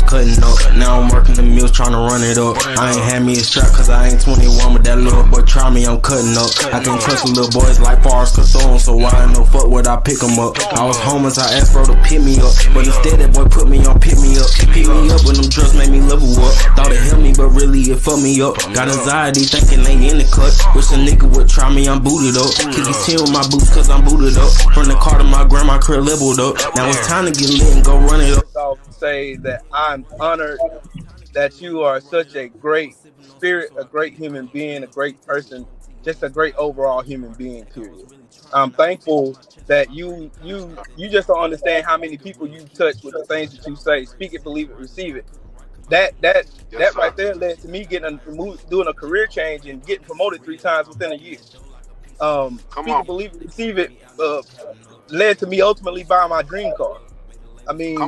cutting up. Now I'm working the mills trying to run it up. I ain't had me a strap cause I ain't 21, but that little boy try me, I'm cutting up. I can't trust the little boys like Forrest Castone, so why ain't no fuck would I pick them up? I was homeless, I asked bro to pick me up, but instead that boy put me on pick me up. Pick me up when them drugs made me level up. Thought it helped me, but really it fucked me up. Got anxiety thinking they in the cut. Wish a nigga would try me, I'm booted up. Kick his chin with my boots cause I'm booted up. From the car to my grandma crib leveled up. Now it's time to get lit and go run it up. I'll say that I'm honored that you are such a great spirit, a great human being, a great person, just a great overall human being, period. I'm thankful that you just don't understand how many people you touch with the things that you say. Speak it, believe it, receive it. That right there led to me doing a career change and getting promoted 3 times within a year. Speak it, believe it, receive it led to me ultimately buying my dream car. I mean,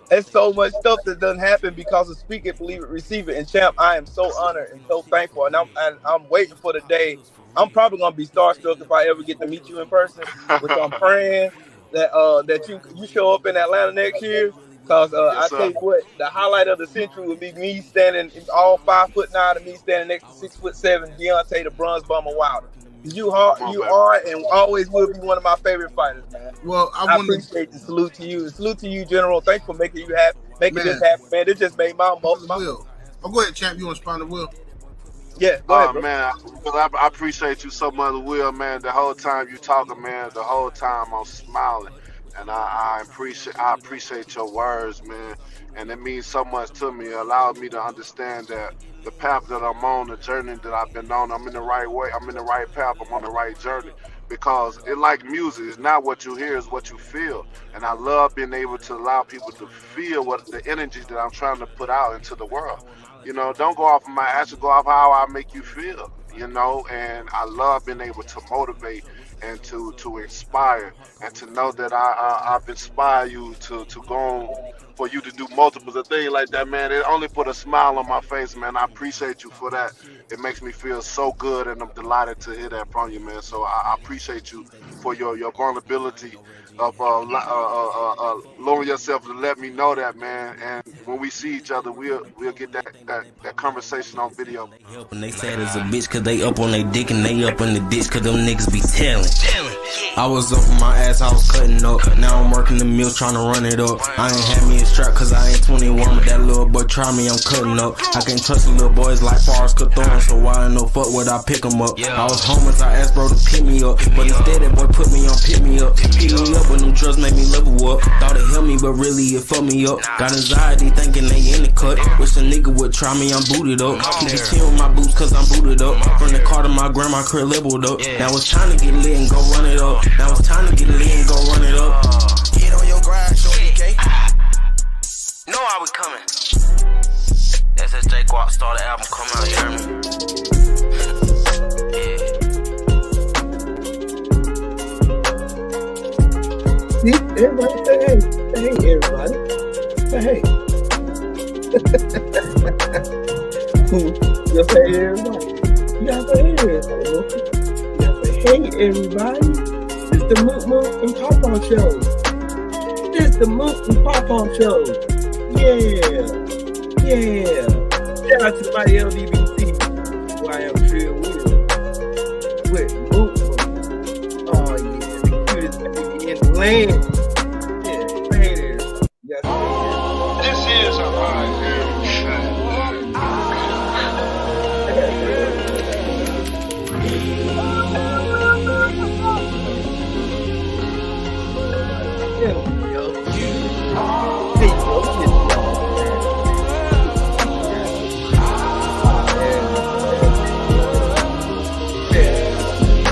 there's so much stuff that doesn't happen because of speak it, believe it, receive it. And champ, I am so honored and so thankful. And I'm waiting for the day. I'm probably gonna be starstruck if I ever get to meet you in person. Which I'm praying that you show up in Atlanta next year. Cause I tell you what, the highlight of the century would be me standing all 5'9" and me standing next to 6'7" Deontay the Bronze Bomber Wilder. You are and always will be one of my favorite fighters, man. Well, I appreciate the salute to you. Salute to you, General. Thanks for making this happen, man. It just made my most. Oh, go ahead, champ. You want to respond to Will? Yeah, go ahead, bro. Man, I appreciate you so much, Will, man. The whole time you talking, man, the whole time I'm smiling. And I appreciate your words, man. And it means so much to me. It allows me to understand that the path that I'm on, the journey that I've been on, I'm in the right way. I'm in the right path. I'm on the right journey. Because it like music, it's not what you hear, it's what you feel. And I love being able to allow people to feel what the energy that I'm trying to put out into the world. You know, don't go off of my action, go off how I make you feel, you know. And I love being able to motivate and to inspire and to know that I've inspired you to go on for you to do multiples of things like that, man. It only put a smile on my face, man. I appreciate you for that. It makes me feel so good, and I'm delighted to hear that from you, man. So I appreciate you for your vulnerability of lowering yourself to let me know that, man. And when we see each other, we'll get that conversation on video. And they said it's a bitch cause they up on they dick and they up in the ditch cause them niggas be telling. I was up on my ass, I was cutting up. Now I'm working the mills trying to run it up. I ain't had me a strap cause I ain't 21, but that little boy try me, I'm cutting up. I can't trust the little boys like Forrest Castone, so why ain't no fuck would I pick them up? I was homeless, I asked bro to pick me up, but instead that boy put me on pick me up. Pick me up when them drugs made me level up. Thought it helped me, but really it fucked me up. Got anxiety thinking they in the cut. Wish a nigga would try me, I'm booted up. Keep his chin with my boots cause I'm booted up. From the car to my grandma crib leveled up. Now it's time to get lit and go run it up. Now it's time to get lit and go run it up. Get on your grind, shorty, okay? Know I was coming. SSJ Guap started the album, come out, you hear me? Everybody say hey. Say hey, everybody. Say hey. You say hey, everybody. You gotta say hey, everybody. You gotta say hey, everybody. It's the Mook Mook and Pop-On Show. It's the Mook and Pop-On Show. Yeah. Shout out to my LDBC. Who I am sure with Mook Mook. Oh yeah, the cutest baby in the land. This is a high girl show.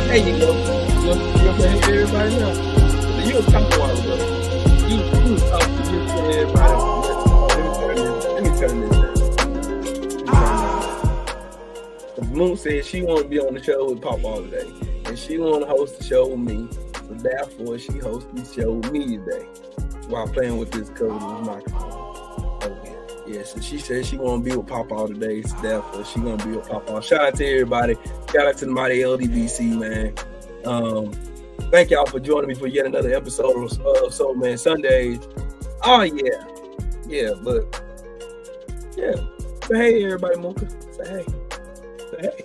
There you go. You're playing to everybody now. So you were talking a while ago. You was talking to everybody. Let me turn this down. Moon said she want to be on the show with Papa today. And she want to host the show with me. So therefore, she hosts the show with me today. While playing with this code microphone. Yeah, so she said she want to be with Papa today, so therefore she gonna be with Papa. Shout out to everybody. Shout out to the mighty LDBC, man. Thank y'all for joining me for yet another episode of Soulman Sundayze. Oh yeah, but Yeah. Say hey, everybody, Mooka. Say hey. Say hey.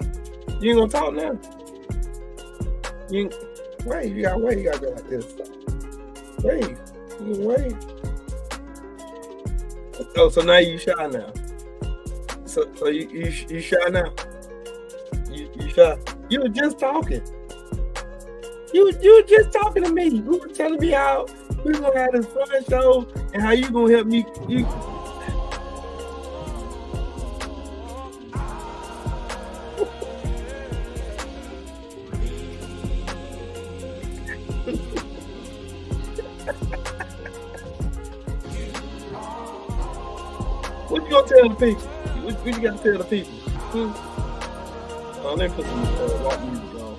You ain't gonna talk now. You ain't, wave. You gotta wave. You gotta go like this. Wave. You can wave. Oh, so now you shy now. So you shy now. You shy. You were just talking. You were just talking to me. You were telling me how we gonna have this fun show and how you gonna help me. What you gonna tell the people? What you gotta tell the people? Oh, let me put some rock music on.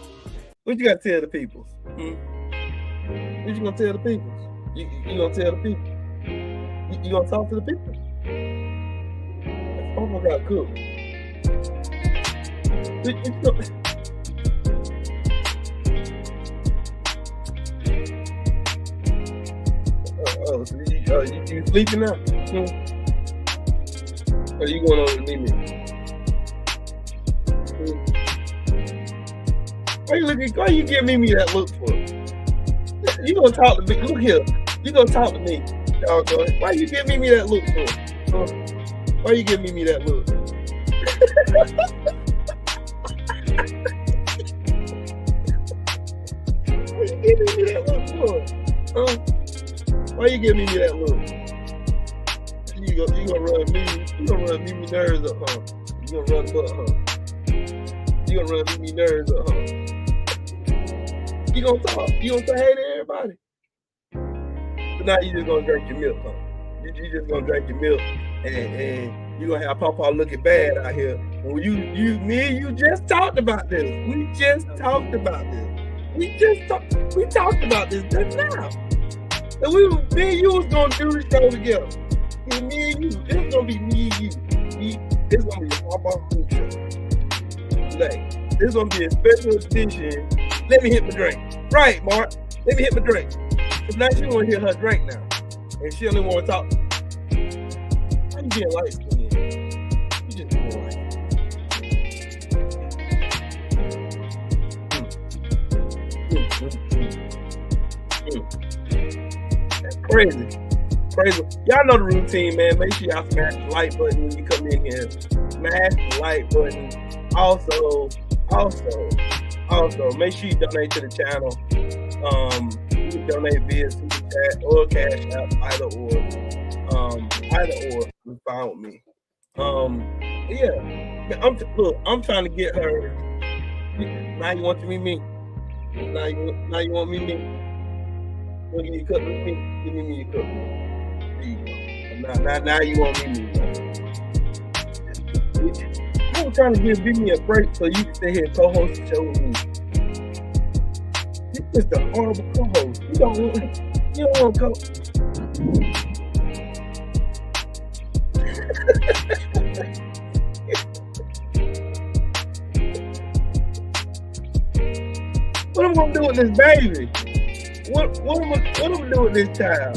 What you gotta tell the people? What you gonna tell the people? You gonna tell the people? You gonna talk to the people? Oh my God, cool. So you sleeping now? Or you going on to meet me? Why you give me that look for? You gonna talk to me? Look here. You gonna talk to me? Why you give me that look for? Why you give me that look? Why you giving me that look for? Why you giving me that look? You gonna run me nerves up, huh? You gonna run butt, huh? You gonna run me nerves up, huh? You gonna talk? You gonna say hey to everybody? So now you just gonna drink your milk, huh? You just gonna drink your milk and you gonna have Papa looking bad out here. When me and you just talked about this. We just talked about this. We talked about this just now. And me and you was gonna do the show together. And me and you, it's gonna be me and you. It's gonna be a Papa food show. Like, it's gonna be a special edition. Let me hit my drink. Right, Mark. Let me hit my drink. Cause now she wanna hear her drink now. And she only wanna talk. How you being light skinned? You just being light. That's crazy. Y'all know the routine, man. Make sure y'all smash the like button when you come in here. Smash the like button. Also, make sure you donate to the channel. You can donate via Super Chat or Cash App, either or. You found me. Yeah. I'm trying to get her. Now you want to meet me? Now you want to meet me? Want to give you a cup with me? Give me a cup with me. There you go. Now you want to meet me? I was trying to give me a break so you can stay here and co-host the show with me. You're just a horrible co-host. You don't want to go. What am I gonna do with this baby? What am I gonna do with this child?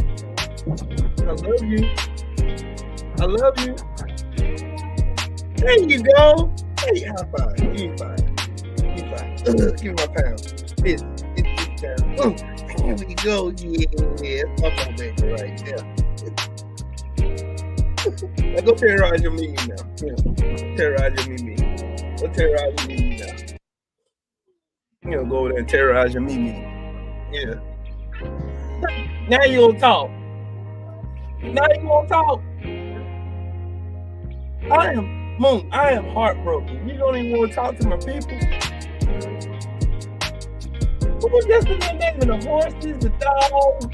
I love you. There you go. Hey, high five. You fine. Give me my pound. This pound. There we go. Yeah. That's my baby right there. Now go terrorize your Mimi now. Yeah. Terrorize your Mimi. Go terrorize your Mimi now. You know, go over there and terrorize your Mimi. Yeah. Now you gonna talk. I am heartbroken. You don't even want to talk to my people. What was yesterday naming the horses, the dogs?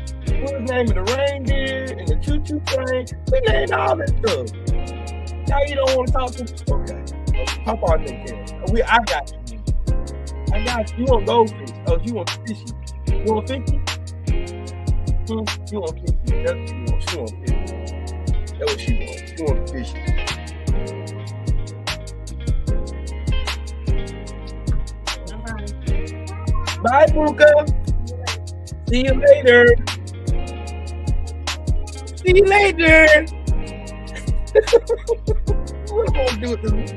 What was naming the reindeer and the choo-choo train? We named all that stuff. Now you don't want to talk to me? Okay. Papa take care of it. I got you. You want goldfish? Oh, you want fishy? You want fishy? You want fishy? That's what you want. She want fishy. That's what she wants. She want fishy. Bye, Puka. See you later. What am I gonna do with this?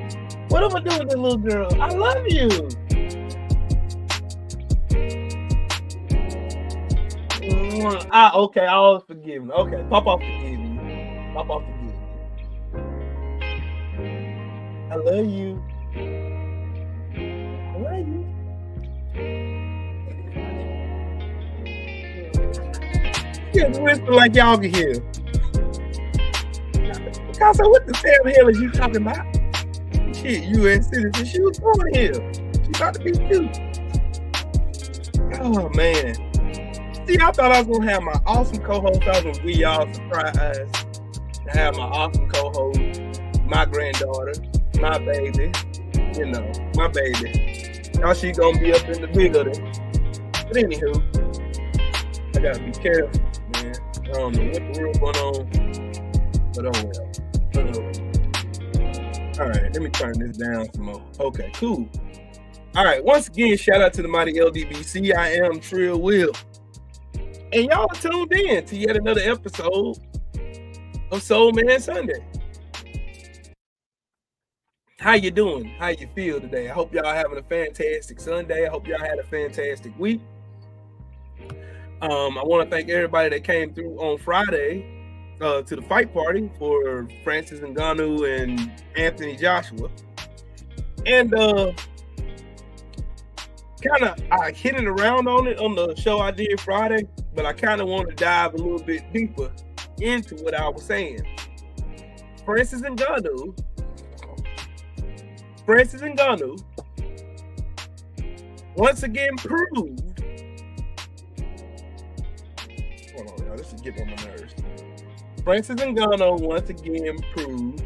What am I doing with this little girl? I love you. Okay, I always forgive me. Okay, Papa forgive me. Papa forgive me. I love you. I love you. Just whisper like y'all can hear. Picasso, what the hell is you talking about? Shit, U.S. citizen. She was born here. She about to be cute. Oh, man. See, I thought I was going to have my awesome co-host. I was going to give y'all a surprise to have my awesome co-host, my granddaughter, my baby. You know, my baby. Now she going to be up in the building. But anywho, I got to be careful, man. I don't know what the world going on. But oh well. All right, let me turn this down some more. Okay, cool. All right, once again, shout out to the mighty LDBC. I am Trill Will. And y'all are tuned in to yet another episode of Soulman Sunday. How you doing? How you feel today? I hope y'all having a fantastic Sunday. I hope y'all had a fantastic week. I want to thank everybody that came through on Friday to the fight party for Francis Ngannou and Anthony Joshua. And I hit it around on it on the show I did Friday, but I kind of want to dive a little bit deeper into what I was saying. Francis Ngannou once again proved. Hold on, y'all. This is getting on my nerves. Francis Ngannou once again proved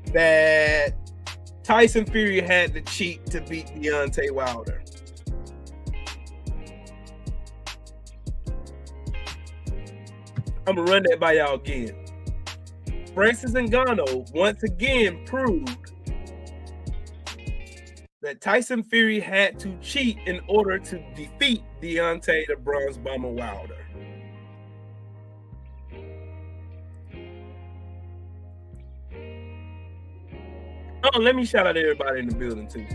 that Tyson Fury had to cheat to beat Deontay Wilder. I'm gonna run that by y'all again. Francis Ngannou once again proved that Tyson Fury had to cheat in order to defeat Deontay the Bronze Bomber Wilder. Oh, let me shout out everybody in the building too.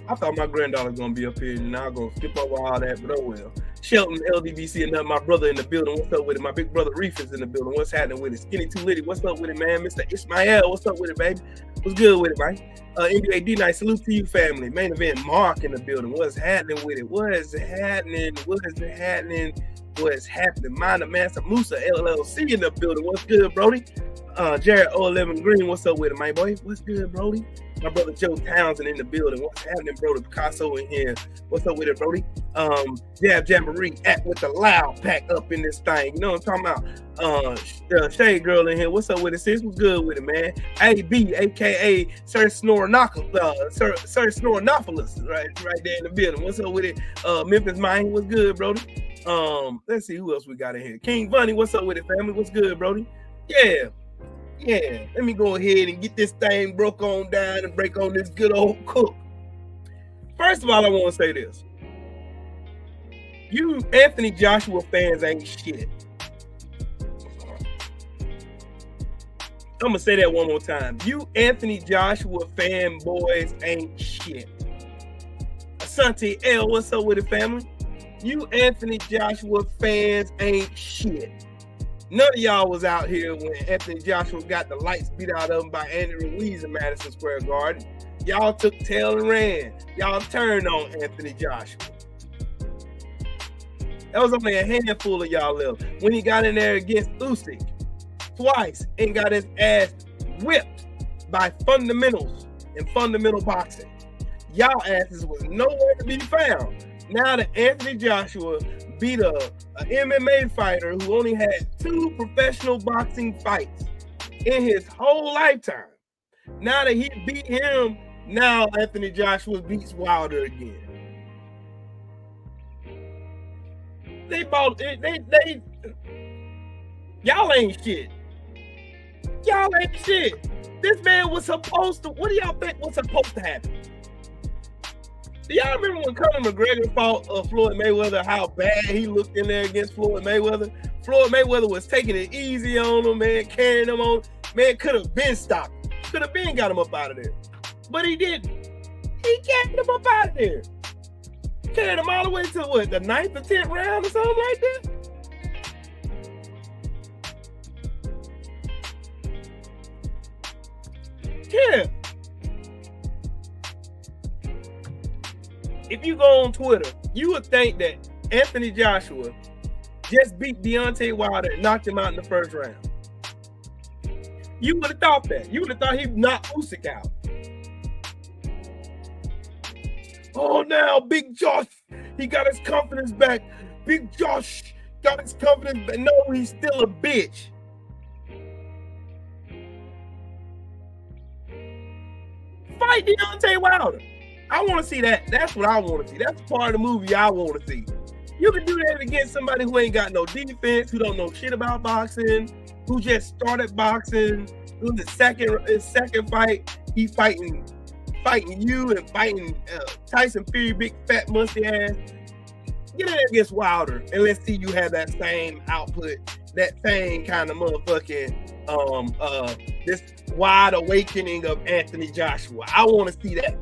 I thought my granddaughter was gonna be up here, and now I'm gonna skip over all that, but oh well. Shelton, LDBC, and my brother in the building. What's up with it? My big brother Reef is in the building. What's happening with it? Skinny Too Litty. What's up with it, man? Mr. Ismail. What's up with it, baby? What's good with it, man? NBA D Night. Salute to you, family. Main event Mark in the building. What's happening with it? What is happening? What is happening? What's happening? Minor Master Musa LLC in the building. What's good, Brody? Jared 011 Green, what's up with it, my boy? What's good, Brody? My brother Joe Townsend in the building. What's happening, Brody? Picasso in here. What's up with it, Brody? Jab Jamboree with the loud pack up in this thing. You know what I'm talking about? Shade Girl in here. What's up with it, sis? What's good with it, man? AB, aka Sir Snorinopoulos, right there in the building. What's up with it? Memphis Mine, what's good, Brody? Let's see who else we got in here. King Bunny, what's up with it, family? What's good, Brody? Yeah, let me go ahead and get this thing broke on down and break on this good old cook. First of all, I want to say this. You Anthony Joshua fans ain't shit. I'm going to say that one more time. You Anthony Joshua fanboys ain't shit. Asante L, what's up with it, family? You Anthony Joshua fans ain't shit. None of y'all was out here when Anthony Joshua got the lights beat out of him by Andy Ruiz in Madison Square Garden. Y'all took tail and ran. Y'all turned on Anthony Joshua. That was only a handful of y'all left. When he got in there against Usyk twice and got his ass whipped by fundamentals and fundamental boxing. Y'all asses was nowhere to be found. Now that Anthony Joshua beat a MMA fighter who only had 2 professional boxing fights in his whole lifetime. Now that he beat him, now Anthony Joshua beats Wilder again. Y'all ain't shit. Y'all ain't shit. This man was supposed to, what do y'all think was supposed to happen? Do y'all remember when Conor McGregor fought Floyd Mayweather, how bad he looked in there against Floyd Mayweather? Floyd Mayweather was taking it easy on him, man, carrying him on. Man, could have been stopped. Could have been got him up out of there. But he didn't. He carried him up out of there. Carried him all the way to what, the 9th or 10th round or something like that? Yeah. If you go on Twitter, you would think that Anthony Joshua just beat Deontay Wilder and knocked him out in the first round. You would have thought that. You would have thought he knocked Usyk out. Oh, now Big Josh, he got his confidence back. Big Josh got his confidence back. No, he's still a bitch. Fight Deontay Wilder. I want to see that. That's what I want to see. That's part of the movie I want to see. You can do that against somebody who ain't got no defense, who don't know shit about boxing, who just started boxing, who's his second fight. He fighting you and fighting Tyson Fury, big fat musty ass. Get in there against Wilder and let's see you have that same output, that same kind of motherfucking this wide awakening of Anthony Joshua. I want to see that.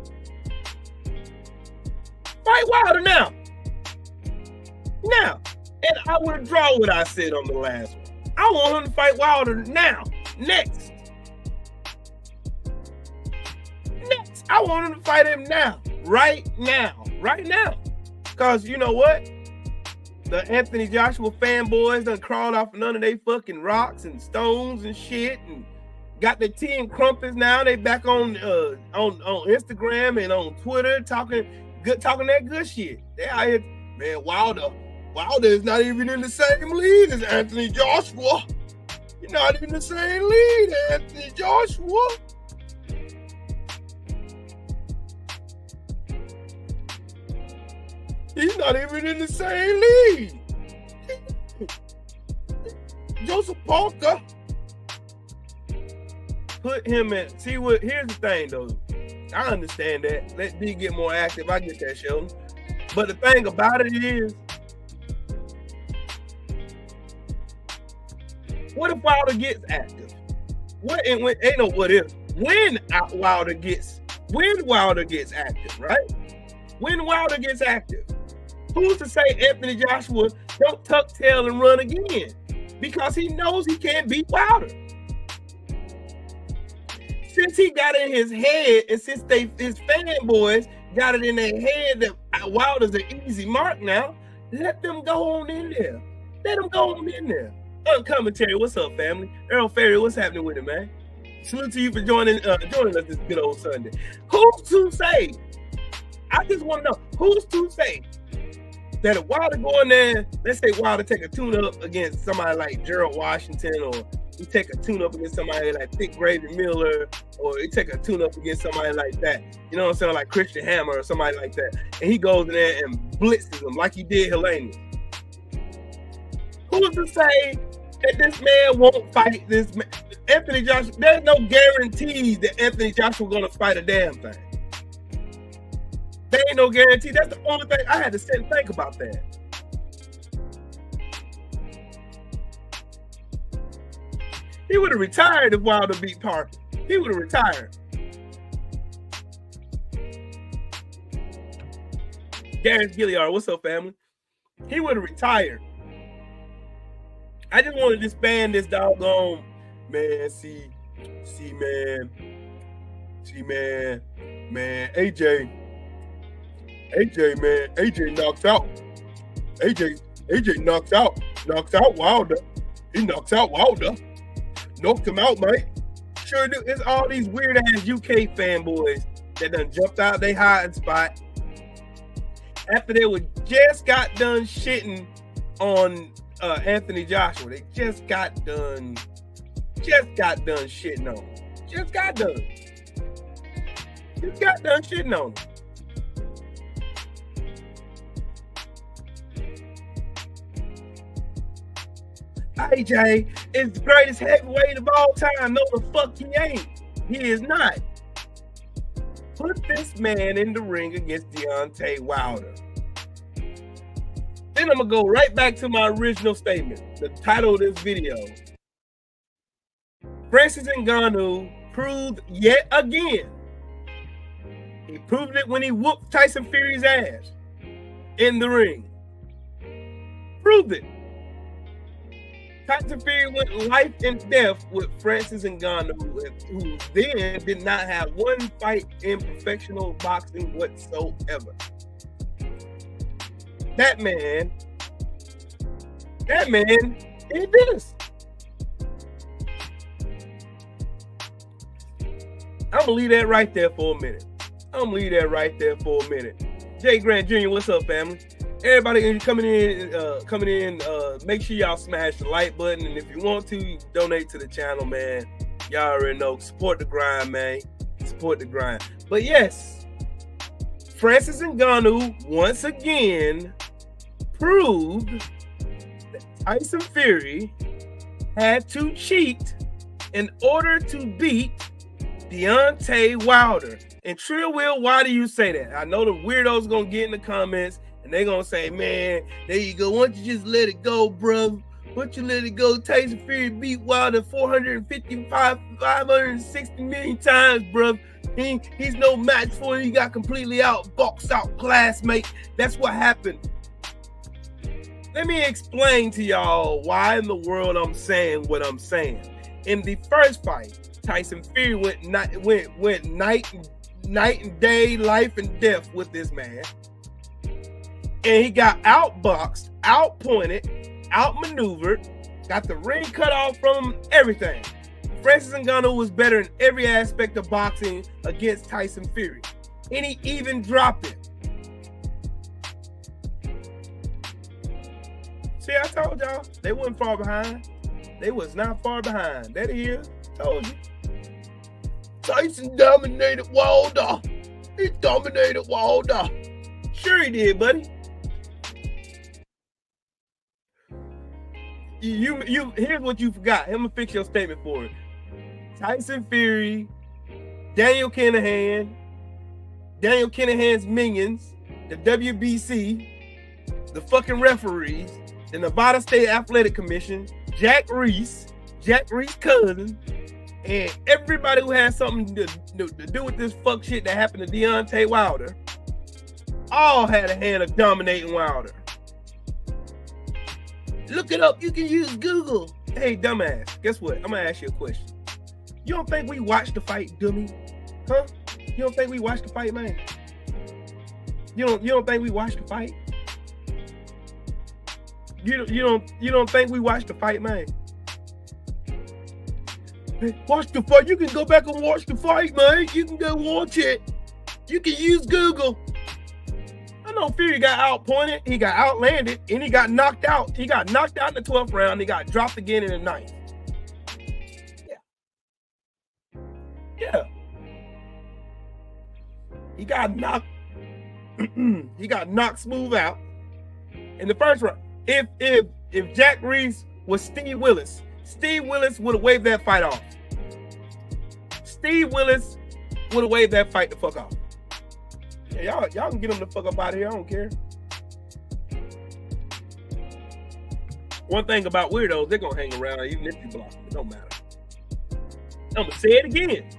Fight Wilder now. Now. And I withdraw what I said on the last one. I want him to fight Wilder now. Next. I want him to fight him now. Right now. Right now. Because you know what? The Anthony Joshua fanboys done crawled off none of they fucking rocks and stones and shit and got their tea and crumpets now. They back on Instagram and on Twitter talking that good shit. They out here, man, Wilder is not even in the same league as Anthony Joshua. You're not even in the same league as Anthony Joshua. He's not even in the same league. Joseph Parker. Put him in. See what? Here's the thing, though. I understand that. Let D get more active. I get that, Sheldon. But the thing about it is, what if Wilder gets active? Ain't no what if. When Wilder gets active, right? When Wilder gets active, who's to say Anthony Joshua don't tuck tail and run again? Because he knows he can't beat Wilder. Since he got in his head, and since his fanboys got it in their head that Wilder's an easy mark now, let them go on in there. Let them go on in there. Uncommentary, what's up, family? Earl Ferry, what's happening with it, man? Salute to you for joining us this good old Sunday. Who's to say? I just want to know, who's to say that if Wilder go in there, let's say Wilder take a tune-up against somebody like Gerald Washington, or he take a tune-up against somebody like Thick Gravy Miller, or he take a tune-up against somebody like that, you know what I'm saying, like Christian Hammer or somebody like that, and he goes in there and blitzes him like he did Helenius. Who's to say that this man won't fight this man? Anthony Joshua, there's no guarantees that Anthony Joshua gonna fight a damn thing. There ain't no guarantee. That's the only thing I had to sit and think about that. He would have retired if Wilder beat Parker. He would have retired. Gareth Gilliard, what's up, family? He would have retired. I just want to disband this doggone, man, see, man, AJ, man, AJ knocks out. AJ knocks out Wilder. He knocks out Wilder. Knocked him out, mate. Sure do. It's all these weird ass UK fanboys that done jumped out their hiding spot after they were just got done shitting on Anthony Joshua. They just got done shitting on him. Just got done shitting on him. AJ is the greatest heavyweight of all time. No, the fuck he ain't. He is not. Put this man in the ring against Deontay Wilder. Then I'm gonna go right back to my original statement, the title of this video. Francis Ngannou proved yet again. He proved it when he whooped Tyson Fury's ass in the ring. Proved it. Tyson Fury went life and death with Francis Ngannou, who then did not have one fight in professional boxing whatsoever. That man did this. I'm gonna leave that right there for a minute. Jay Grant Jr., what's up, family? Everybody coming in, make sure y'all smash the like button, and if you want to, you donate to the channel, man. Y'all already know, support the grind, man. Support the grind. But yes, Francis Ngannou once again proved that Tyson Fury had to cheat in order to beat Deontay Wilder. And Trill Will, why do you say that? I know the weirdos gonna get in the comments and they gonna say, man, there you go. Why don't you just let it go, bro? Why don't you let it go? Tyson Fury beat Wilder 560 million times, bro. He's no match for him. He got completely boxed out, classmate. That's what happened. Let me explain to y'all why in the world I'm saying what I'm saying. In the first fight, Tyson Fury went night and day, life and death with this man. And he got outboxed, outpointed, outmaneuvered, got the ring cut off from him, everything. Francis Ngannou was better in every aspect of boxing against Tyson Fury. And he even dropped it. See, I told y'all, they wasn't far behind. They was not far behind. That is, told you. Tyson dominated Wilder. He dominated Wilder. Sure he did, buddy. Here's what you forgot. I'm gonna fix your statement for it. Tyson Fury, Daniel Kinahan's minions, the WBC, the fucking referees, the Nevada State Athletic Commission, Jack Reese cousin, and everybody who has something to do with this fuck shit that happened to Deontay Wilder, all had a hand of dominating Wilder. Look it up. You can use Google. Hey, dumbass. Guess what? I'm gonna ask you a question. You don't think we watched the fight, dummy? Huh? You don't think we watched the fight, man? You don't think we watched the fight? You don't think we watched the fight, man? Hey, watch the fight. You can go back and watch the fight, man. You can go watch it. You can use Google. I know Fury got outpointed, he got outlanded, and he got knocked out. He got knocked out in the 12th round. He got dropped again in the 9th. Yeah. He got knocked. He got knocked smooth out in the first round. If Jack Reese was Steve Willis would have waved that fight off. Steve Willis would have waved that fight the fuck off. Yeah, y'all can get him the fuck up out of here. I don't care. One thing about weirdos, they're gonna hang around even if you block them. It don't matter. I'm gonna say it again.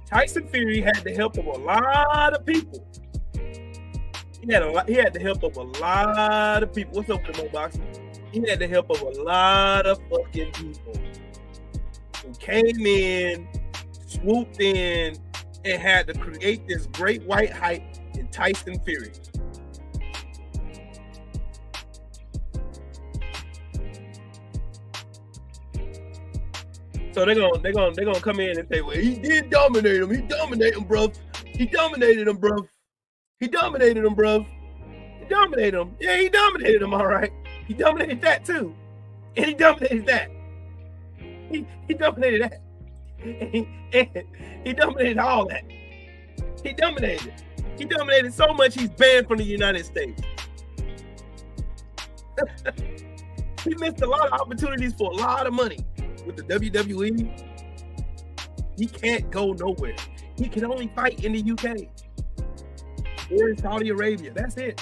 Tyson Fury had the help of a lot of people. He had the help of a lot of people. What's up with the Mo Boxing? He had the help of a lot of fucking people who came in, swooped in, and had to create this great white hype in Tyson Fury. So they're gonna come in and say, well, he did dominate him. He dominated him, bro. He dominated him, bro. He dominated him, bro. He dominated him. Yeah, he dominated him, all right. He dominated that too. And he dominated that. He dominated that. He dominated all that. He dominated. He dominated so much he's banned from the United States. He missed a lot of opportunities for a lot of money with the WWE. He can't go nowhere. He can only fight in the UK or in Saudi Arabia. That's it.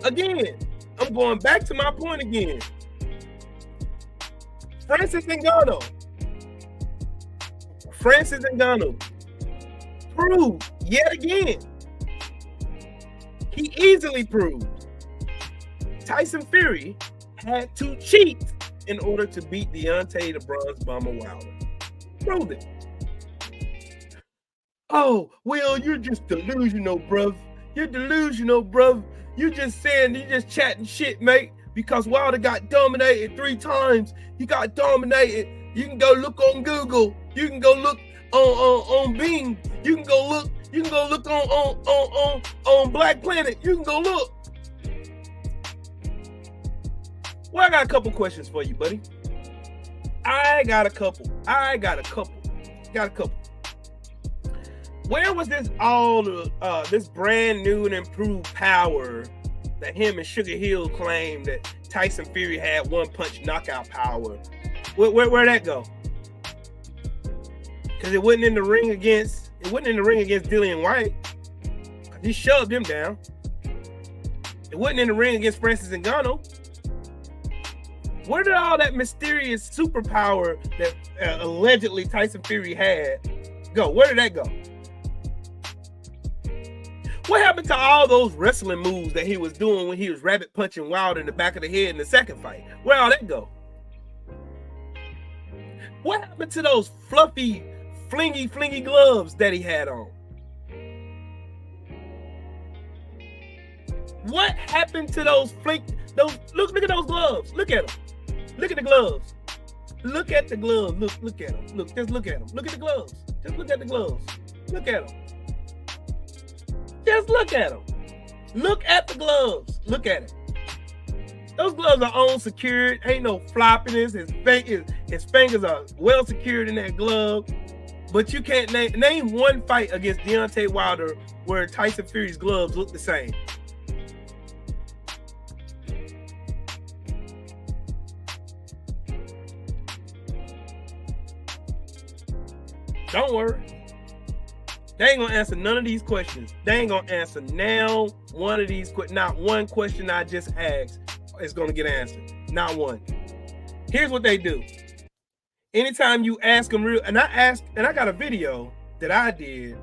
Again, I'm going back to my point again. Francis Ngannou proved yet again. He easily proved Tyson Fury had to cheat in order to beat Deontay the Bronze Bomber Wilder. Proved it. Oh, well, you're just delusional, bruv. You're delusional, bruv. You're just chatting shit, mate, because Wilder got dominated 3 times. He got dominated. You can go look on Google. You can go look on Bing. You can go look on Black Planet. You can go look. Well, I got a couple questions for you, buddy. I got a couple. Where was this this brand new and improved power that him and Sugar Hill claimed that Tyson Fury had one-punch knockout power? Where'd that go? Because it wasn't in the ring against Dillian White. He shoved him down. It wasn't in the ring against Francis Ngannou. Where did all that mysterious superpower that allegedly Tyson Fury had go? Where did that go? What happened to all those wrestling moves that he was doing when he was rabbit punching Wilder in the back of the head in the second fight? Where all that go? What happened to those fluffy, flingy gloves that he had on? What happened to those look at those gloves. Look at them. Look at the gloves. Look at the gloves. Look at them. Just look at them. Look at the gloves. Just look at the gloves. Look at them. Just look at them. Look at the gloves. Look at it. Those gloves are on secured. Ain't no floppiness. His fingers are well secured in that glove. But you can't name one fight against Deontay Wilder where Tyson Fury's gloves look the same. Don't worry. They ain't gonna answer none of these questions. They ain't gonna answer now one of these questions. Not one question I just asked is gonna get answered. Not one. Here's what they do. Anytime you ask them I got a video that I did.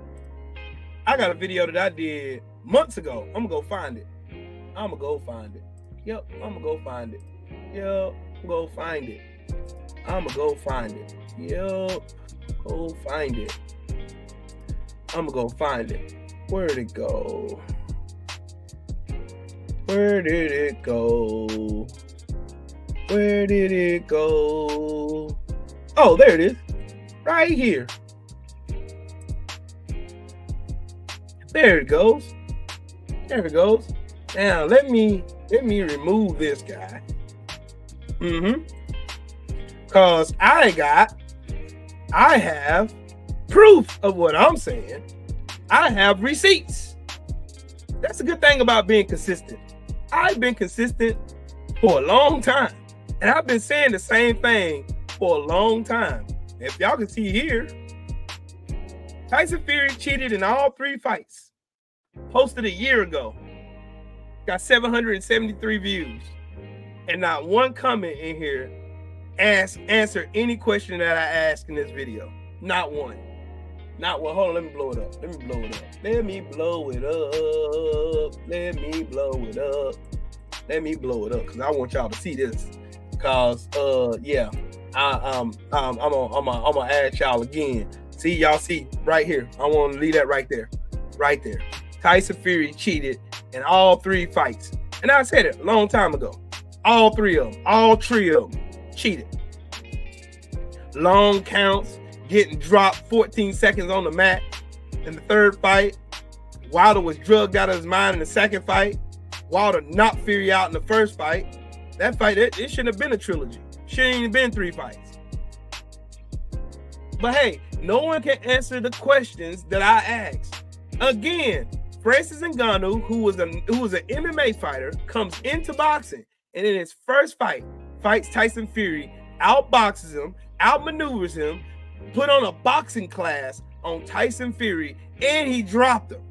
Months ago. I'm gonna go find it. Yep, I'm gonna go find it. I'm gonna go find it. Yep, go find it. Where'd it go? Where did it go? Oh, there it is. Right here. There it goes. Now let me remove this guy. Cause I have proof of what I'm saying. I have receipts. That's a good thing about being consistent. I've been consistent for a long time. And I've been saying the same thing for a long time. If y'all can see here, Tyson Fury cheated in all 3 fights. Posted a year ago. Got 773 views. And not one comment in here answer any question that I asked in this video. Not one. Hold on, let me blow it up. Let me blow it up. Because I want y'all to see this. Because yeah. I'm gonna add y'all again. See, y'all see right here. I want to leave that right there. Tyson Fury cheated in all 3 fights. And I said it a long time ago. All 3 of them cheated. Long counts, getting dropped 14 seconds on the mat in the 3rd fight. Wilder was drugged out of his mind in the 2nd fight. Wilder knocked Fury out in the 1st fight. That fight, it shouldn't have been a trilogy. Shouldn't even been 3 fights. But hey, no one can answer the questions that I asked. Again, Francis Ngannou, who was an MMA fighter, comes into boxing, and in his 1st fight, fights Tyson Fury, outboxes him, outmaneuvers him, put on a boxing class on Tyson Fury, and he dropped him.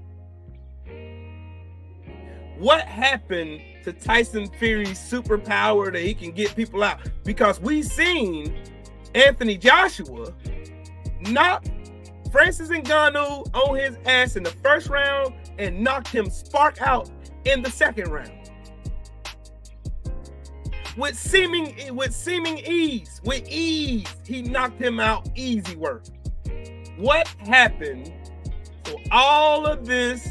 What happened to Tyson Fury's superpower that he can get people out? Because we seen Anthony Joshua knock Francis Ngannou on his ass in the first round and knocked him spark out in the second round. With seeming ease, he knocked him out easy work. What happened to all of this?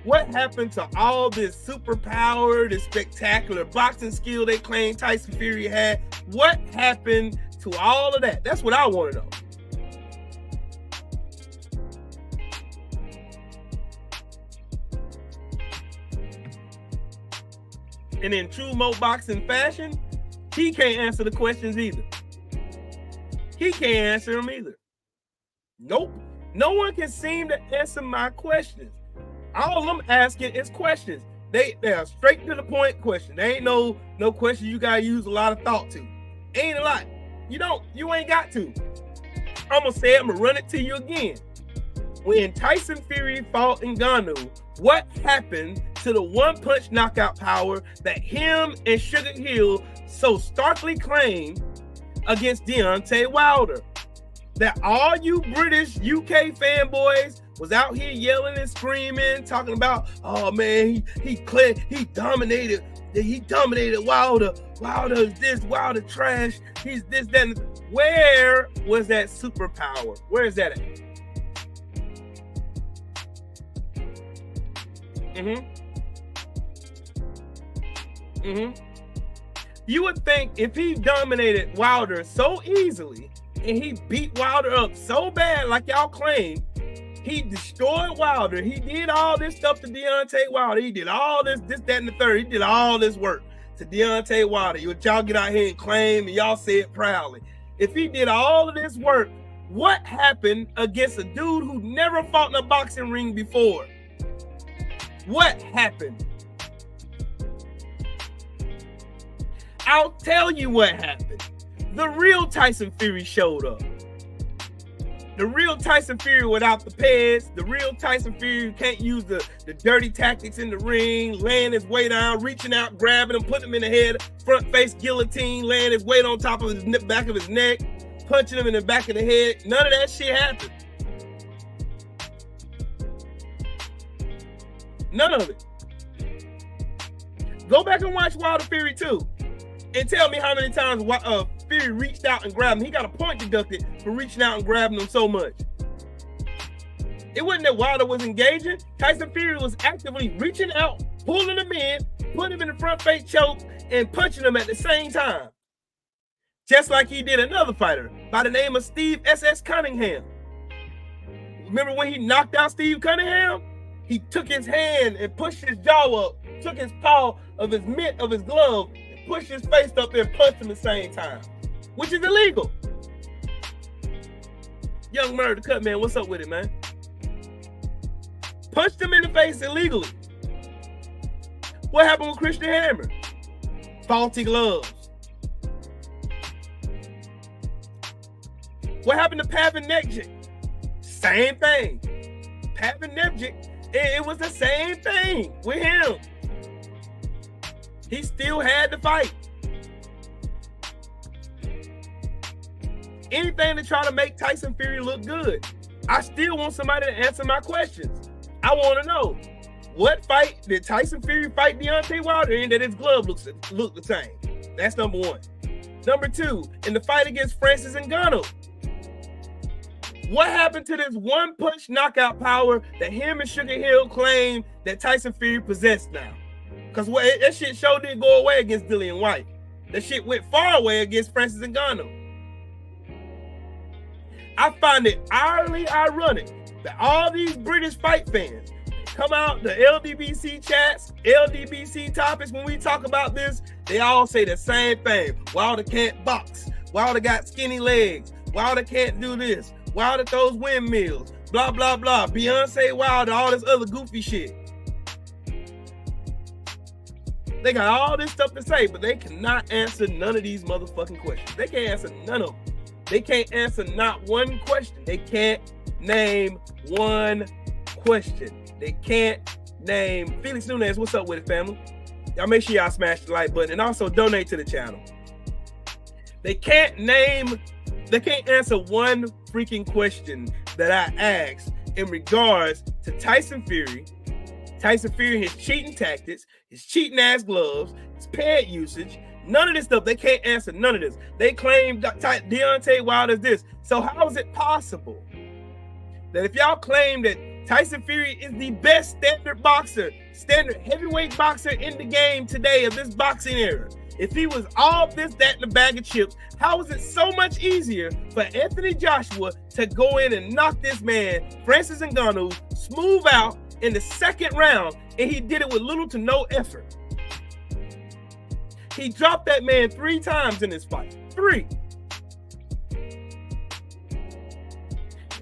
What happened to all this superpower, this spectacular boxing skill they claim Tyson Fury had? What happened to all of that? That's what I want to know. And in true Mo boxing fashion, he can't answer the questions either. He can't answer them either. Nope. No one can seem to answer my questions. All I'm asking is questions. They are straight to the point questions. They ain't no questions you gotta use a lot of thought to. Ain't a lot. You ain't got to. I'm gonna say it, I'm gonna run it to you again. When Tyson Fury fought Ngannou, what happened to the one-punch knockout power that him and Sugar Hill so starkly claimed against Deontay Wilder? That all you British UK fanboys was out here yelling and screaming, talking about, oh man, he dominated Wilder. Wilder is this, Wilder trash. He's this, that. And where was that superpower? Where is that at? You would think if he dominated Wilder so easily and he beat Wilder up so bad, like y'all claim, he destroyed Wilder. He did all this stuff to Deontay Wilder. He did all this, that, and the third. He did all this work to Deontay Wilder. Y'all get out here and claim, and y'all say it proudly. If he did all of this work, what happened against a dude who never fought in a boxing ring before? What happened? I'll tell you what happened. The real Tyson Fury showed up. The real Tyson Fury without the pads. The real Tyson Fury who can't use the dirty tactics in the ring, laying his weight down, reaching out, grabbing him, putting him in the head, front face guillotine, laying his weight on top of his back of his neck, punching him in the back of the head. None of that shit happened. None of it. Go back and watch Wilder Fury 2 and tell me how many times Fury reached out and grabbed him. He got a point deducted for reaching out and grabbing him so much. It wasn't that Wilder was engaging. Tyson Fury was actively reaching out, pulling him in, putting him in the front face choke, and punching him at the same time. Just like he did another fighter by the name of Steve S.S. Cunningham. Remember when he knocked out Steve Cunningham? He took his hand and pushed his jaw up, took his paw of his mitt of his glove, and pushed his face up there and punched him at the same time, which is illegal. Young Murder Cut Man, what's up with it, man? Punched him in the face illegally. What happened with Christian Hammer? Faulty gloves. What happened to Pavan Nevjic? Same thing. Pavan Nevjic, it was the same thing with him. He still had to fight. Anything to try to make Tyson Fury look good. I still want somebody to answer my questions. I want to know, what fight did Tyson Fury fight Deontay Wilder in that his glove looked the same? That's number one. Number two, in the fight against Francis Ngannou, what happened to this one-punch knockout power that him and Sugar Hill claim that Tyson Fury possessed now? Because that shit sure didn't go away against Dillian White. That shit went far away against Francis Ngannou. I find it utterly ironic that all these British fight fans come out, the LDBC chats, LDBC topics, when we talk about this, they all say the same thing. Wilder can't box. Wilder got skinny legs. Wilder can't do this. Wilder throws windmills. Blah, blah, blah. Beyonce Wilder, all this other goofy shit. They got all this stuff to say, but they cannot answer none of these motherfucking questions. They can't answer none of them. They can't answer not one question. They can't name one question. They can't named Felix Nunez. What's up with it, family? Y'all make sure y'all smash the like button and also donate to the channel. They can't answer one freaking question that I asked in regards to Tyson Fury. Tyson Fury, his cheating tactics, his cheating ass gloves, his pad usage, none of this stuff. They can't answer none of this. They claim Deontay Wilder is this. So how is it possible that if y'all claim that Tyson Fury is the best standard heavyweight boxer in the game today of this boxing era, if he was all this, that, and a bag of chips, how is it so much easier for Anthony Joshua to go in and knock this man, Francis Ngannou, smooth out in the second round, and he did it with little to no effort? He dropped that man 3 times in this fight. 3.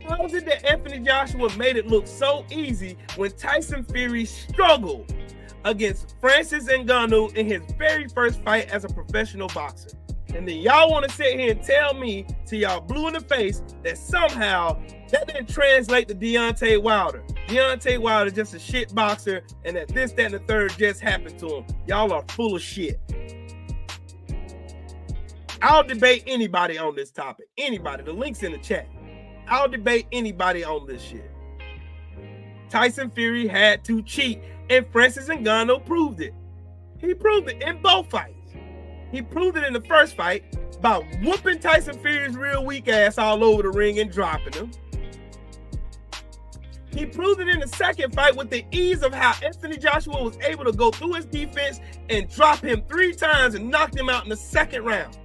How is it that Anthony Joshua made it look so easy when Tyson Fury struggled against Francis Ngannou in his very first fight as a professional boxer? And then y'all want to sit here and tell me till y'all blue in the face that somehow that didn't translate to Deontay Wilder. Deontay Wilder is just a shit boxer, and that this, that, and the third just happened to him. Y'all are full of shit. I'll debate anybody on this topic. Anybody. The link's in the chat. I'll debate anybody on this shit. Tyson Fury had to cheat, and Francis Ngannou proved it. He proved it in both fights. He proved it in the first fight by whooping Tyson Fury's real weak ass all over the ring and dropping him. He proved it in the second fight with the ease of how Anthony Joshua was able to go through his defense and drop him 3 times and knocked him out in the second round.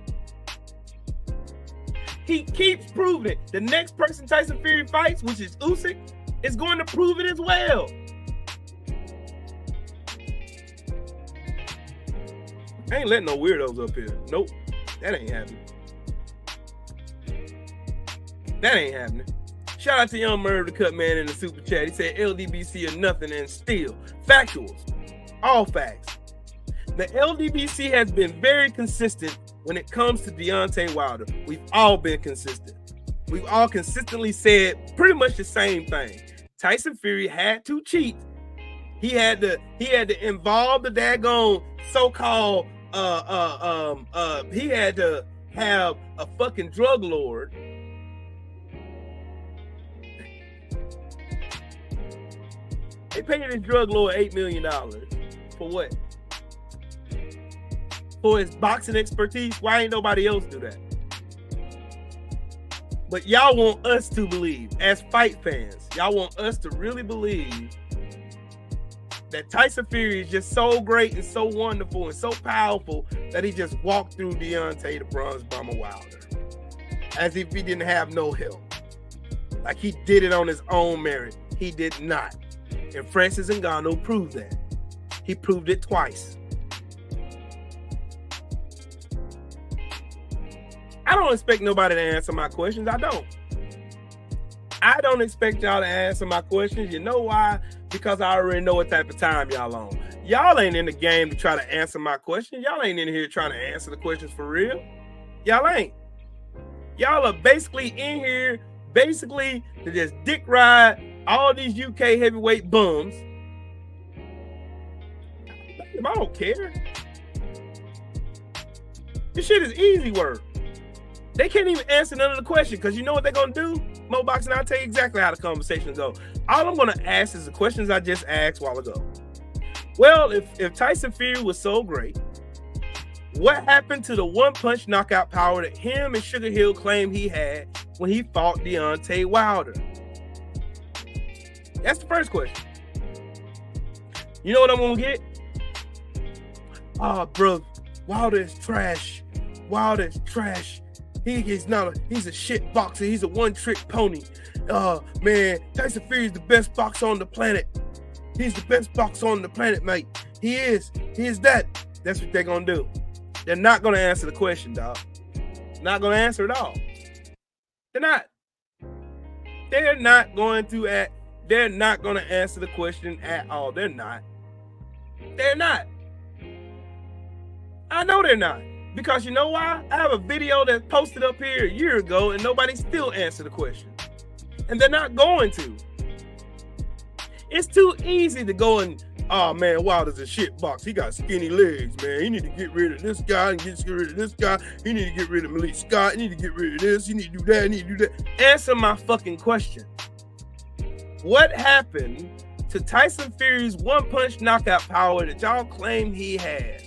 He keeps proving it. The next person Tyson Fury fights, which is Usyk, is going to prove it as well. I ain't letting no weirdos up here. Nope. That ain't happening. That ain't happening. Shout out to Young Murder the Cut Man in the super chat. He said LDBC or nothing and still. Factuals. All facts. The LDBC has been very consistent when it comes to Deontay Wilder. We've all been consistent. We've all consistently said pretty much the same thing. Tyson Fury had to cheat. He had to involve the daggone so-called he had to have a fucking drug lord. They paid this drug lord $8 million. For what? For his boxing expertise? Why ain't nobody else do that? But y'all want us to believe, as fight fans, y'all want us to really believe that Tyson Fury is just so great and so wonderful and so powerful that he just walked through Deontay the Bronze Bomber Wilder as if he didn't have no help. Like he did it on his own merit. He did not. And Francis Ngannou proved that. He proved it twice. I don't expect nobody to answer my questions. I don't expect y'all to answer my questions. You know why? Because I already know what type of time y'all on. Y'all ain't in the game to try to answer my questions. Y'all ain't in here trying to answer the questions for real. Y'all ain't. Y'all are basically in here to just dick ride all these UK heavyweight bums. I don't care. This shit is easy work. They can't even answer none of the questions because you know what they're going to do? Mo Boxing, I'll tell you exactly how the conversation go. All I'm going to ask is the questions I just asked a while ago. Well, if Tyson Fury was so great, what happened to the one-punch knockout power that him and Sugar Hill claimed he had when he fought Deontay Wilder? That's the first question. You know what I'm going to get? Oh, bro, Wilder is trash. Wilder is trash. He's a shit boxer. He's a one-trick pony. Man, Tyson Fury is the best boxer on the planet. He's the best boxer on the planet, mate. He is. He is that. That's what they're going to do. They're not going to answer the question, dog. Not going to answer at all. They're not. They're not going to answer the question at all. They're not. They're not. I know they're not. Because you know why? I have a video that posted up here a year ago and nobody still answered the question. And they're not going to. It's too easy to go and, oh man, Wilder's a shit box. He got skinny legs, man. You need to get rid of this guy and get rid of this guy. You need to get rid of Malik Scott. You need to get rid of this. You need to do that. You need to do that. Answer my fucking question. What happened to Tyson Fury's one-punch knockout power that y'all claim he had?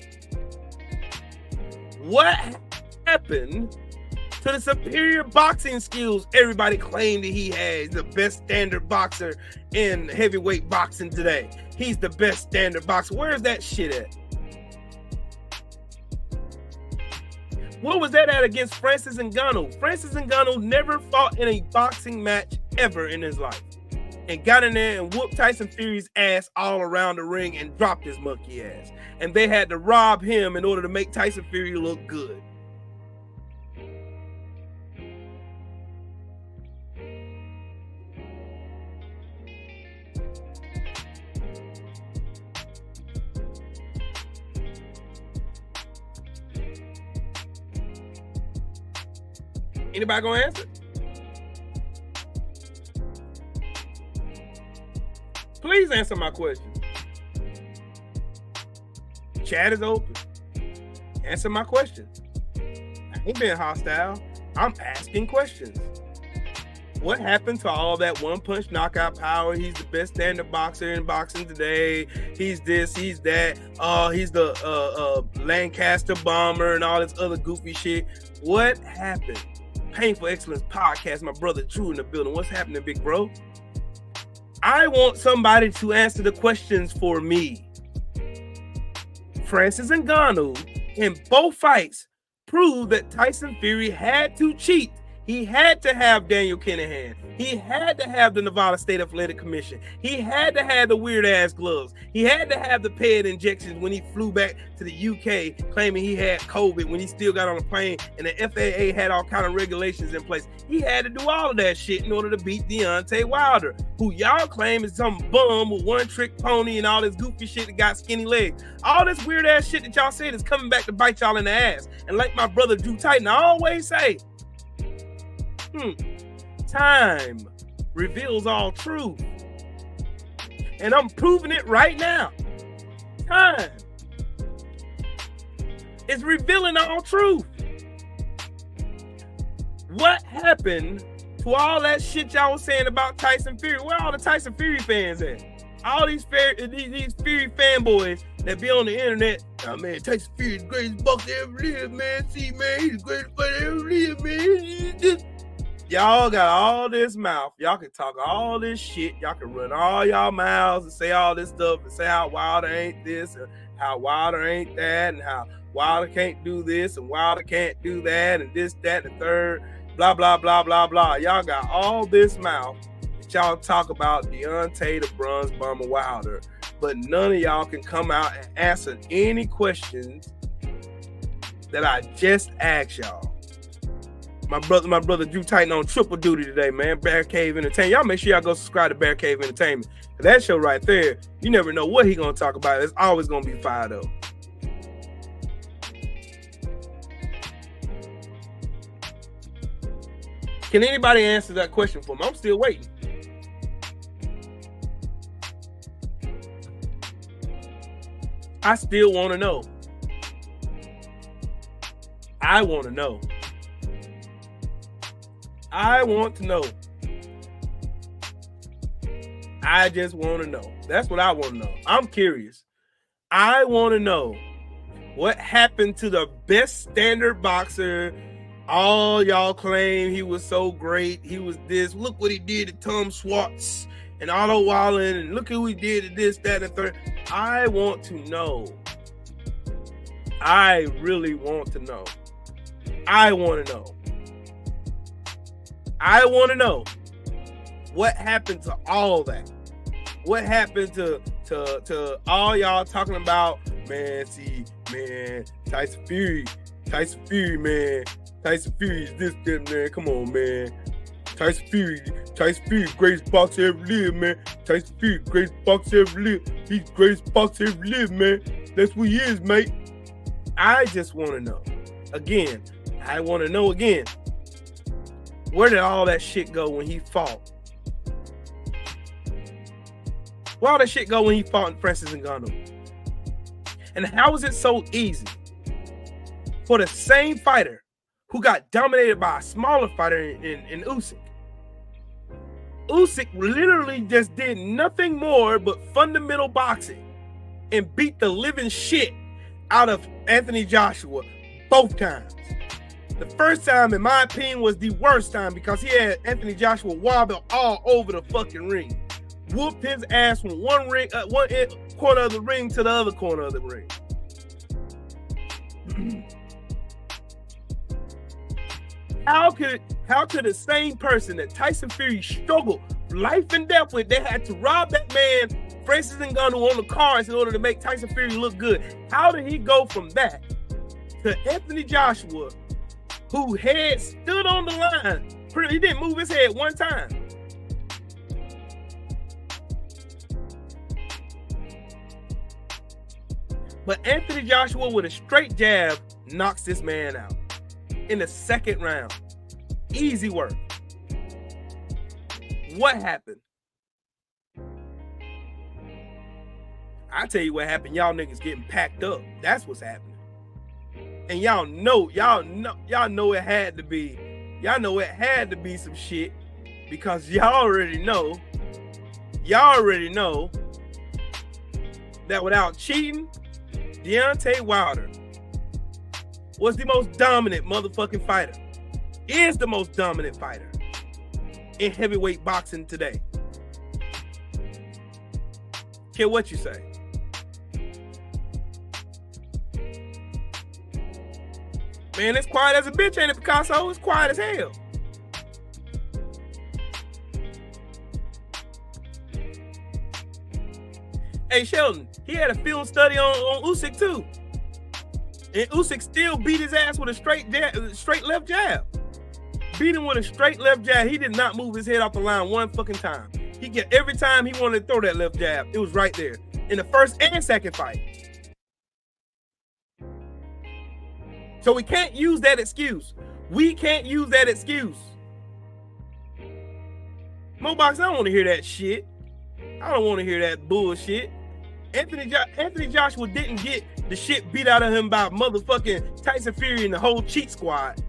What happened to the superior boxing skills everybody claimed that he had? He's the best standard boxer in heavyweight boxing today. He's the best standard boxer. Where's that shit at? What was that at against Francis Ngannou? Francis Ngannou never fought in a boxing match ever in his life, and got in there and whooped Tyson Fury's ass all around the ring and dropped his monkey ass. And they had to rob him in order to make Tyson Fury look good. Anybody gonna answer? Please answer my question. Chat is open. Answer my question. I ain't being hostile. I'm asking questions. What happened to all that one-punch knockout power? He's the best standard boxer in boxing today. He's this, he's that. He's the Lancaster bomber and all this other goofy shit. What happened? Painful Excellence Podcast. My brother Drew in the building. What's happening, big bro? I want somebody to answer the questions for me. Francis Ngannou in both fights proved that Tyson Fury had to cheat. He had to have Daniel Kinahan. He had to have the Nevada State Athletic Commission. He had to have the weird ass gloves. He had to have the ped injections when he flew back to the UK claiming he had COVID when he still got on a plane and the FAA had all kind of regulations in place. He had to do all of that shit in order to beat Deontay Wilder, who y'all claim is some bum with one trick pony and all this goofy shit that got skinny legs. All this weird ass shit that y'all said is coming back to bite y'all in the ass. And like my brother Drew Titan I always say, time reveals all truth. And I'm proving it right now. Time is revealing all truth. What happened to all that shit y'all was saying about Tyson Fury? Where all the Tyson Fury fans at? All these Fury fanboys that be on the internet. Oh man, Tyson Fury is the greatest boxer ever lived, man. See, man, he's the greatest fighter ever lived, man. Y'all got all this mouth. Y'all can talk all this shit. Y'all can run all y'all mouths and say all this stuff and say how Wilder ain't this and how Wilder ain't that and how Wilder can't do this and Wilder can't do that and this, that, and the third, blah, blah, blah, blah, blah. Y'all got all this mouth that y'all talk about Deontay the Bronze Bomber Wilder, but none of y'all can come out and answer any questions that I just asked y'all. My brother Drew Titan on triple duty today, man. Bear Cave Entertainment. Y'all make sure y'all go subscribe to Bear Cave Entertainment. That show right there, you never know what he gonna talk about. It's always gonna be fire though. Can anybody answer that question for me? I'm still waiting. I still want to know. I want to know. I want to know. I just want to know. That's what I want to know. I'm curious. I want to know what happened to the best standard boxer. All y'all claim he was so great. He was this. Look what he did to Tom Schwartz and Otto Wallen. And look who he did to this, that, and third. I want to know. I really want to know. I want to know. I want to know what happened to all that. What happened to all y'all talking about, man, see, man, Tyson Fury, man. Tyson Fury is this, that, man. Come on, man. Tyson Fury, greatest boxer ever lived, man. Tyson Fury, greatest boxer ever lived. He's the greatest boxer ever lived, man. That's what he is, mate. I just want to know. Again, I want to know again. Where did all that shit go when he fought Well, that shit go when he fought Francis Ngannou. And how is it so easy for the same fighter who got dominated by a smaller fighter in Usyk? Usyk literally just did nothing more but fundamental boxing and beat the living shit out of Anthony Joshua both times. The first time, in my opinion, was the worst time because he had Anthony Joshua wobble all over the fucking ring. Whooped his ass from one corner of the ring to the other corner of the ring. How could the same person that Tyson Fury struggled life and death with, they had to rob that man, Francis Ngannou, on the cards in order to make Tyson Fury look good? How did he go from that to Anthony Joshua, who head stood on the line? He didn't move his head one time. But Anthony Joshua with a straight jab knocks this man out in the second round. Easy work. What happened? I tell you what happened. Y'all niggas getting packed up. That's what's happening. And y'all know it had to be. Y'all know it had to be some shit because y'all already know that without cheating, Deontay Wilder was the most dominant motherfucking fighter. Is the most dominant fighter in heavyweight boxing today. Care what you say. Man, it's quiet as a bitch, ain't it, Picasso? It's quiet as hell. Hey, Sheldon, he had a film study on Usyk too. And Usyk still beat his ass with a straight left jab. Beat him with a straight left jab. He did not move his head off the line one fucking time. Every time he wanted to throw that left jab, it was right there. In the first and second fight. So we can't use that excuse. We can't use that excuse. Mobox, I don't want to hear that shit. I don't want to hear that bullshit. Anthony Joshua didn't get the shit beat out of him by motherfucking Tyson Fury and the whole cheat squad.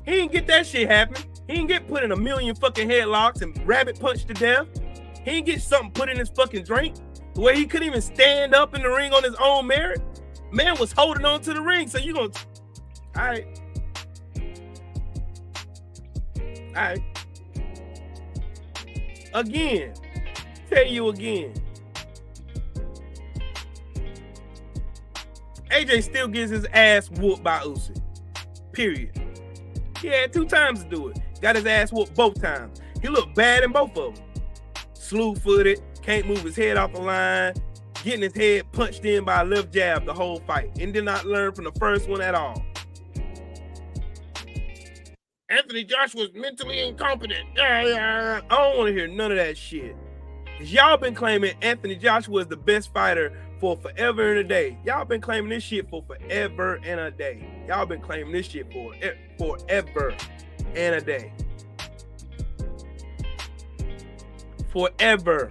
He didn't get that shit happen. He didn't get put in a million fucking headlocks and rabbit punched to death. He didn't get something put in his fucking drink where he couldn't even stand up in the ring on his own merit. Man was holding on to the ring. So you gonna, all right. Again, tell you again. AJ still gets his ass whooped by Usyk. Period. He had 2 times to do it. Got his ass whooped both times. He looked bad in both of them. Slew-footed, can't move his head off the line, getting his head punched in by a left jab the whole fight, and did not learn from the first one at all. Anthony Joshua's mentally incompetent. I don't want to hear none of that shit. Because y'all been claiming Anthony Joshua is the best fighter for forever and a day. Y'all been claiming this shit for forever and a day. Y'all been claiming this shit for forever and a day. Forever.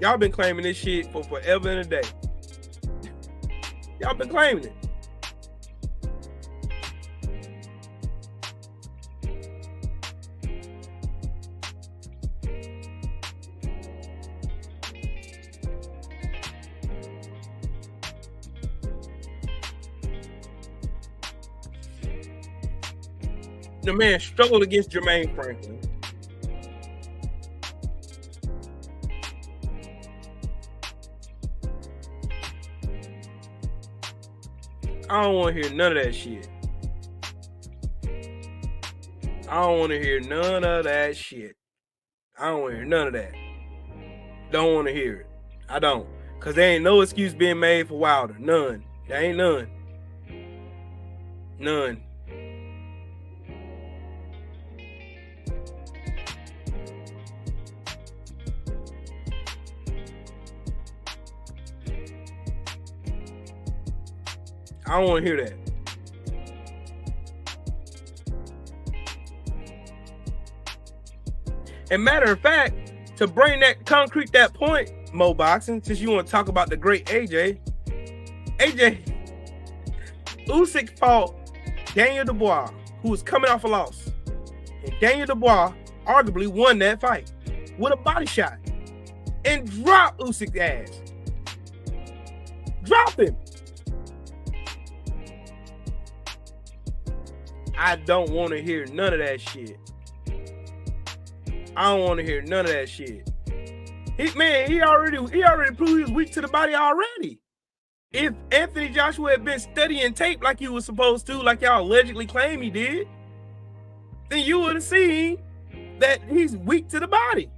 Y'all been claiming this shit for forever and a day. Y'all been claiming it. The man struggled against Jermaine Franklin. I don't want to hear none of that shit. I don't want to hear none of that shit. I don't want to hear none of that. Don't want to hear it. I don't. Because there ain't no excuse being made for Wilder. None. There ain't none. None. I don't want to hear that. And matter of fact, to bring that concrete that point, Mo Boxing, since you want to talk about the great AJ, Usyk fought Daniel Dubois, who was coming off a loss. And Daniel Dubois arguably won that fight with a body shot and dropped Usyk's ass. Drop him. I don't want to hear none of that shit. I don't want to hear none of that shit. He already proved he was weak to the body already. If Anthony Joshua had been studying tape like he was supposed to, like y'all allegedly claim he did, then you would have seen that he's weak to the body.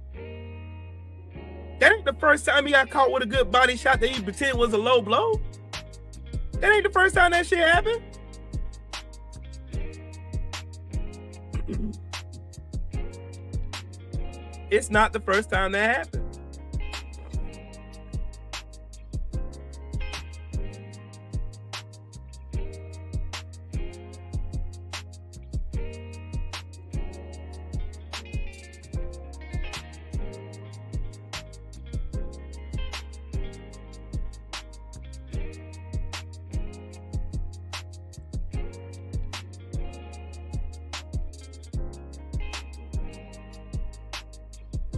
That ain't the first time he got caught with a good body shot that he pretended was a low blow. That ain't the first time that shit happened. It's not the first time that happened.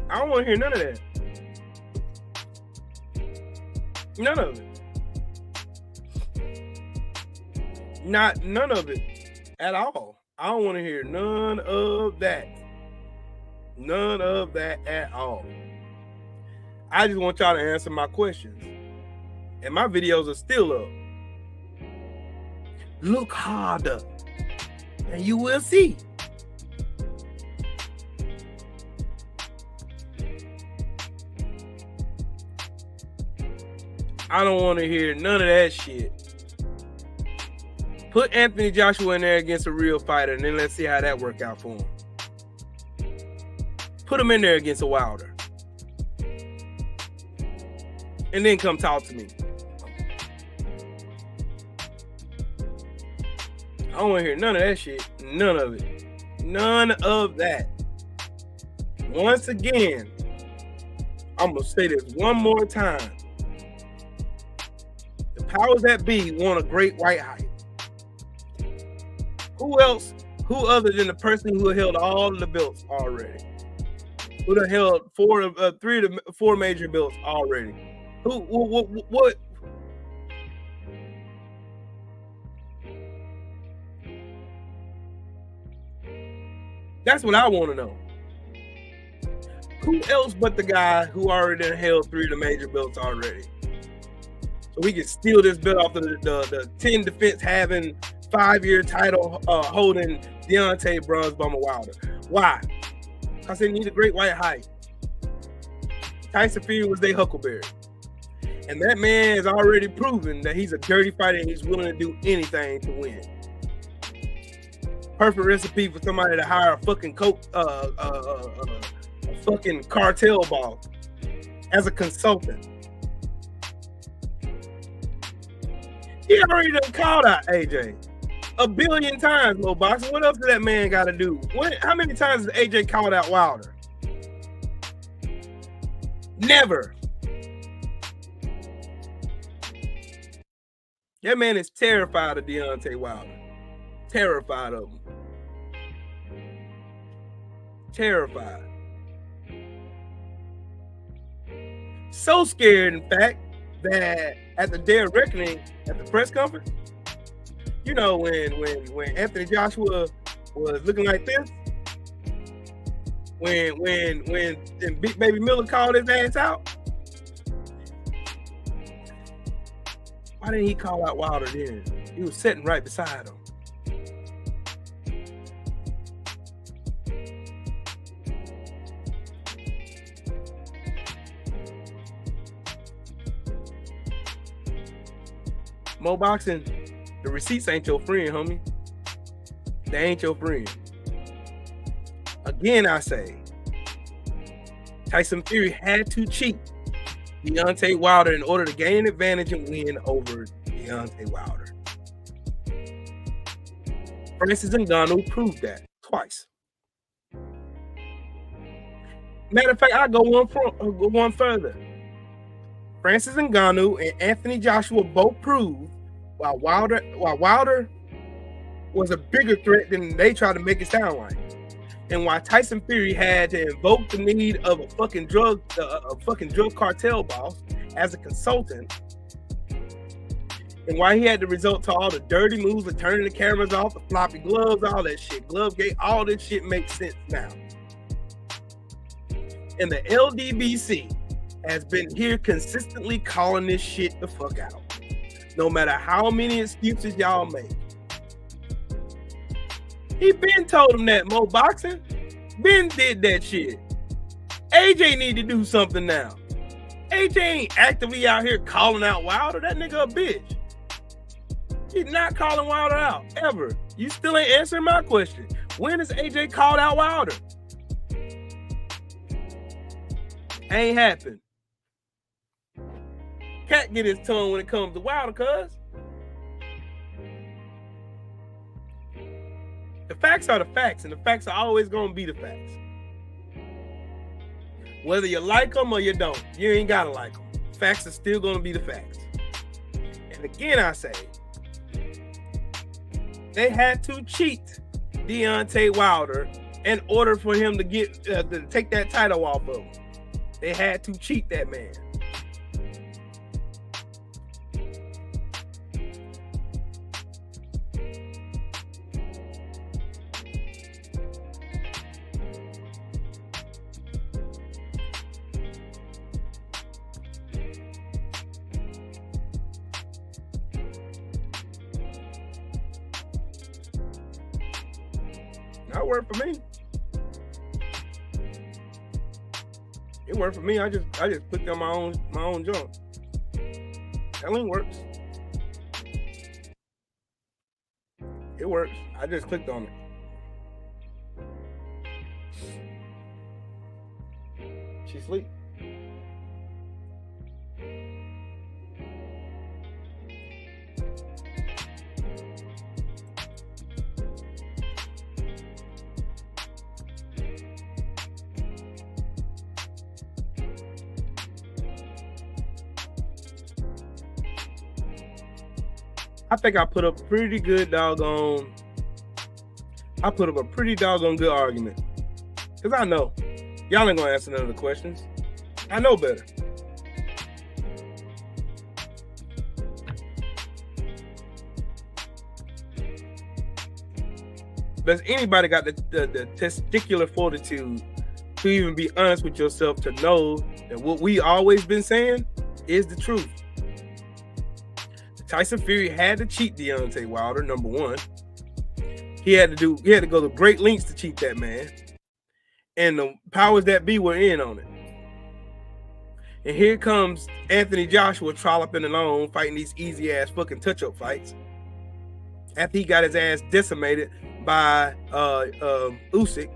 I don't want to hear none of that. None of it. None of it at all. I don't want to hear none of that. None of that at all. I just want y'all to answer my questions. And my videos are still up. Look harder, and you will see. I don't want to hear none of that shit. Put Anthony Joshua in there against a real fighter, and then let's see how that worked out for him. Put him in there against a Wilder. And then come talk to me. I don't want to hear none of that shit. None of it. None of that. Once again, I'm going to say this one more time. The powers that be want a great white hype. Who else? Who other than the person who held all of the belts already? Who done held 3 of the 4 major belts already? What? That's what I want to know. Who else but the guy who already done held 3 of the major belts already? So we can steal this belt off the 10 defense having 5-year title holding Deontay Bronze Bomber Wilder. Why? Because they need a great white hype. Tyson Fury was their huckleberry. And that man has already proven that he's a dirty fighter and he's willing to do anything to win. Perfect recipe for somebody to hire a fucking fucking cartel boss as a consultant. He already done called out AJ 1 billion times, Mo Boxing. What else did that man got to do? How many times has AJ called out Wilder? Never. That man is terrified of Deontay Wilder. Terrified of him. Terrified. So scared, in fact, that at the day of reckoning, at the press conference, you know, when Anthony Joshua was looking like this, when Big Baby Miller called his ass out, why didn't he call out Wilder then? He was sitting right beside him. Mo Boxing, the receipts ain't your friend, homie. They ain't your friend. Again, I say, Tyson Fury had to cheat Deontay Wilder in order to gain an advantage and win over Deontay Wilder. Francis Ngannou proved that twice. Matter of fact, I'll go one further. Francis Ngannou and Anthony Joshua both proved while Wilder was a bigger threat than they tried to make it sound like. And why Tyson Fury had to invoke the need of a fucking drug cartel boss as a consultant, and why he had to resort to all the dirty moves of turning the cameras off, the floppy gloves, all that shit, Glovegate, all this shit makes sense now. And the LDBC has been here consistently calling this shit the fuck out, no matter how many excuses y'all make. He been told him that Mo Boxing. Ben did that shit. AJ need to do something now. AJ ain't actively out here calling out Wilder. That nigga a bitch. He's not calling Wilder out, ever. You still ain't answering my question. When has AJ called out Wilder? Ain't happened. Can't get his tongue when it comes to Wilder, cuz. The facts are the facts, and the facts are always going to be the facts. Whether you like them or you don't, you ain't got to like them. Facts are still going to be the facts. And again, I say, they had to cheat Deontay Wilder in order for him to get to take that title off of him. They had to cheat that man. That worked for me. It worked for me. I just clicked on my own jump. That link works. It works. I just clicked on it. She sleep. I think I put up a pretty doggone good argument. Because I know y'all ain't gonna answer none of the questions. I know better. Does anybody got the testicular fortitude to even be honest with yourself to know that what we always been saying is the truth? Tyson Fury had to cheat Deontay Wilder, number one. He had to go to great lengths to cheat that man. And the powers that be were in on it. And here comes Anthony Joshua trolloping along, fighting these easy ass fucking touch-up fights. After he got his ass decimated by Usyk.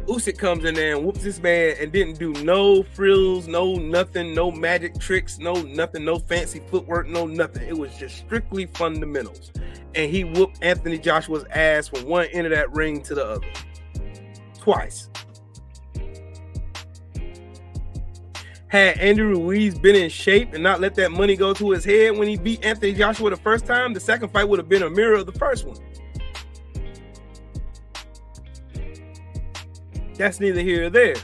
Usyk comes in there and whoops this man and didn't do no frills, no nothing, no magic tricks, no nothing, no fancy footwork, no nothing. It was just strictly fundamentals. And he whooped Anthony Joshua's ass from one end of that ring to the other. Twice. Had Andy Ruiz been in shape and not let that money go to his head when he beat Anthony Joshua the first time, the second fight would have been a mirror of the first one. That's neither here or there.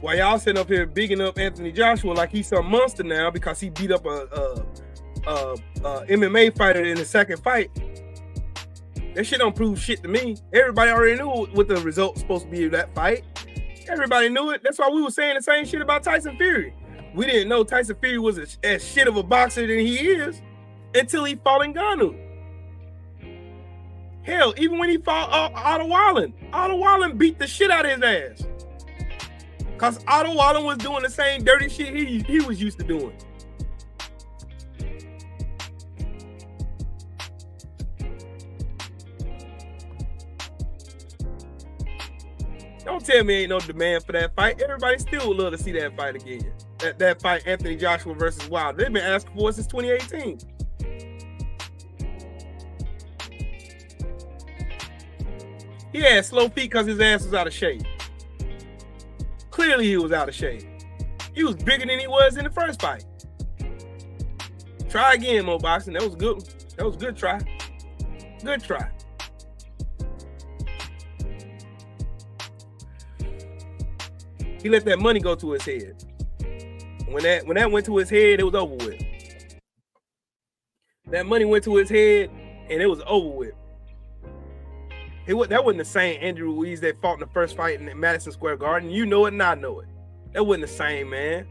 While y'all sitting up here bigging up Anthony Joshua like he's some monster now because he beat up a MMA fighter in the second fight, that shit don't prove shit to me. Everybody already knew what the result was supposed to be of that fight. Everybody knew it. That's why we were saying the same shit about Tyson Fury. We didn't know Tyson Fury was as shit of a boxer than he is until he fought Ngannou. Hell, even when he fought Otto Wallen beat the shit out of his ass. Because Otto Wallen was doing the same dirty shit he was used to doing. Don't tell me ain't no demand for that fight. Everybody still would love to see that fight again. That fight, Anthony Joshua versus Wilder. They've been asking for it since 2018. He had slow feet because his ass was out of shape. Clearly, he was out of shape. He was bigger than he was in the first fight. Try again, Mo Boxing. That was good. That was a good try. Good try. He let that money go to his head. When that went to his head, it was over with. That money went to his head, and it was over with. That wasn't the same Andy Ruiz that fought in the first fight in Madison Square Garden. You know it, and I know it. That wasn't the same, man.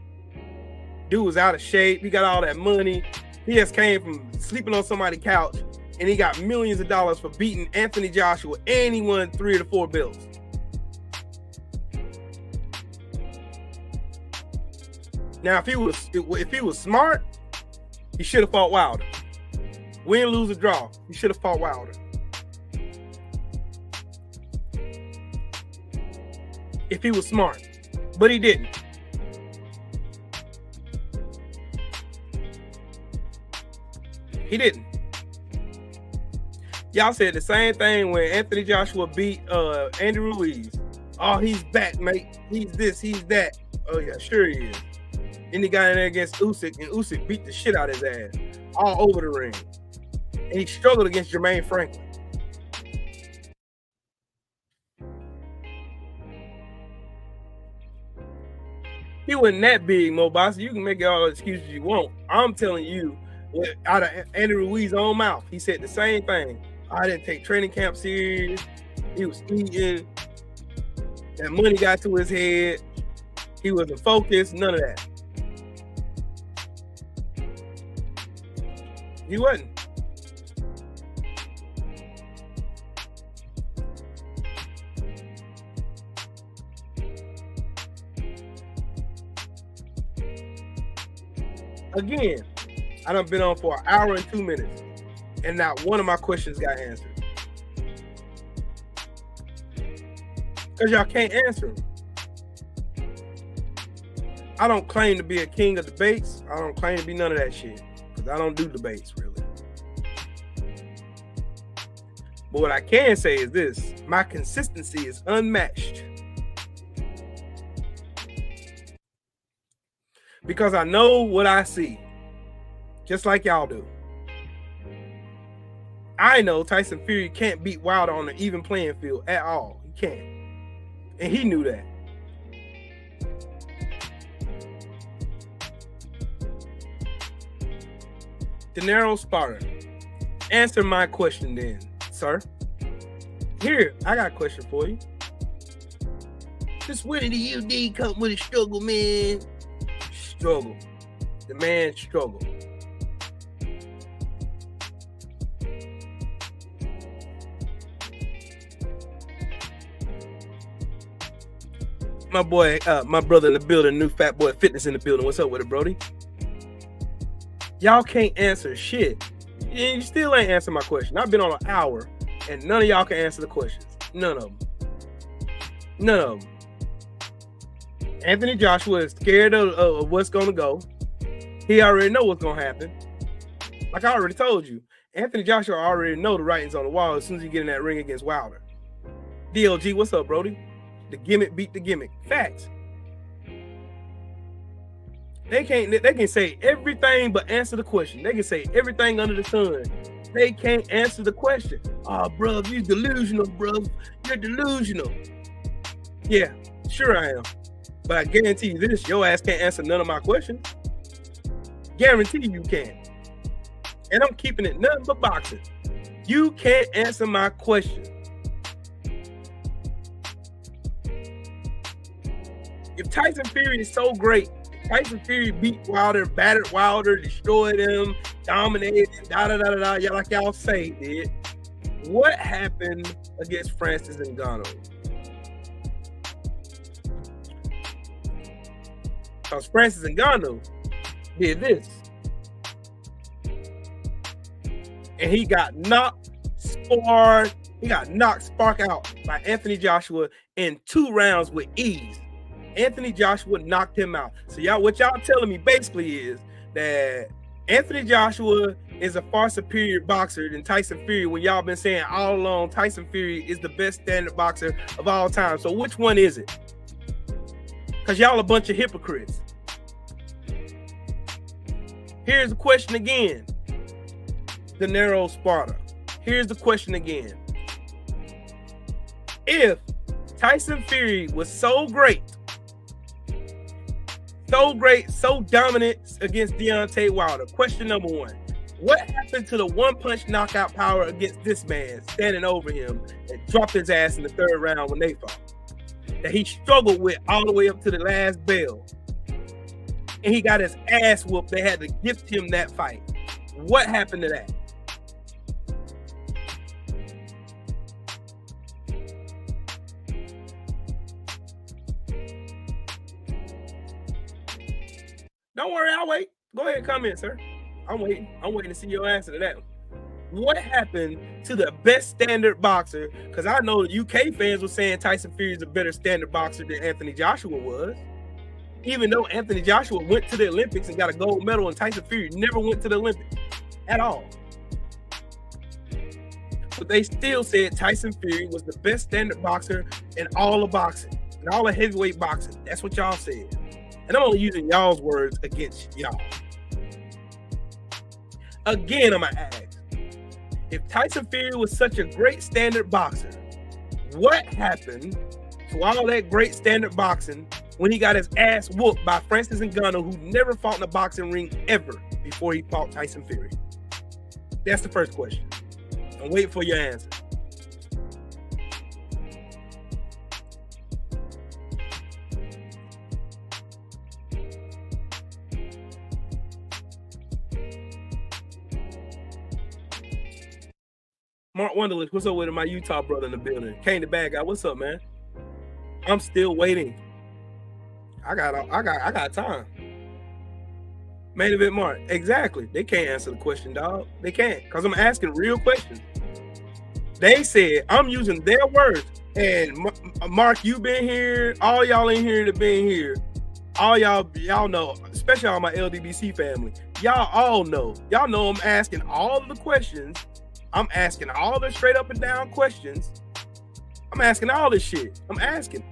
Dude was out of shape. He got all that money. He just came from sleeping on somebody's couch, and he got millions of dollars for beating Anthony Joshua, and he won 3 of the 4 belts. Now, if he was smart, he should have fought Wilder. Win, lose, or draw. He should have fought Wilder. If he was smart, but he didn't. He didn't. Y'all said the same thing when Anthony Joshua beat Andy Ruiz. Oh, he's back, mate. He's this, he's that. Oh yeah, sure he is. Then he got in there against Usyk, and Usyk beat the shit out of his ass all over the ring. And he struggled against Jermaine Franklin. He wasn't that big, Mo Boxing. You can make all the excuses you want. I'm telling you, out of Andy Ruiz's own mouth, he said the same thing. I didn't take training camp serious. He was eating. That money got to his head. He wasn't focused. None of that. He wasn't. Again, I done been on for an hour and 2 minutes, and not one of my questions got answered. Because y'all can't answer them. I don't claim to be a king of debates. I don't claim to be none of that shit. Because I don't do debates, really. But what I can say is this. My consistency is unmatched. Because I know what I see. Just like y'all do. I know Tyson Fury can't beat Wilder on an even playing field at all. He can't. And he knew that. Dinero Sparta. Answer my question then, sir. Here, I got a question for you. Just where did the UD come with a struggle, man? Struggle. The man struggled. My boy, my brother in the building, new Fat Boy Fitness in the building. What's up with it, Brody? Y'all can't answer shit. You still ain't answer my question. I've been on an hour, and none of y'all can answer the questions. None of them. None of them. Anthony Joshua is scared of what's going to go. He already know what's going to happen. Like I already told you, Anthony Joshua already know the writings on the wall as soon as you get in that ring against Wilder. DLG, what's up, Brody? The gimmick beat the gimmick. Facts. They can say everything but answer the question. They can say everything under the sun. They can't answer the question. Oh, bro, you're delusional, bro. You're delusional. Yeah, sure I am. But I guarantee you this, your ass can't answer none of my questions. Guarantee you can't. And I'm keeping it nothing but boxing. You can't answer my question. If Tyson Fury is so great, Tyson Fury beat Wilder, battered Wilder, destroyed him, dominated, yeah, like y'all say did. What happened against Francis Ngannou? Because Francis Ngannou did this. And he got knocked spark out by Anthony Joshua in 2 rounds with ease. Anthony Joshua knocked him out. So what y'all telling me basically is that Anthony Joshua is a far superior boxer than Tyson Fury, when y'all been saying all along Tyson Fury is the best standard boxer of all time. So which one is it? Because y'all a bunch of hypocrites. Here's the question again. De Niro Sparta. Here's the question again. If Tyson Fury was so great, so dominant against Deontay Wilder, question number one, what happened to the one-punch knockout power against this man standing over him and dropped his ass in the third round when they fought? That he struggled with all the way up to the last bell. And he got his ass whooped. They had to gift him that fight. What happened to that? Don't worry, I'll wait. Go ahead, come in, sir. I'm waiting. I'm waiting to see your answer to that one. What happened to the best standard boxer? Because I know the UK fans were saying Tyson Fury is a better standard boxer than Anthony Joshua was. Even though Anthony Joshua went to the Olympics and got a gold medal, and Tyson Fury never went to the Olympics at all. But they still said Tyson Fury was the best standard boxer in all of boxing, in all of heavyweight boxing. That's what y'all said. And I'm only using y'all's words against y'all. Again, I'm going to ask, if Tyson Fury was such a great standard boxer, what happened to all that great standard boxing when he got his ass whooped by Francis Ngannou, who never fought in a boxing ring ever before he fought Tyson Fury? That's the first question. I'm waiting for your answer. Mark Wonderlich, what's up with my Utah brother in the building? Kane the bad guy, what's up, man? I'm still waiting. I got time. Main event Mark, exactly. They can't answer the question, dog. They can't, because I'm asking real questions. They said, I'm using their words. And Mark, you been here. All y'all in here that been here. All y'all know, especially all my LDBC family. Y'all all know. Y'all know I'm asking all of the questions. I'm asking all the straight up and down questions. I'm asking all this shit. I'm asking.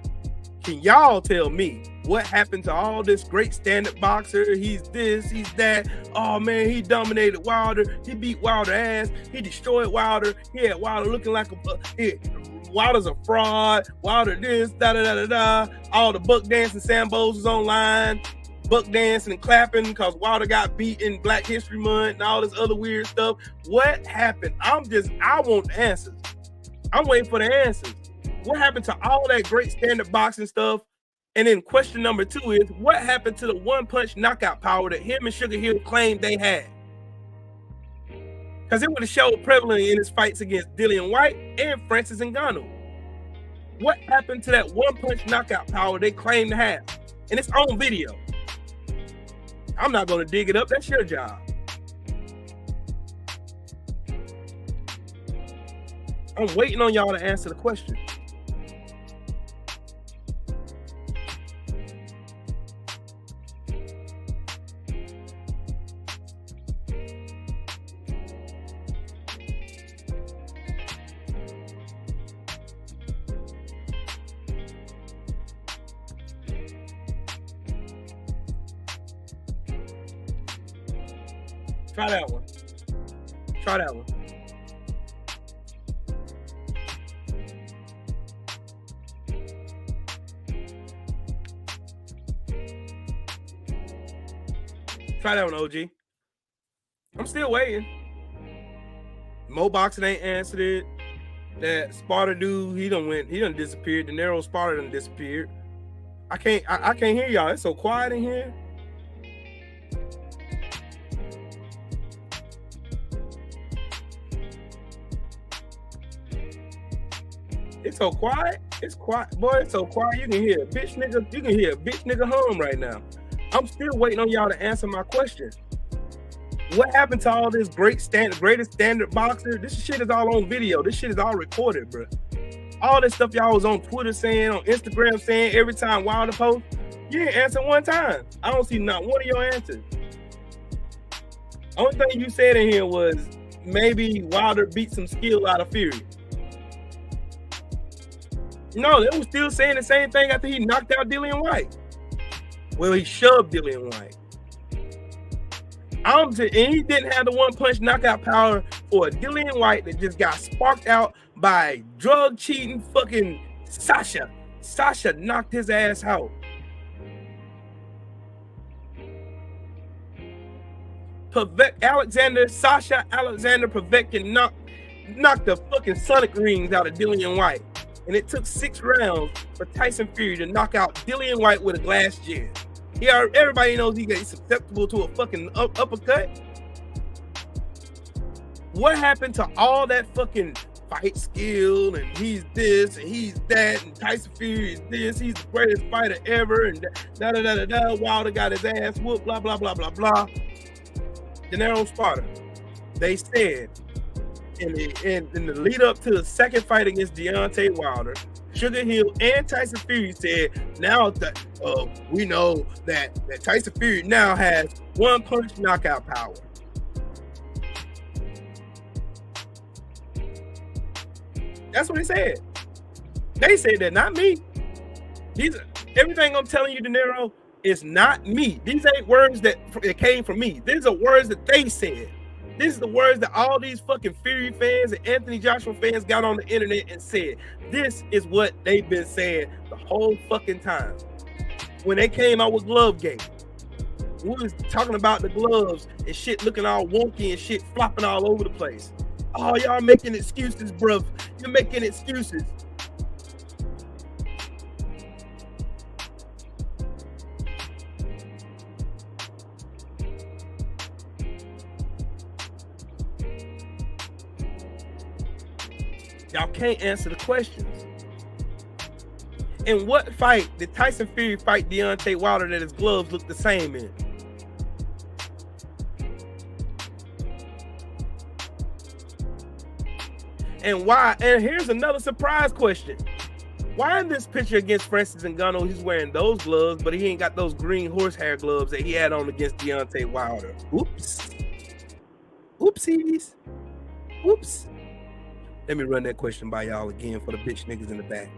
Can y'all tell me what happened to all this great standard boxer? He's this, he's that. Oh man, he dominated Wilder. He beat Wilder ass. He destroyed Wilder. He had Wilder looking like Wilder's a fraud. Wilder this, da da da da da. All the buck dancing Sambos was online. Buck dancing and clapping because Wilder got beat in Black History Month and all this other weird stuff. What happened? I want the answers. I'm waiting for the answers. What happened to all that great standard boxing stuff? And then question number two is, what happened to the one-punch knockout power that him and Sugar Hill claimed they had? Because it would have showed prevalent in his fights against Dillian White and Francis Ngannou. What happened to that one-punch knockout power they claim to have? And it's on video. I'm not going to dig it up. That's your job. I'm waiting on y'all to answer the question. Try that one. Try that one. Try that one, OG. I'm still waiting. Mo Boxing ain't answered it. That Sparta dude, he done disappeared. The Nero Sparta done disappeared. I can't hear y'all. It's so quiet in here. It's so quiet. It's quiet. Boy, it's so quiet. You can hear a bitch nigga hum right now. I'm still waiting on y'all to answer my question. What happened to all this greatest standard boxer? This shit is all on video. This shit is all recorded, bro. All this stuff y'all was on Twitter saying, on Instagram saying, every time Wilder post, you didn't answer one time. I don't see not one of your answers. Only thing you said in here was maybe Wilder beat some skill out of Fury. No, they were still saying the same thing after he knocked out Dillian White. Well, he shoved Dillian White. And he didn't have the one-punch knockout power for a Dillian White that just got sparked out by drug-cheating fucking Sasha. Sasha knocked his ass out. Sasha Alexander Povetkin knocked the fucking sonic rings out of Dillian White. And it took 6 rounds for Tyson Fury to knock out Dillian White with a glass jet. Everybody knows he's susceptible to a fucking uppercut. What happened to all that fucking fight skill and he's this and he's that and Tyson Fury is this, he's the greatest fighter ever and da-da-da-da-da, Wilder got his ass whooped, blah, blah, blah, blah, blah. De Niro Sparta. They said in the lead up to the second fight against Deontay Wilder, Sugar Hill and Tyson Fury said now that we know that Tyson Fury now has one-punch knockout power. That's what they said. They said that, not me. Everything I'm telling you, De Niro, is not me. These ain't words that came from me. These are words that they said. These are the words that all these fucking Fury fans and Anthony Joshua fans got on the internet and said. This is what they've been saying the whole fucking time. When they came out with Glovegate, we was talking about the gloves and shit looking all wonky and shit flopping all over the place. Oh, y'all making excuses, bruv. You're making excuses. Y'all can't answer the questions. In what fight did Tyson Fury fight Deontay Wilder that his gloves look the same in? And why? And here's another surprise question. Why in this picture against Francis Ngannou, he's wearing those gloves, but he ain't got those green horsehair gloves that he had on against Deontay Wilder? Oops. Oopsies. Oops. Let me run that question by y'all again for the bitch niggas in the back.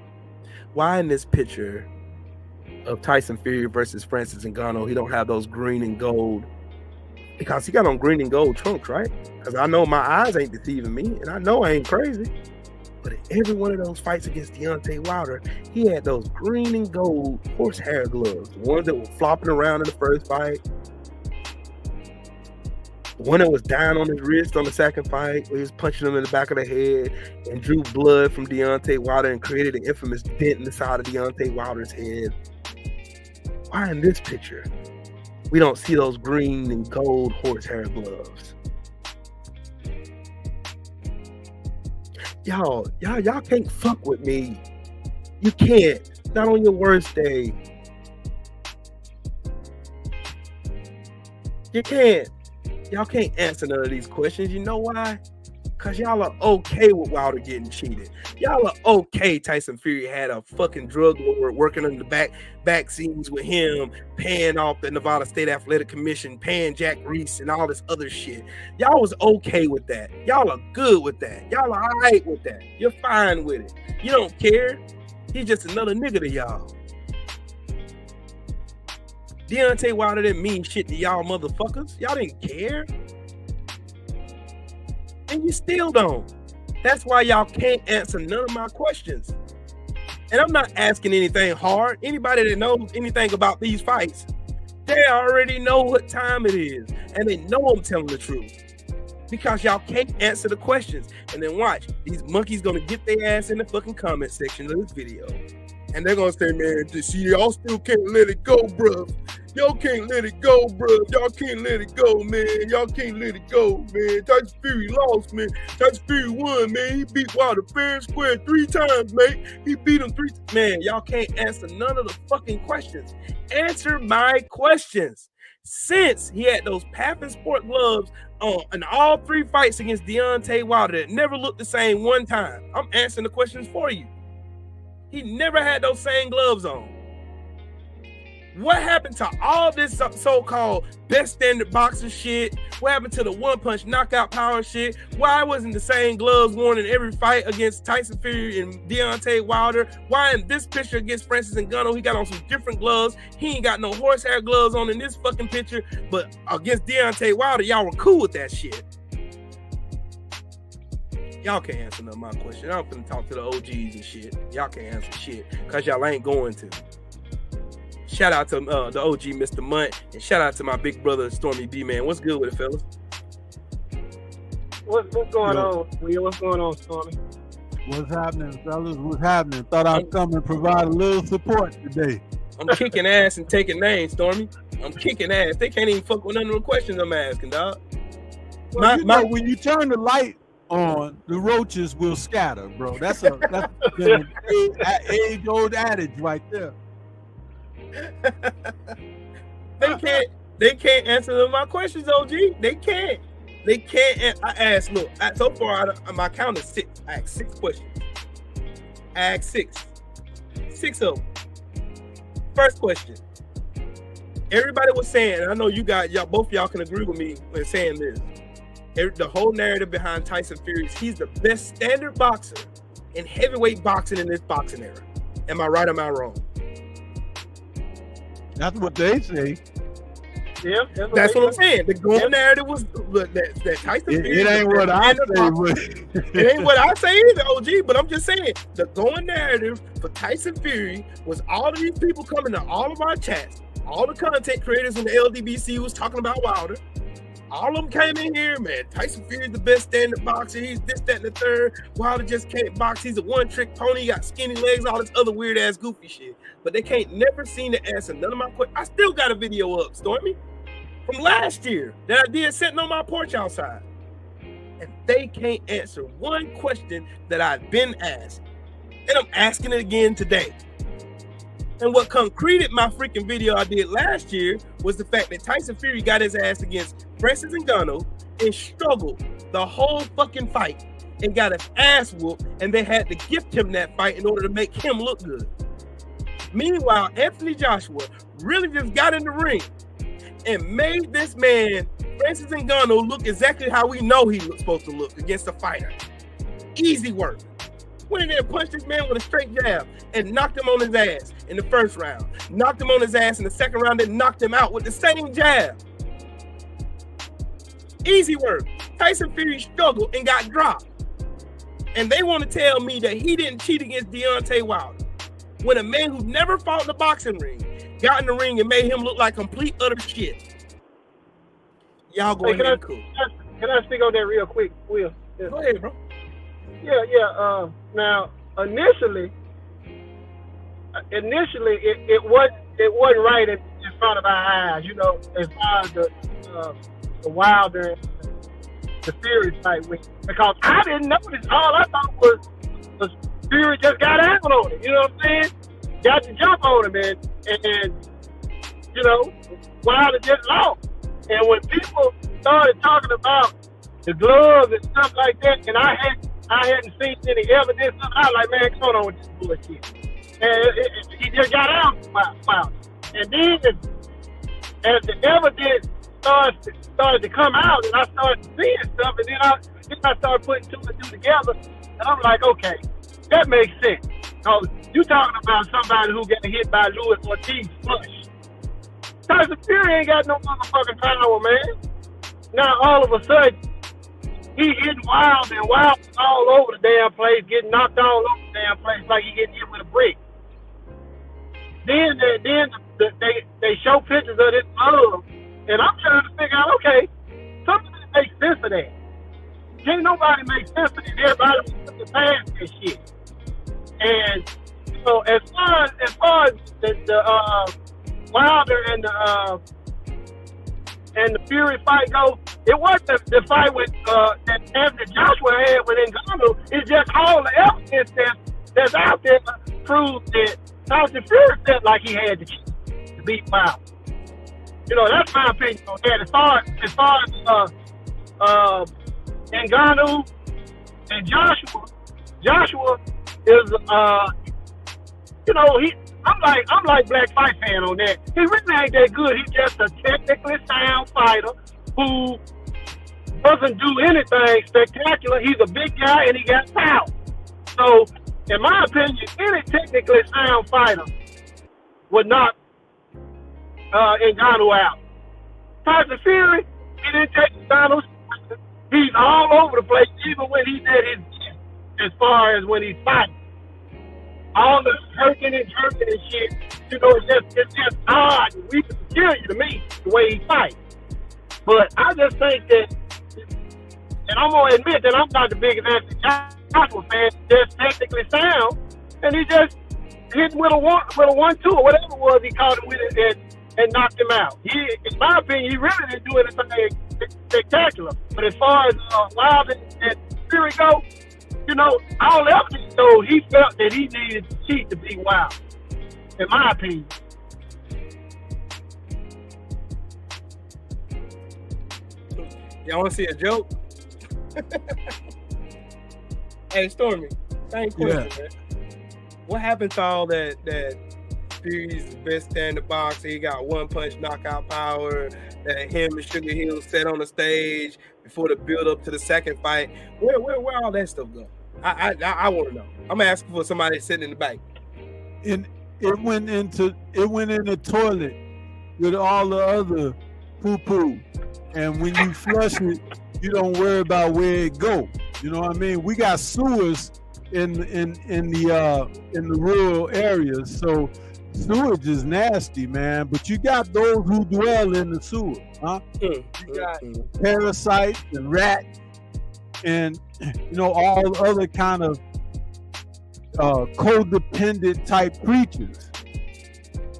Why in this picture of Tyson Fury versus Francis Ngannou, he don't have those green and gold? Because he got on green and gold trunks, right? Because I know my eyes ain't deceiving me, and I know I ain't crazy. But in every one of those fights against Deontay Wilder, he had those green and gold horsehair gloves. The ones that were flopping around in the first fight. The one that was down on his wrist on the second fight, where he was punching him in the back of the head and drew blood from Deontay Wilder and created an infamous dent in the side of Deontay Wilder's head. Why in this picture we don't see those green and gold horsehair gloves? Y'all can't fuck with me. You can't. Not on your worst day. You can't. Y'all can't answer none of these questions. You know why? Because y'all are okay with Wilder getting cheated. Y'all are okay Tyson Fury had a fucking drug lord working on the back scenes with him, paying off the Nevada State Athletic Commission, paying Jack Reese and all this other shit. Y'all was okay with that. Y'all are good with that. Y'all are all right with that. You're fine with it. You don't care. He's just another nigga to y'all. Deontay Wilder didn't mean shit to y'all motherfuckers. Y'all didn't care. And you still don't. That's why y'all can't answer none of my questions. And I'm not asking anything hard. Anybody that knows anything about these fights, they already know what time it is. And they know I'm telling the truth. Because y'all can't answer the questions. And then watch, these monkeys gonna get their ass in the fucking comment section of this video. And they're gonna say, man, see, y'all still can't let it go, bro. Y'all can't let it go, bro. Y'all can't let it go, man. Y'all can't let it go, man. Tyson Fury lost, man. Tyson Fury won, man. He beat Wilder fair and square 3 times, mate. He beat him 3 times. Man, y'all can't answer none of the fucking questions. Answer my questions. Since he had those Pappin Sport gloves on in all 3 fights against Deontay Wilder that never looked the same one time, I'm answering the questions for you. He never had those same gloves on. What happened to all this so-called best standard boxing shit? What happened to the one-punch knockout power shit? Why wasn't the same gloves worn in every fight against Tyson Fury and Deontay Wilder? Why in this picture against Francis Ngannou, he got on some different gloves? He ain't got no horsehair gloves on in this fucking picture, but against Deontay Wilder, y'all were cool with that shit. Y'all can't answer none of my questions. I'm finna talk to the OGs and shit. Y'all can't answer shit, because y'all ain't going to. Shout out to the OG, Mr. Munt, and shout out to my big brother, Stormy B, man. What's good with it, fellas? What's going on? What's going on, Stormy? What's happening, fellas? What's happening? Thought I'd come and provide a little support today. I'm kicking ass and taking names, Stormy. I'm kicking ass. They can't even fuck with none of the questions I'm asking, dog. Well, when you turn the light on, the roaches will scatter, bro. That's an age-old adage right there. They can't answer my questions, OG. They can't. I asked, look, so far my count is 6. I asked 6 questions. I asked 6 of them. First question. Everybody was saying, and I know y'all both of y'all can agree with me when saying this. The whole narrative behind Tyson Fury is he's the best standard boxer in heavyweight boxing in this boxing era. Am I right or am I wrong? That's what they say. Yeah, that's what I'm saying. The going narrative was that Tyson Fury. It ain't what I say. It ain't what I say either, OG. But I'm just saying the going narrative for Tyson Fury was all of these people coming to all of our chats, all the content creators in the LDBC was talking about Wilder. All of them came in here, man. Tyson Fury's the best standard boxer. He's this, that, and the third. Wilder just can't box. He's a one-trick pony. He got skinny legs, all this other weird-ass goofy shit. But they can't never seem to answer none of my questions. I still got a video up, Stormy, from last year that I did sitting on my porch outside. And they can't answer one question that I've been asked. And I'm asking it again today. And what concreted my freaking video I did last year was the fact that Tyson Fury got his ass against Francis Ngannou and struggled the whole fucking fight and got his ass whooped, and they had to gift him that fight in order to make him look good. Meanwhile, Anthony Joshua really just got in the ring and made this man, Francis Ngannou, look exactly how we know he was supposed to look against a fighter. Easy work. Went in there and punched this man with a straight jab and knocked him on his ass in the first round. Knocked him on his ass in the second round and knocked him out with the same jab. Easy work. Tyson Fury struggled and got dropped. And they want to tell me that he didn't cheat against Deontay Wilder. When a man who never fought in the boxing ring got in the ring and made him look like complete utter shit. Y'all go ahead and cool. Can I speak on that real quick, Will? Yeah. Go ahead, bro. Yeah. Now, initially, it wasn't right in front of our eyes, you know, as far as the Wilder, the Fury fight, because I didn't notice. All I thought was Fury just got out on it. You know what I'm saying? Got to jump on him, and you know, Wilder just lost. And when people started talking about the gloves and stuff like that, and I hadn't seen any evidence of it, I was like, man, come on with this bullshit. And he just got out. Wow. And then as the evidence started to come out, and I started seeing stuff, and then I started putting 2 and 2 together, and I'm like, okay, that makes sense. Because you talking about somebody who got hit by Louis Ortiz flush. Tyson Fury ain't got no motherfucking power, man. Now all of a sudden, he hitting Wilder, and Wilder's all over the damn place, getting knocked all over the damn place like he getting hit with a brick. Then they show pictures of this glove, and I'm trying to figure out, okay, something that makes sense of that. Can't nobody make sense of it. Everybody was looking past this shit. And you know, as far as the Wilder and the Fury fight go, it wasn't the fight with that Anthony Joshua had with Ngannou. It's just all the evidence that's out there proves that Tyson Fury felt like he had to beat Wilder. You know, that's my opinion on that. As far as Ngannou and Joshua is you know, I'm like Black Fight fan on that. He really ain't that good. He's just a technically sound fighter who doesn't do anything spectacular. He's a big guy and he got power. So, in my opinion, any technically sound fighter would knock Ngannou out. Tyson Fury, he didn't take Ngannou. He's all over the place, even when he's at his best, as far as when he's fighting. All the jerking and shit, you know, it's just odd and weak and peculiar to me, the way he fights. But I just think that, and I'm going to admit that I'm not the biggest Anthony Joshua fan, just technically sound, and he just hit with a 1-2 or whatever it was he caught him with it and knocked him out. In my opinion, he really didn't do anything spectacular. But as far as Wilder and Fury go, you know, all evidence showed he felt that he needed to cheat to beat Wilder, in my opinion. Y'all want to see a joke? Hey, Stormy, same question, man. What happened to all that Fury's the best stand-up boxer, he got one-punch knockout power, that him and Sugar Hill sat on the stage before the build-up to the second fight? Where all that stuff go? I want to know. I'm asking for somebody sitting in the back. And it went in the toilet with all the other poo-poo. And when you flush it, you don't worry about where it go. You know what I mean? We got sewers in the rural areas, so sewage is nasty, man. But you got those who dwell in the sewer, huh? You got parasites and rats, and you know, all other kind of codependent type creatures,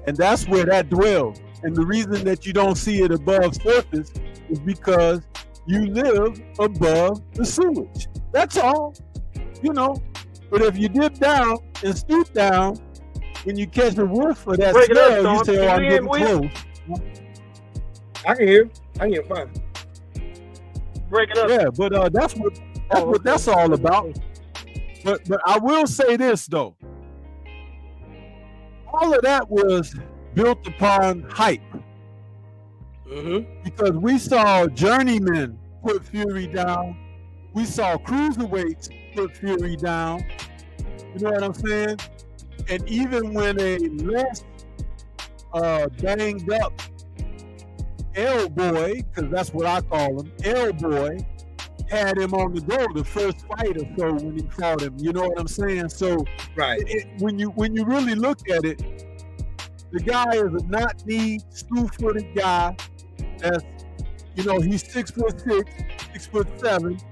and that's where that dwells. And the reason that you don't see it above surface is because you live above the sewage. That's all, you know. But if you dip down and stoop down, when you catch a whiff of that smell, you say, "Oh, I'm getting close." I can hear fine. Break it up. Yeah, but that's what that's all about. But I will say this though, all of that was built upon hype. Because we saw journeymen put Fury down. We saw cruiserweights put Fury down. You know what I'm saying? And even when a less banged up L-boy, because that's what I call him, L-boy, had him on the go the first fight or so when he fought him. You know what I'm saying? So right. When you really look at it, the guy is a knock-knee, slew-footed guy. That's, you know, he's 6'6", 6'7",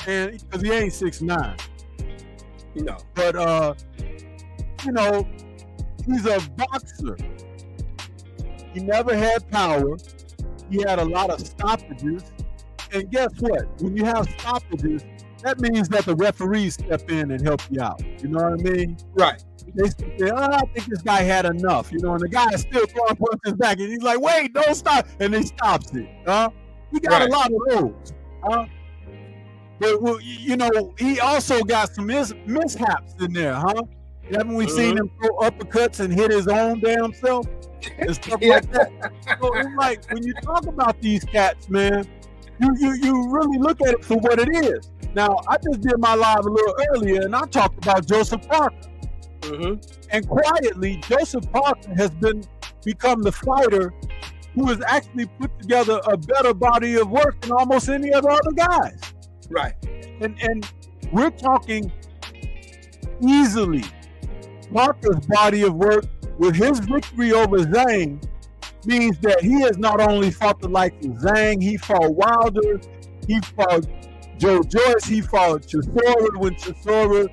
and because he ain't 6'9", you know. But you know, he's a boxer. He never had power. He had a lot of stoppages, and guess what? When you have stoppages, that means that the referees step in and help you out. You know what I mean? Right. They say, "Oh, I think this guy had enough," you know, and the guy is still throwing punches back, and he's like, "Wait, don't stop," and he stops it. He got a lot of those. But well, you know, he also got some mishaps in there, huh? Haven't we seen him throw uppercuts and hit his own damn self and stuff like that? So it's like when you talk about these cats, man, you really look at it for what it is. Now, I just did my live a little earlier, and I talked about Joseph Parker. And quietly, Joseph Parker has become the fighter who has actually put together a better body of work than almost any of the other guys. Right. And we're talking easily. Parker's body of work with his victory over Zhang means that he has not only fought the likes of Zhang, he fought Wilder, he fought Joe Joyce, he fought Chisora when Chisora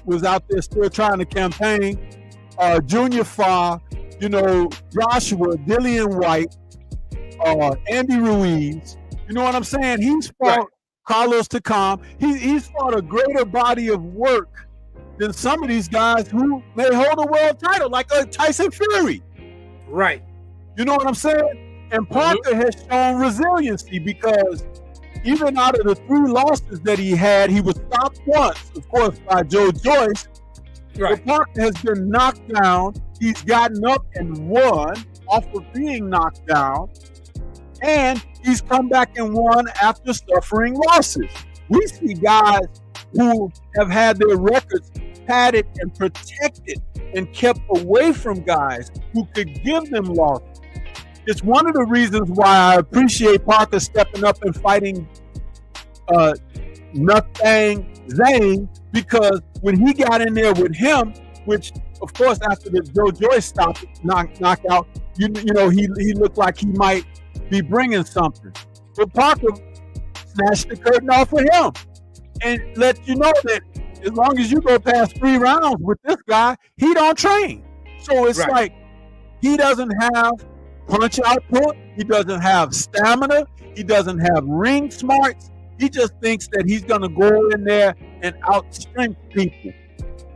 was out there still trying to campaign. Junior Fa, you know, Joshua, Dillian White, Andy Ruiz. You know what I'm saying? He's fought Carlos Takam. He's fought a greater body of work than some of these guys who may hold a world title, like Tyson Fury. Right. You know what I'm saying? And Parker has shown resiliency because even out of the 3 losses that he had, he was stopped once, of course, by Joe Joyce. Right. But Parker has been knocked down. He's gotten up and won off of being knocked down. And he's come back and won after suffering losses. We see guys who have had their records padded and protected and kept away from guys who could give them losses. It's one of the reasons why I appreciate Parker stepping up and fighting Ngannou, because when he got in there with him, which of course after the Joe Joyce knockout, you know he looked like he might be bringing something. But Parker snatched the curtain off of him and let you know that as long as you go past 3 rounds with this guy, he don't train. So it's like he doesn't have punch output, he doesn't have stamina, he doesn't have ring smarts. He just thinks that he's going to go in there and outstrength people,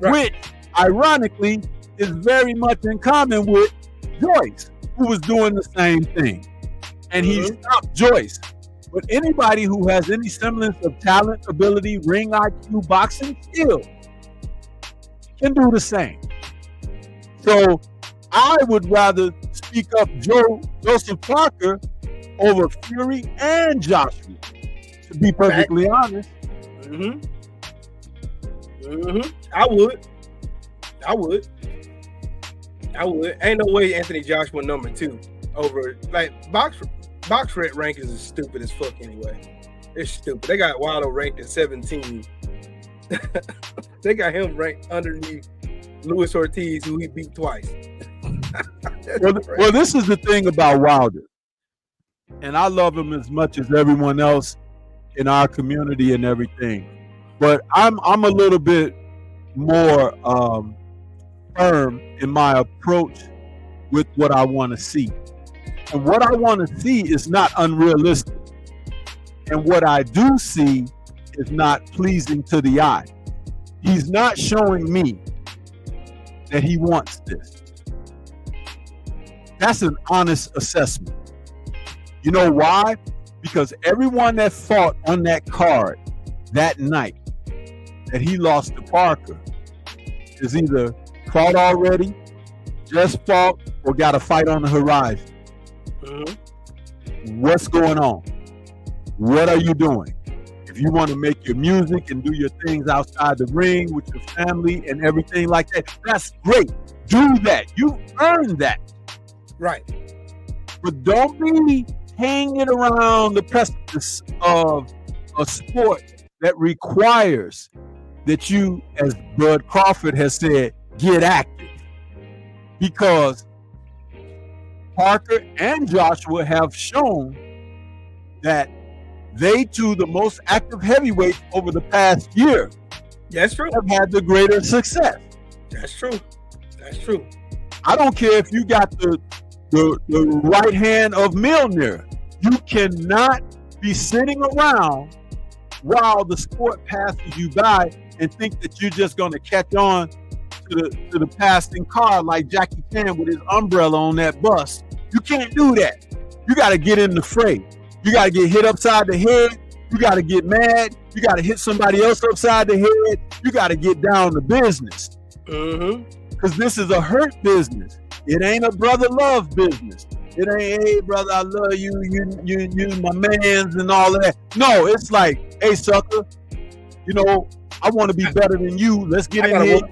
which ironically is very much in common with Joyce, who was doing the same thing. And he stopped Joyce. But anybody who has any semblance of talent, ability, ring IQ, boxing skill can do the same. So I would rather speak up Joseph Parker over Fury and Joshua, to be perfectly honest. I would. Ain't no way Anthony Joshua number 2 over like box rate rankings is stupid as fuck anyway. It's stupid. They got Wilder ranked at 17. They got him ranked underneath Luis Ortiz, who he beat twice. Well, this is the thing about Wilder, and I love him as much as everyone else in our community and everything. But I'm a little bit more firm in my approach with what I want to see. And what I want to see is not unrealistic. And what I do see is not pleasing to the eye. He's not showing me that he wants this. That's an honest assessment. You know why? Because everyone that fought on that card that night that he lost to Parker is either fought already, just fought, or got a fight on the horizon. What's going on? What are you doing? If you want to make your music and do your things outside the ring with your family and everything like that, that's great. Do that. You earned that. Right. But don't be hanging around the precipice of a sport that requires that you, as Bud Crawford has said, get active. Because Parker and Joshua have shown that they two, the most active heavyweights over the past year, that's true, have had the greater success. That's true. That's true. I don't care if you got the right hand of Milner. You cannot be sitting around while the sport passes you by and think that you're just going to catch on to the passing car like Jackie Chan with his umbrella on that bus. You can't do that. You got to get in the fray. You got to get hit upside the head. You got to get mad. You got to hit somebody else upside the head. You got to get down to business. Because this is a hurt business. It ain't a brother love business. It ain't, hey brother, I love you, you my mans and all of that. No, it's like, hey sucker, you know, I want to be better than you. Let's get in here. To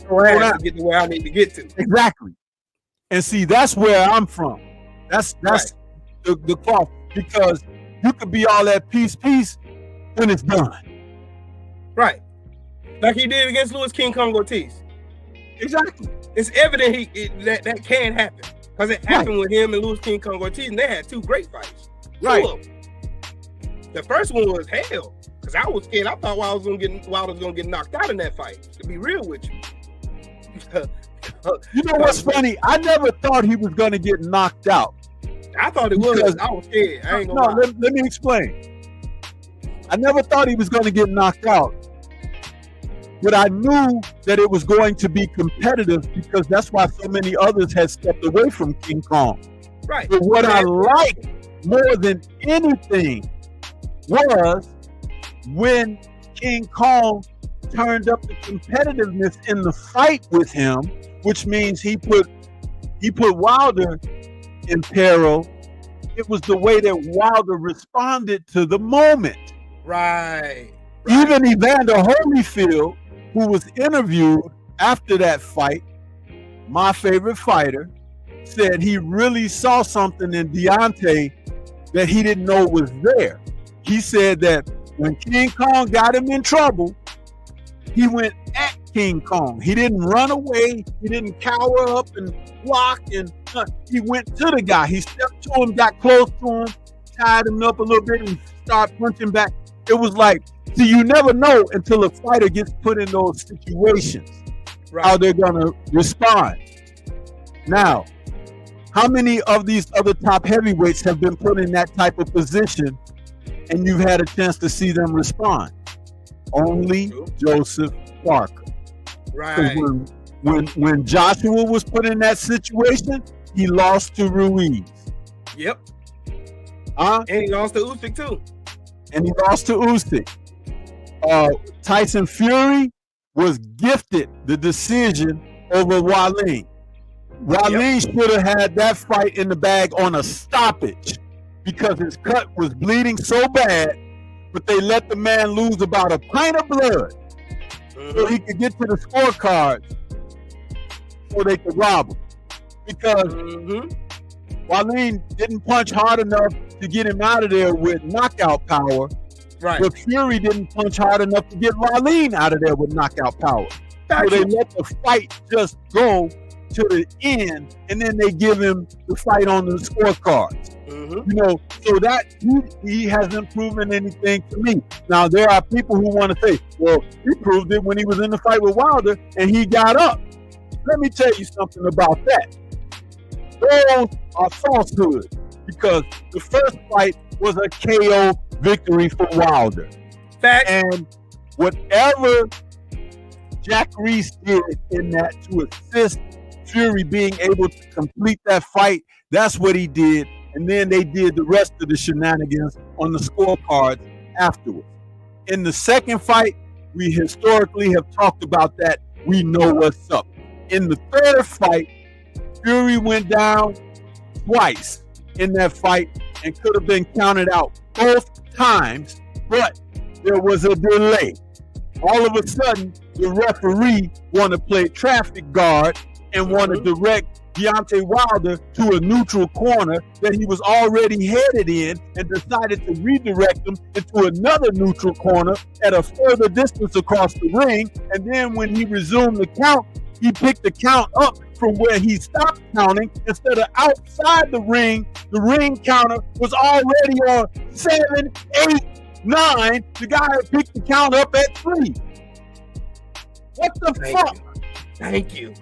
get to where I need to get to. Exactly. And see, that's where I'm from. That's right. the cloth. Because you could be all that peace when it's done. Right. Like he did against Louis King Kong Ortiz. Exactly. It's evident that can happen. Because it happened with him and Louis King Kong Ortiz, and they had 2 great fights. Right. The first one was hell. Because I was scared. I thought Wilder was gonna get knocked out in that fight. To be real with you. You know what's funny? I never thought he was gonna get knocked out. I thought it was. I was scared. I ain't gonna lie. Let me explain. I never thought he was gonna get knocked out. But I knew that it was going to be competitive because that's why so many others had stepped away from King Kong. Right. But what I liked more than anything was when King Kong turned up the competitiveness in the fight with him, which means he put Wilder in peril. It was the way that Wilder responded to the moment. Right. Even Evander Holyfield, who was interviewed after that fight, my favorite fighter, said he really saw something in Deontay that he didn't know was there. He said that when King Kong got him in trouble, he went at King Kong. He didn't run away. He didn't cower up and block. He went to the guy. He stepped to him, got close to him, tied him up a little bit, and started punching back. It was like, see, you never know until a fighter gets put in those situations, how they're going to respond. Now, how many of these other top heavyweights have been put in that type of position and you've had a chance to see them respond? Only Joseph Parker. Right. When Joshua was put in that situation, he lost to Ruiz. Yep. And he lost to Usyk too. And he lost to Usyk. Tyson Fury was gifted the decision over Wallin. Wallin should have had that fight in the bag on a stoppage because his cut was bleeding so bad, but they let the man lose about a pint of blood so he could get to the scorecards so they could rob him. Because Wallin didn't punch hard enough to get him out of there with knockout power. Right. But Fury didn't punch hard enough to get Wallin out of there with knockout power. So they let the fight just go to the end, and then they give him the fight on the scorecards. You know, so that he hasn't proven anything to me. Now there are people who want to say, well, he proved it when he was in the fight with Wilder and he got up. Let me tell you something about that. Those are falsehoods because the first fight was a KO victory for Wilder. Fact. And whatever Jack Reese did in that to assist Fury being able to complete that fight, that's what he did. And then they did the rest of the shenanigans on the scorecards afterwards. In the second fight, we historically have talked about that. We know what's up. In the third fight, Fury went down twice in that fight and could have been counted out both times, but there was a delay. All of a sudden, the referee wanted to play traffic guard and wanted to direct Deontay Wilder to a neutral corner that he was already headed in and decided to redirect him into another neutral corner at a further distance across the ring. And then when he resumed the count, he picked the count up from where he stopped counting. Instead of outside the ring counter was already on 7, 8, 9. The guy had picked the count up at 3. What the fuck? Thank you.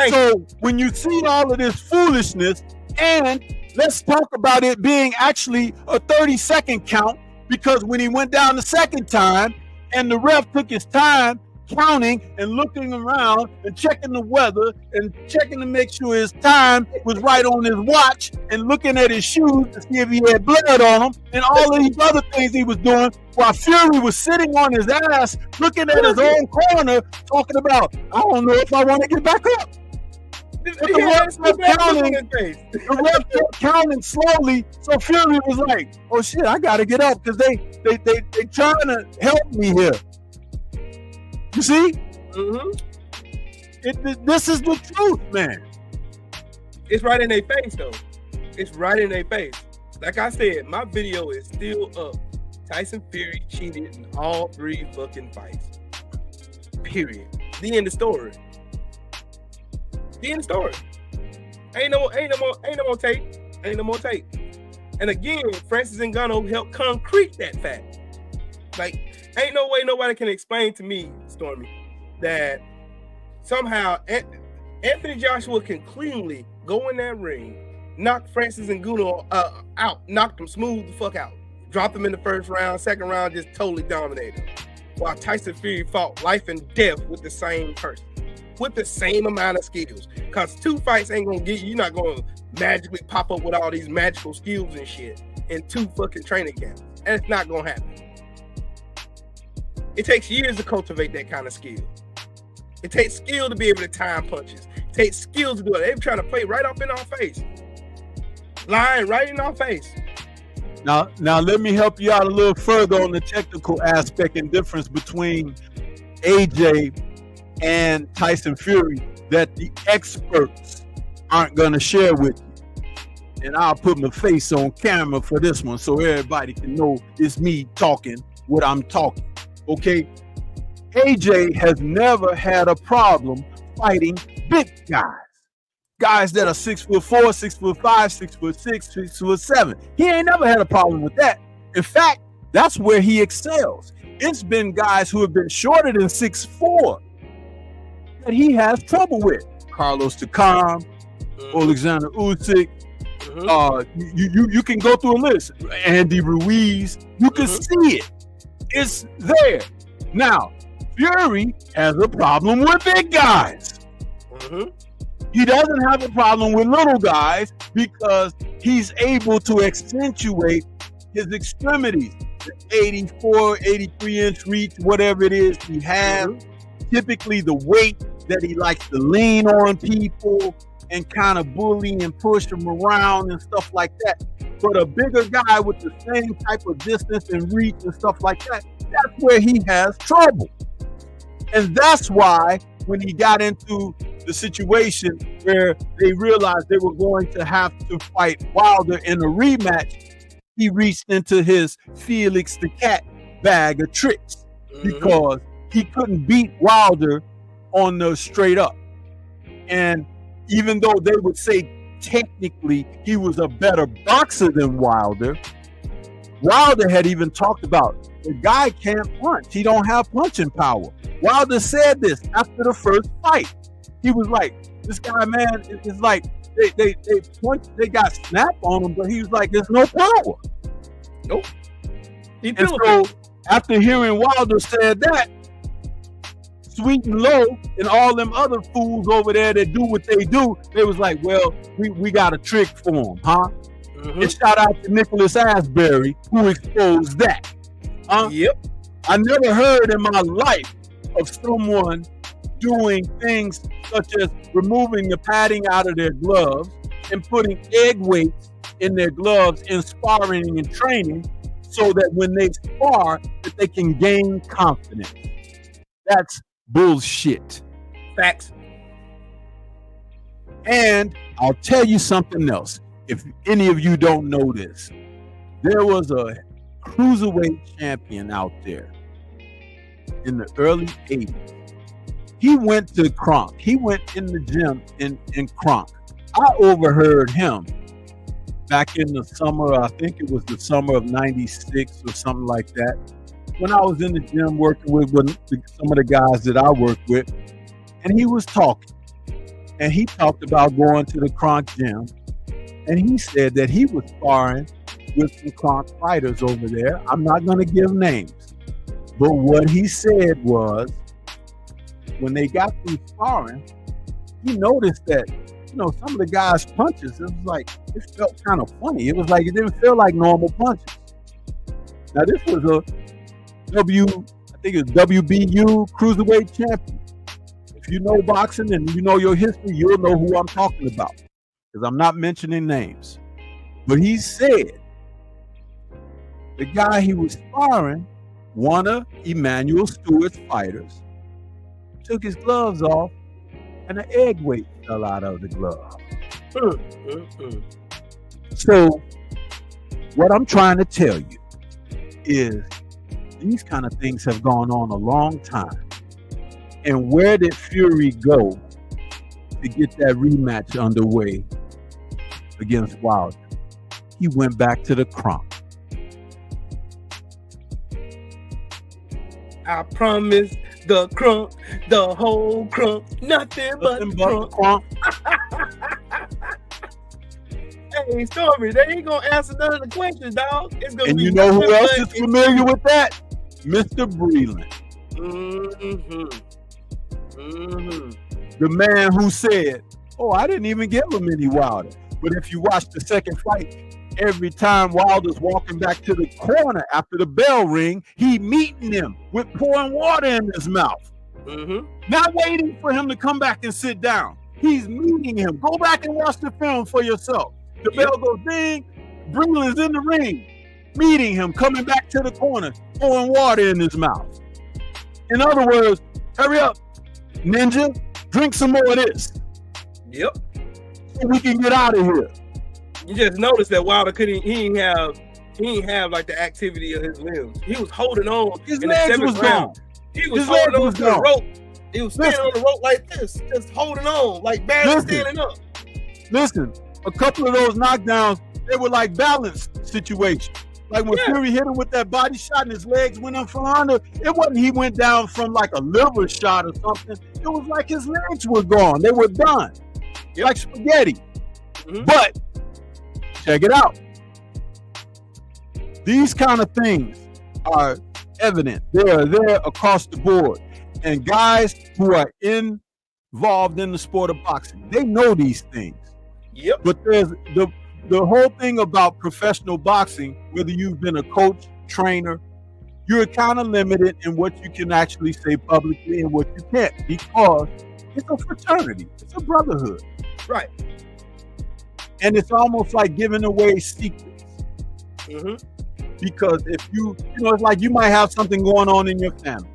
So when you see all of this foolishness, and let's talk about it being actually a 30-second count, because when he went down the second time and the ref took his time counting and looking around and checking the weather and checking to make sure his time was right on his watch and looking at his shoes to see if he had blood on him and all of these other things he was doing while Fury was sitting on his ass looking at his own corner talking about, I don't know if I want to get back up. The ref kept counting slowly, so Fury was like, oh shit, I gotta get up because they trying to help me here. You see? This is the truth, man. It's right in their face, though. It's right in their face. Like I said, my video is still up. Tyson Fury cheated in all 3 fucking fights. Period. The end of story. The end of story. Ain't no more tape. Ain't no more tape. And again, Francis Ngannou helped concrete that fact. Like, ain't no way nobody can explain to me, Stormy, that somehow Anthony Joshua can cleanly go in that ring, knock Francis Ngannou out, knock him smooth the fuck out, drop him in the first round, second round, just totally dominated. While Tyson Fury fought life and death with the same person, with the same amount of skills. Because 2 fights ain't gonna get you. You're not gonna magically pop up with all these magical skills and shit in 2 fucking training camps. And it's not gonna happen. It takes years to cultivate that kind of skill. It takes skill to be able to time punches. It takes skill to do it. They're trying to play right up in our face. Lying right in our face. Now let me help you out a little further on the technical aspect and difference between AJ and Tyson Fury that the experts aren't going to share with you. And I'll put my face on camera for this one so everybody can know it's me talking what I'm talking. Okay? AJ has never had a problem fighting big guys. Guys that are 6'4", 6'5", 6'6", 6'7". He ain't never had a problem with that. In fact, that's where he excels. It's been guys who have been shorter than 6'4" that he has trouble with. Carlos Takam, Alexander Usyk. You can go through a list. Andy Ruiz. You can see it. It's there. Now, Fury has a problem with big guys. He doesn't have a problem with little guys because he's able to accentuate his extremities. The 84, 83-inch reach, whatever it is he has. Typically the weight that he likes to lean on people and kind of bully and push them around and stuff like that. But a bigger guy with the same type of distance and reach and stuff like that, that's where he has trouble. And that's why when he got into the situation where they realized they were going to have to fight Wilder in a rematch, he reached into his Felix the Cat bag of tricks because he couldn't beat Wilder on the straight up. And even though they would say technically he was a better boxer than Wilder, Wilder had even talked about the guy can't punch. He don't have punching power. Wilder said this after the first fight. He was like, this guy, man, it's like they got snap on him, but he was like, there's no power. Nope. And so after hearing Wilder said that, Sweet and Low and all them other fools over there that do what they do, they was like, well, we got a trick for him, huh? And shout out to Nicholas Asbury who exposed that. Yep. I never heard in my life of someone doing things such as removing the padding out of their gloves and putting egg weights in their gloves in sparring and training so that when they spar that they can gain confidence. That's bullshit. Facts. And I'll tell you something else. If any of you don't know this, there was a cruiserweight champion out there in the early 80s. He went to Kronk. He went in the gym in Kronk. I overheard him back in the summer, I think it was the summer of 96 or something like that, when I was in the gym working with some of the guys that I worked with, and he was talking. And he talked about going to the Kronk gym, and he said that he was sparring with some Kronk fighters over there. I'm not going to give names, but what he said was, when they got through sparring, he noticed that, some of the guys' punches, it was like, it felt kind of funny. It was like, it didn't feel like normal punches. Now, this was a WBU cruiserweight champion. If you know boxing and you know your history, you'll know who I'm talking about, because I'm not mentioning names. But he said the guy he was sparring, one of Emmanuel Stewart's fighters, took his gloves off and an egg weight fell out of the glove. So what I'm trying to tell you is these kind of things have gone on a long time. And where did Fury go to get that rematch underway against Wilder? He went back to the Kronk. I promise the Kronk, the whole Kronk, nothing but Kronk. Hey, Stormy, they ain't gonna answer none of the questions, dog. It's gonna and be you know who else is familiar with that? Mr. Breland. The man who said, I didn't even give him any Wilder. But if you watch the second fight, every time Wilder's walking back to the corner after the bell ring, he meeting him with pouring water in his mouth. Not waiting for him to come back and sit down. He's meeting him. Go back and watch the film for yourself. The bell goes ding. Breland's in the ring, meeting him, coming back to the corner, pouring water in his mouth. In other words, hurry up, Ninja, drink some more of this. Yep. So we can get out of here. You just noticed that Wilder he didn't have like the activity of his limbs. He was holding on. His legs was gone. He was holding on to the rope. He was standing on the rope like this, just holding on, like barely standing up. Listen, a couple of those knockdowns, they were like balance situations. Like when Fury hit him with that body shot and his legs went up from under, it wasn't he went down from like a liver shot or something. It was like his legs were gone. They were done. Like spaghetti. But check it out. These kind of things are evident. They are there across the board. And guys who are involved in the sport of boxing, they know these things. Yep. But there's the whole thing about professional boxing, whether you've been a coach, trainer, you're kind of limited in what you can actually say publicly and what you can't, because it's a fraternity. It's a brotherhood. Right. And it's almost like giving away secrets. Because if you it's like you might have something going on in your family,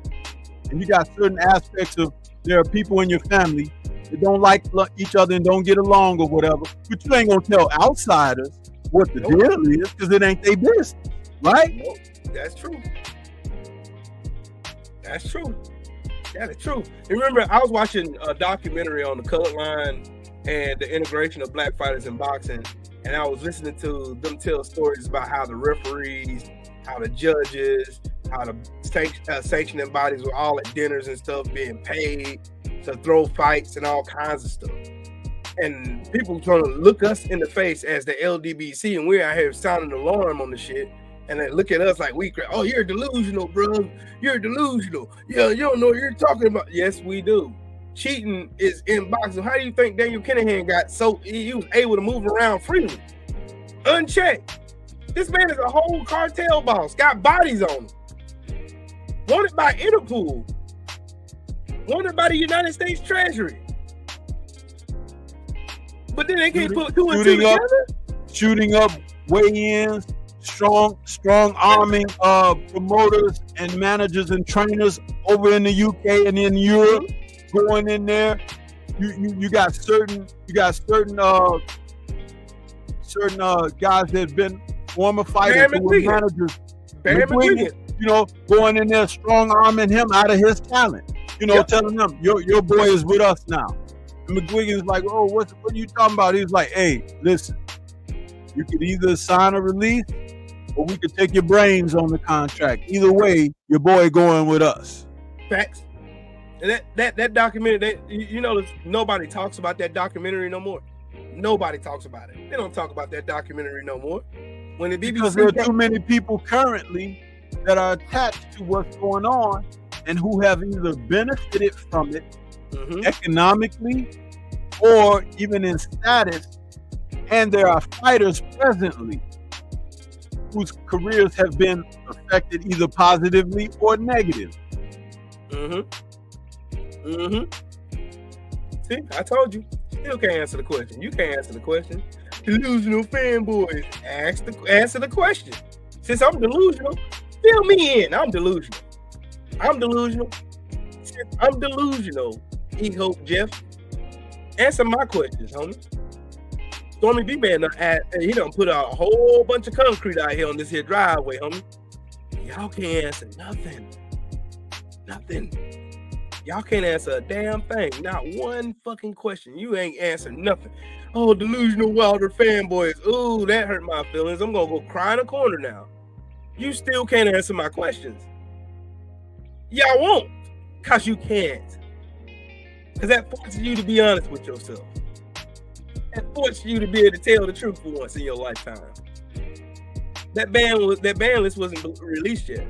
and you got certain aspects of, there are people in your family that don't like each other and don't get along or whatever, but you ain't gonna tell outsiders what the deal is, because it ain't their business, right? That's true. That's true. That is true. You remember, I was watching a documentary on the color line and the integration of black fighters in boxing, and I was listening to them tell stories about how the referees, how the judges, how the sanctioning bodies were all at dinners and stuff being paid to throw fights and all kinds of stuff. And people trying to look us in the face as the LDBC, and we're out here sounding the alarm on the shit. And they look at us like you're delusional, bro. You're delusional. Yeah, you don't know what you're talking about. Yes, we do. Cheating is in boxing. How do you think Daniel Kinahan got so he was able to move around freely, unchecked? This man is a whole cartel boss. Got bodies on him. Wanted by Interpol. Wanted by the United States Treasury. But then they can't put two and two together. Shooting up weigh-ins, strong arming promoters and managers and trainers over in the UK and in Europe. Going in there, you got certain guys that have been former fighters who were managers. Going in there, strong arming him out of his talent. Telling them your boy is with us now. And McGuigan's like, oh, what are you talking about? He's like, hey, listen, you could either sign a release or we could take your brains on the contract. Either way, your boy going with us. Facts. And that documentary, nobody talks about that documentary no more. Nobody talks about it. They don't talk about that documentary no more. When the BBC, because there are too many people currently that are attached to what's going on and who have either benefited from it economically or even in status, and there are fighters presently whose careers have been affected either positively or negatively. See, I told you. Still can't answer the question. You can't answer the question. Delusional fanboys. Answer the question. Since I'm delusional, fill me in. I'm delusional. Since I'm delusional, E-Hope Jeff. Answer my questions, homie. Stormy B-Man, he done put out a whole bunch of concrete out here on this here driveway, homie. Y'all can't answer nothing. Y'all can't answer a damn thing. Not one fucking question. You ain't answer nothing. Oh, delusional Wilder fanboys. Ooh, that hurt my feelings. I'm gonna go cry in a corner now. You still can't answer my questions. Y'all won't, cause you can't. Cause that forces you to be honest with yourself. That forces you to be able to tell the truth for once in your lifetime. That ban list wasn't released yet.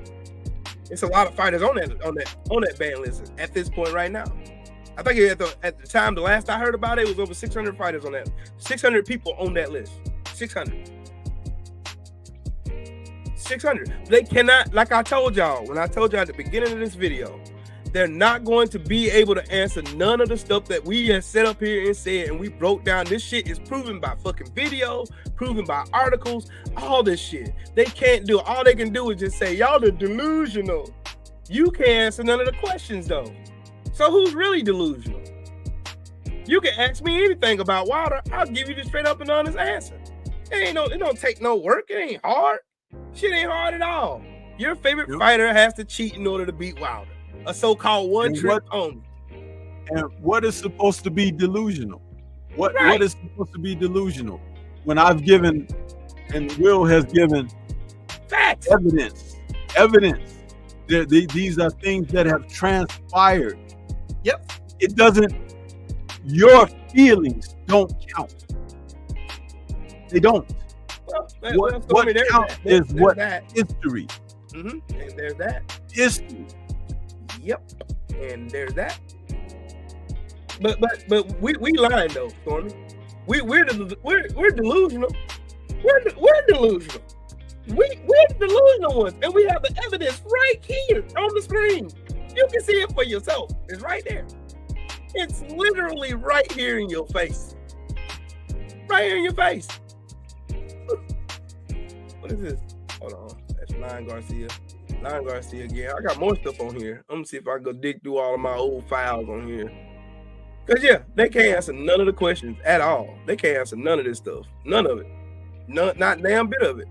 It's a lot of fighters on that ban list at this point right now. I think at the time, the last I heard about it was over 600 fighters on that. 600 people on that list. 600. 600. They cannot, like I told y'all, when I told y'all at the beginning of this video, they're not going to be able to answer none of the stuff that we have set up here and said, and we broke down. This shit is proven by fucking videos, proven by articles, all this shit. They can't do it. All they can do is just say, y'all are delusional. You can't answer none of the questions, though. So who's really delusional? You can ask me anything about Wilder. I'll give you the straight up and honest answer. It don't take no work. It ain't hard. Shit ain't hard at all. Your favorite fighter has to cheat in order to beat Wilder. A so-called one-trick pony. And what is supposed to be delusional? What is supposed to be delusional? When I've given, and Will has given, facts, evidence. These are things that have transpired. Yep. It doesn't. Your feelings don't count. They don't. Well, what counts is what history. And there's that. History. Yep. And there's that. But we lying though, Stormy. We're delusional. We're delusional. We're the delusional ones, and we have the evidence right here on the screen. You can see it for yourself. It's right there. It's literally right here in your face. Right here in your face. What is this? Hold on. That's Lion Garcia. Lion Garcia again. I got more stuff on here. I'm gonna see if I can go dig through all of my old files on here. Cause yeah, they can't answer none of the questions at all. They can't answer none of this stuff. None of it. Not damn bit of it.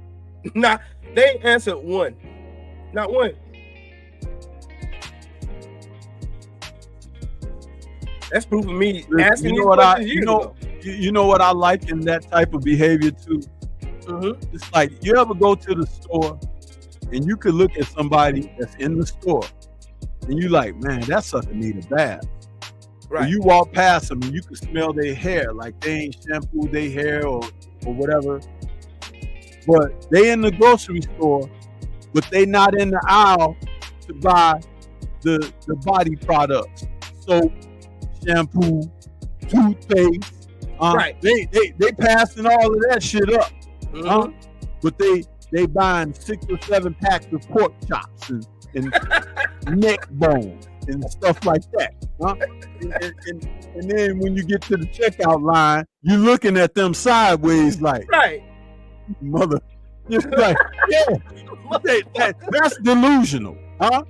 They ain't answered one. Not one. That's proof of me asking these questions years ago. You know what I like in that type of behavior too? It's like you ever go to the store and you could look at somebody that's in the store and you like, man, that sucker need a bath. Right. You walk past them and you can smell their hair, like they ain't shampooed their hair or whatever. But they in the grocery store, but they not in the aisle to buy the body products. Soap, shampoo, toothpaste. Right. They passing all of that shit up. But they buying 6 or 7 packs of pork chops and neck bones and stuff like that. And then when you get to the checkout line, you're looking at them sideways like, mother. It's like, yeah, that's delusional, huh?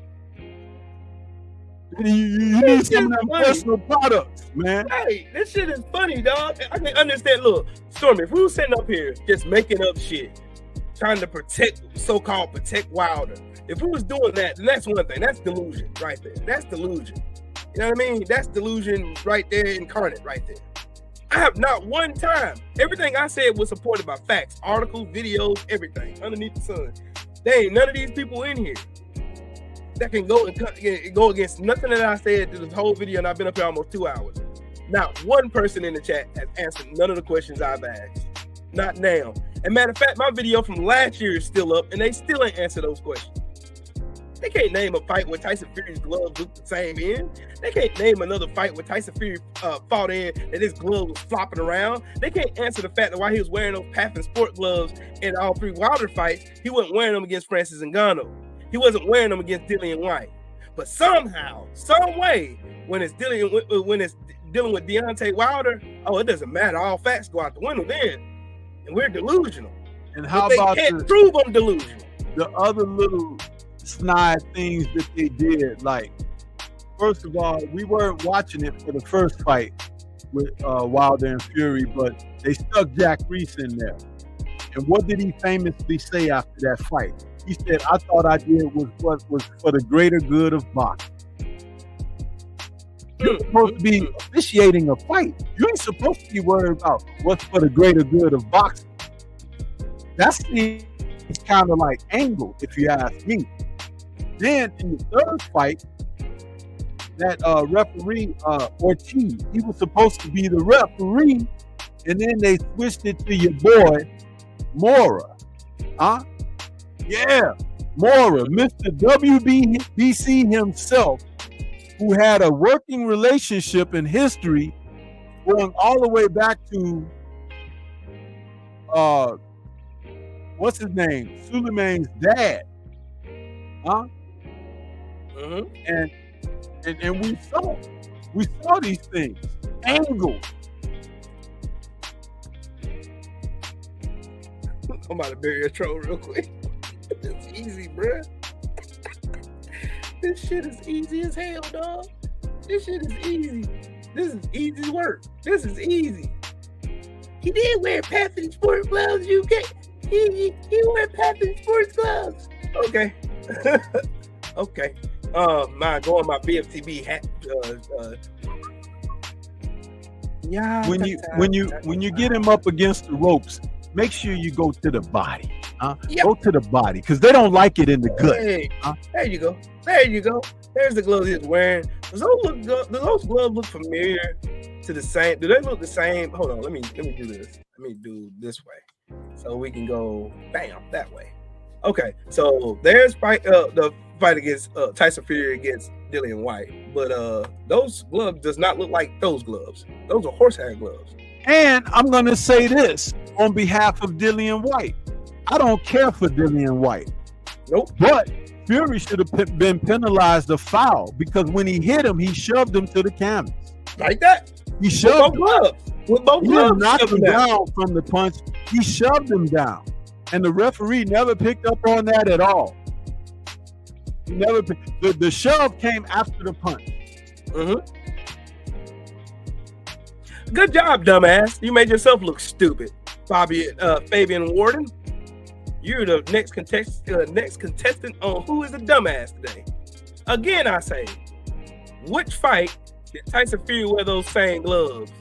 You need some of them personal products, man. Hey, this shit is funny, dog. I can understand. Look, Stormy, if we were sitting up here just making up shit, trying to protect Wilder, if we was doing that, then that's one thing. That's delusion right there. That's delusion. You know what I mean? That's delusion right there, incarnate right there. I have not one time. Everything I said was supported by facts, articles, videos, everything underneath the sun. There ain't none of these people in here that can go against nothing that I said through this whole video, and I've been up here almost 2 hours. Not one person in the chat has answered none of the questions I've asked. Not now. And matter of fact, my video from last year is still up, and they still ain't answered those questions. They can't name a fight where Tyson Fury's gloves look the same in. They can't name another fight where Tyson Fury fought in and his glove was flopping around. They can't answer the fact that while he was wearing those Pathin sport gloves in all 3 Wilder fights, he wasn't wearing them against Francis Ngannou. He wasn't wearing them against Dillian White. But somehow, some way, when it's dealing with Deontay Wilder, it doesn't matter. All facts go out the window then, and we're delusional. And how about they can't prove I'm delusional? The other little snide things that they did, like, first of all, we weren't watching it for the first fight with Wilder and Fury, but they stuck Jack Reese in there. And what did he famously say after that fight? He said, I thought I did what was for the greater good of boxing. You're supposed to be officiating a fight. You ain't supposed to be worried about what's for the greater good of boxing. That's kind of like angle, if you ask me. Then in the third fight, that referee Ortiz, he was supposed to be the referee, and then they switched it to your boy Mora, Yeah, Mora, Mr. WBC himself, who had a working relationship in history going all the way back to what's his name? Soulman's dad. Huh? And we saw these things. Angles. I'm about to bury a troll real quick. It's easy, bruh. This shit is easy as hell, dog. This shit is easy. This is easy work. This is easy. He did wear Patton sports gloves. You get he wear Patton sports gloves. Okay. Okay. My BFTB hat. Yeah. When you get him up against the ropes, make sure you go to the body. Yep. Go to the body because they don't like it in the gut. Hey, there you go. There you go. There's the gloves he's wearing. Those gloves look familiar to the same. Do they look the same? Hold on. Let me do this. Let me do this way so we can go bam that way. Okay. So there's the fight against Tyson Fury against Dillian White, but those gloves does not look like those gloves. Those are horsehair gloves. And I'm gonna say this on behalf of Dillian White. I don't care for Dillian White. Nope. But Fury should have been penalized a foul because when he hit him, he shoved him to the canvas. Like that? He shoved him. With both gloves. He didn't knock him down from the punch. He shoved him down. And the referee never picked up on that at all. He never the shove came after the punch. Good job, dumbass. You made yourself look stupid. Fabian Warden. You're the next contestant on Who is a Dumbass today. Again, I say, which fight did Tyson Fury wear those same gloves?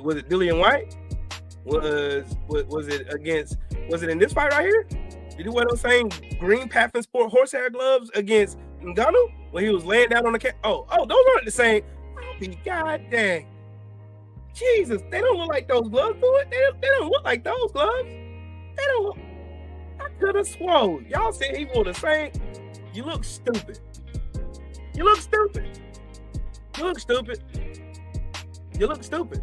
Was it Dillian White? Was it in this fight right here? Did he wear those same green Patton Sport horsehair gloves against Ngannou when he was laying down on the those aren't the same. I'll be goddamn. Jesus, they don't look like those gloves, do it? They don't look like those gloves. They don't look. I could have sworn. Y'all said he wore the same. You look stupid. You look stupid. You look stupid. You look stupid.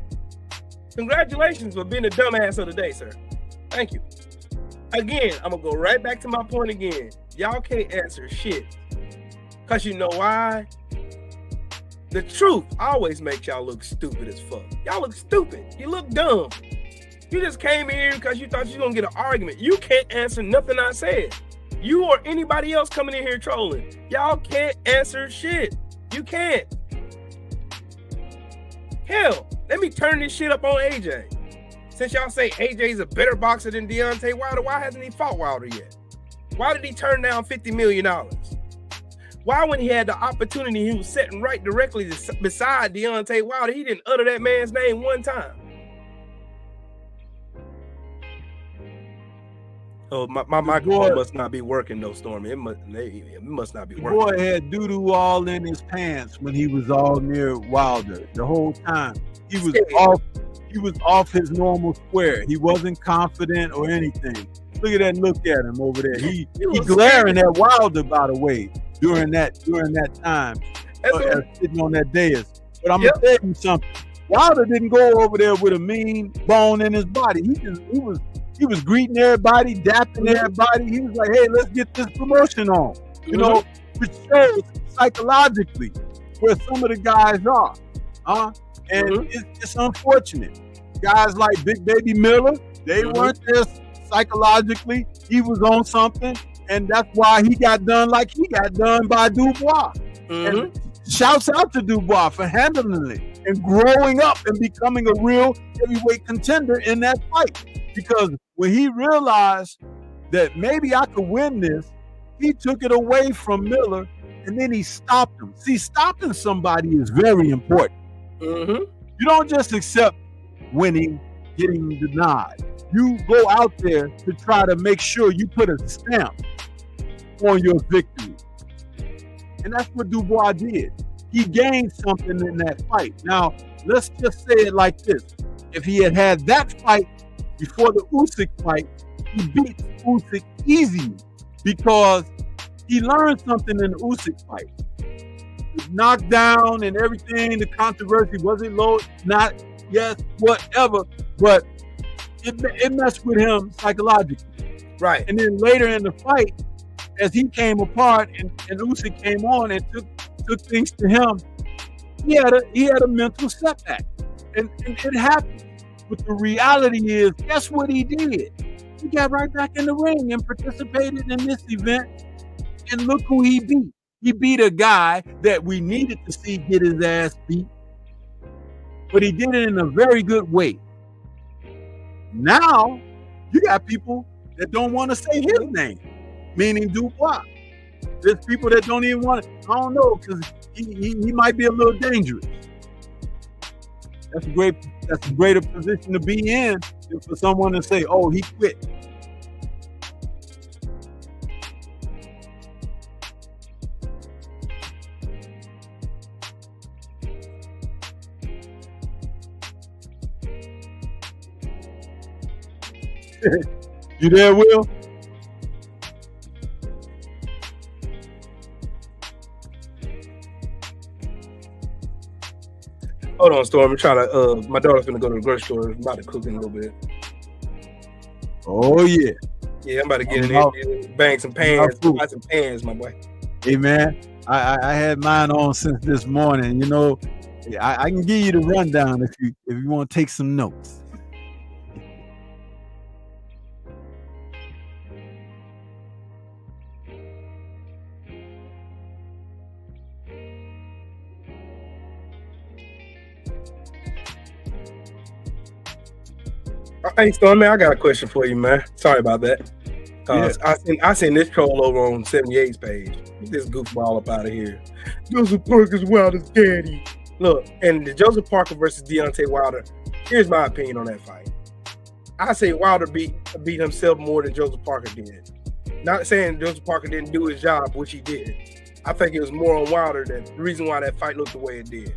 Congratulations for being the dumbass of the day, sir. Thank you. Again, I'm going to go right back to my point again. Y'all can't answer shit. Because you know why? The truth always makes y'all look stupid as fuck. Y'all look stupid. You look dumb. You just came in here because you thought you were going to get an argument. You can't answer nothing I said. You or anybody else coming in here trolling. Y'all can't answer shit. You can't. Hell, let me turn this shit up on AJ. Since y'all say AJ's a better boxer than Deontay Wilder, why hasn't he fought Wilder yet? Why did he turn down $50 million? Why, when he had the opportunity, he was sitting right directly beside Deontay Wilder, he didn't utter that man's name one time? Oh, my microphone must not be working, though, Stormy. It must not be working. Boy had doo-doo all in his pants when he was all near Wilder the whole time. He was off his normal square. He wasn't confident or anything. Look at that look at him over there. He glaring at Wilder, by the way, during that time, sitting on that dais. But I'm gonna tell you something. Wilder didn't go over there with a mean bone in his body. He was greeting everybody, dapping everybody. He was like, "Hey, let's get this promotion on." You know, which shows psychologically where some of the guys are. And it's unfortunate. Guys like Big Baby Miller, they weren't there psychologically. He was on something, and that's why he got done like he got done by Dubois. And shouts out to Dubois for handling it and growing up and becoming a real heavyweight contender in that fight. Because when he realized that maybe I could win this, he took it away from Miller, and then he stopped him. See, stopping somebody is very important. You don't just accept winning, getting denied. You go out there to try to make sure you put a stamp on your victory. And that's what Dubois did. He gained something in that fight. Now, let's just say it like this. If he had that fight before the Usyk fight, he beat Usyk easy because he learned something in the Usyk fight. Knocked down and everything, the controversy, was it low, not, yes, whatever, but it messed with him psychologically. Right. And then later in the fight, as he came apart and Usyk came on and took things to him, he had a mental setback. And it happened. But the reality is, guess what he did? He got right back in the ring and participated in this event. And look who he beat. He beat a guy that we needed to see get his ass beat. But he did it in a very good way. Now, you got people that don't want to say his name, meaning Dubois. There's people that don't even want to, I don't know, because he might be a little dangerous. That's a greater position to be in than for someone to say, oh, he quit. You there, Will? Hold on, Storm. I'm trying to. My daughter's gonna go to the grocery store. I'm about to cook in a little bit. Oh yeah. Yeah, I'm about to get in there, bang some pans, buy some pans, my boy. Hey man, I had mine on since this morning. You know, I can give you the rundown if you want to take some notes. Hey, Storm, man, I got a question for you, man. Sorry about that. I seen this troll over on 78's page. Get this goofball up out of here. Joseph Parker's Wilder's daddy. Look, and the Joseph Parker versus Deontay Wilder. Here's my opinion on that fight. I say Wilder beat himself more than Joseph Parker did. Not saying Joseph Parker didn't do his job, which he did. I think it was more on Wilder that the reason why that fight looked the way it did.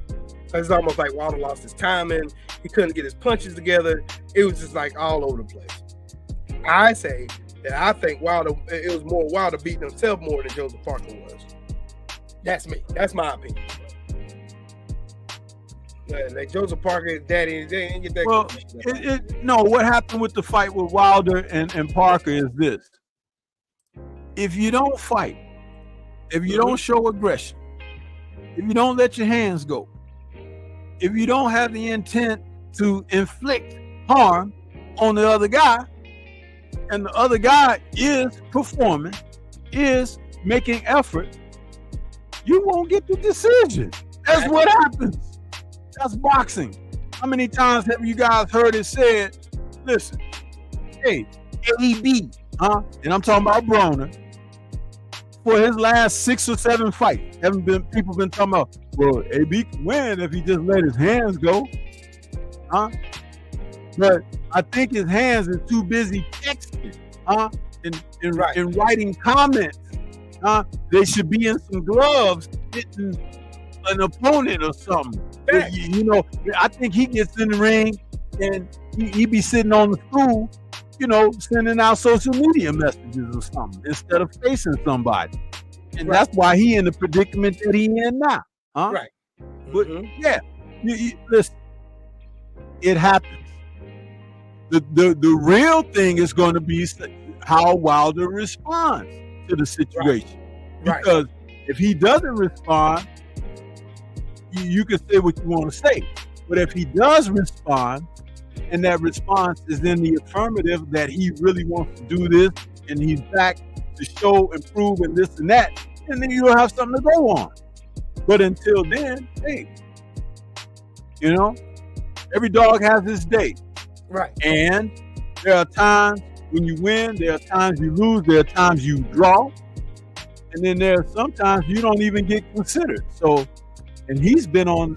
It's almost like Wilder lost his timing. He couldn't get his punches together. It was just like all over the place. I say that I think it was more Wilder beating himself more than Joseph Parker was. That's me. That's my opinion. Like Joseph Parker, daddy, they didn't get that. Well, no, what happened with the fight with Wilder and Parker is this. If you don't fight, if you don't show aggression, if you don't let your hands go, if you don't have the intent to inflict harm on the other guy, and the other guy is performing, is making effort, you won't get the decision. That's what happens. That's boxing. How many times have you guys heard it said, listen, hey, AB, and I'm talking about Broner, for his last 6 or 7 fights, people been talking about, well, AB can win if he just let his hands go, But I think his hands are too busy texting, and writing comments. They should be in some gloves, hitting an opponent or something. But, you know, I think he gets in the ring and he be sitting on the stool, you know, sending out social media messages or something instead of facing somebody. And that's why he in the predicament that he in now. Right. But yeah, listen, it happens. The real thing is going to be how Wilder responds to the situation. Right. Because if he doesn't respond, you can say what you want to say. But if he does respond, and that response is in the affirmative that he really wants to do this, and he's back to show and prove and this and that, and then you'll have something to go on. But until then, hey, you know, every dog has his day. Right. And there are times when you win, there are times you lose, there are times you draw, and then there are sometimes you don't even get considered. So, and he's been on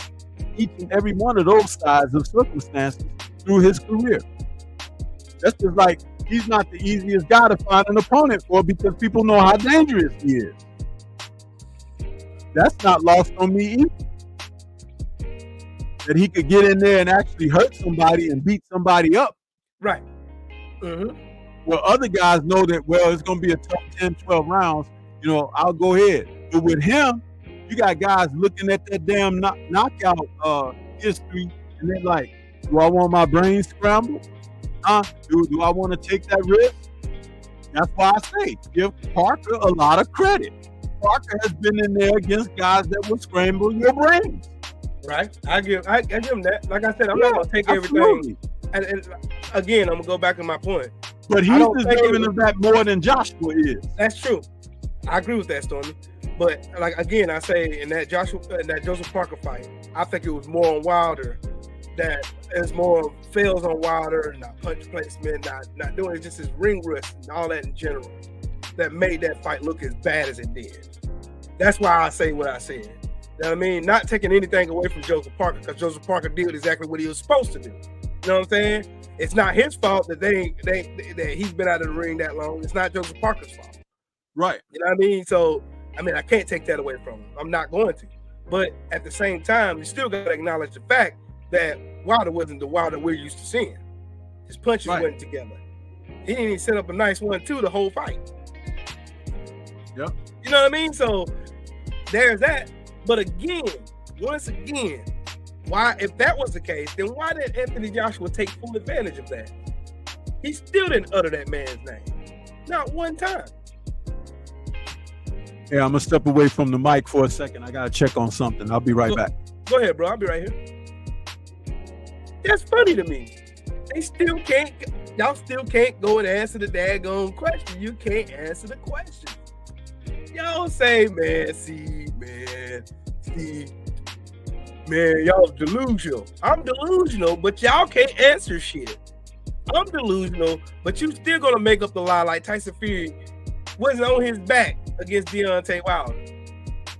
each and every one of those sides of circumstances through his career. That's just like he's not the easiest guy to find an opponent for because people know how dangerous he is. That's not lost on me either. That he could get in there and actually hurt somebody and beat somebody up. Right. Well, other guys know that, well, it's going to be a tough 10, 12 rounds. You know, I'll go ahead. But with him, you got guys looking at that damn knockout history, and they're like, do I want my brain scrambled? Do I want to take that risk? That's why I say give Parker a lot of credit. Parker has been in there against guys that will scramble your brains. Right. I give him that. Like I said, I'm not gonna take everything. And again, I'm gonna go back to my point. But he's deserving of that more than Joshua is. That's true. I agree with that, Stormy. But like again, I say in that Joseph Parker fight, I think it was more on Wilder. That it's more fails on Wilder, not punch placement, not doing it, just his ring rust and all that in general, that made that fight look as bad as it did. That's why I say what I said. You know what I mean? Not taking anything away from Joseph Parker, because Joseph Parker did exactly what he was supposed to do. You know what I'm saying? It's not his fault that that he's been out of the ring that long. It's not Joseph Parker's fault. Right. You know what I mean? So, I mean, I can't take that away from him. I'm not going to. But at the same time, you still got to acknowledge the fact that Wilder wasn't the Wilder we're used to seeing. His punches went together. He didn't even set up a nice 1-2 the whole fight. Yep. You know what I mean? So there's that. But again, once again, why, if that was the case, then why did Anthony Joshua take full advantage of that? He still didn't utter that man's name. Not one time. Yeah, I'm gonna step away from the mic for a second. I gotta check on something. I'll be right back. Go ahead, bro. I'll be right here. That's funny to me. Y'all still can't go and answer the daggone question. You can't answer the question. Y'all say, man, y'all delusional. I'm delusional, but y'all can't answer shit. I'm delusional, but you still gonna make up the lie like Tyson Fury wasn't on his back against Deontay Wilder.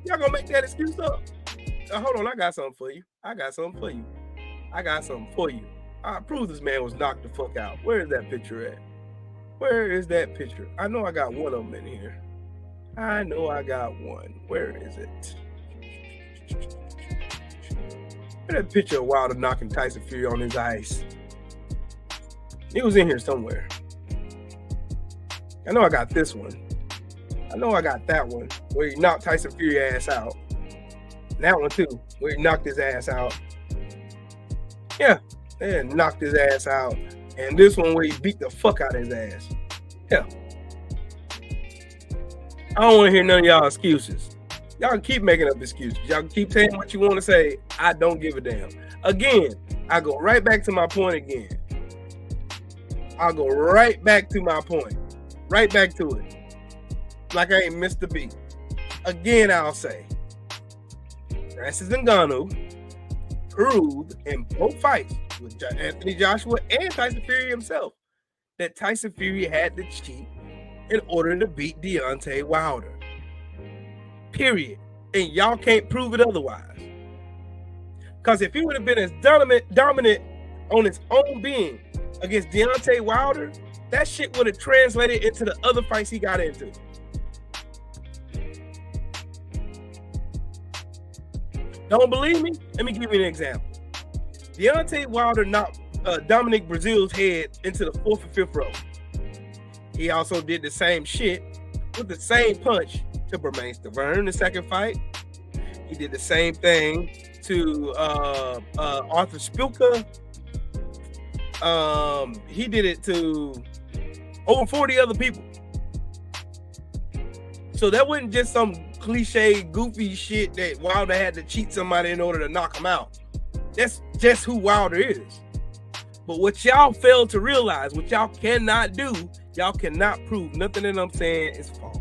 Y'all gonna make that excuse up? Hold on, I got something for you. I prove this man was knocked the fuck out. Where is that picture at? Where is that picture? I know I got one of them in here. I know I got one. Where is it? Where's that picture of Wilder knocking Tyson Fury on his ice? It was in here somewhere. I know I got this one. I know I got that one where he knocked Tyson Fury ass out. And that one too, where he knocked his ass out. Yeah, and knocked his ass out. And this one where he beat the fuck out of his ass. Yeah. I don't want to hear none of y'all excuses. Y'all can keep making up excuses. Y'all can keep saying what you want to say. I don't give a damn. Again, I go right back to my point again. I'll go right back to my point. Right back to it. Like I ain't missed the beat. Again, I'll say, Francis Ngannou proved in both fights with Anthony Joshua and Tyson Fury himself that Tyson Fury had to cheat in order to beat Deontay Wilder. Period. And y'all can't prove it otherwise. Because if he would have been as dominant on his own being against Deontay Wilder, that shit would have translated into the other fights he got into. Don't believe me? Let me give you an example. Deontay Wilder knocked Dominic Breazeale's head into the 4th and 5th row. He also did the same shit with the same punch to Bermane Stiverne in the second fight. He did the same thing to Arthur Spilka. He did it to over 40 other people. So that wasn't just some cliche, goofy shit that Wilder had to cheat somebody in order to knock him out. That's just who Wilder is. But what y'all fail to realize, what y'all cannot do, y'all cannot prove nothing that I'm saying is false.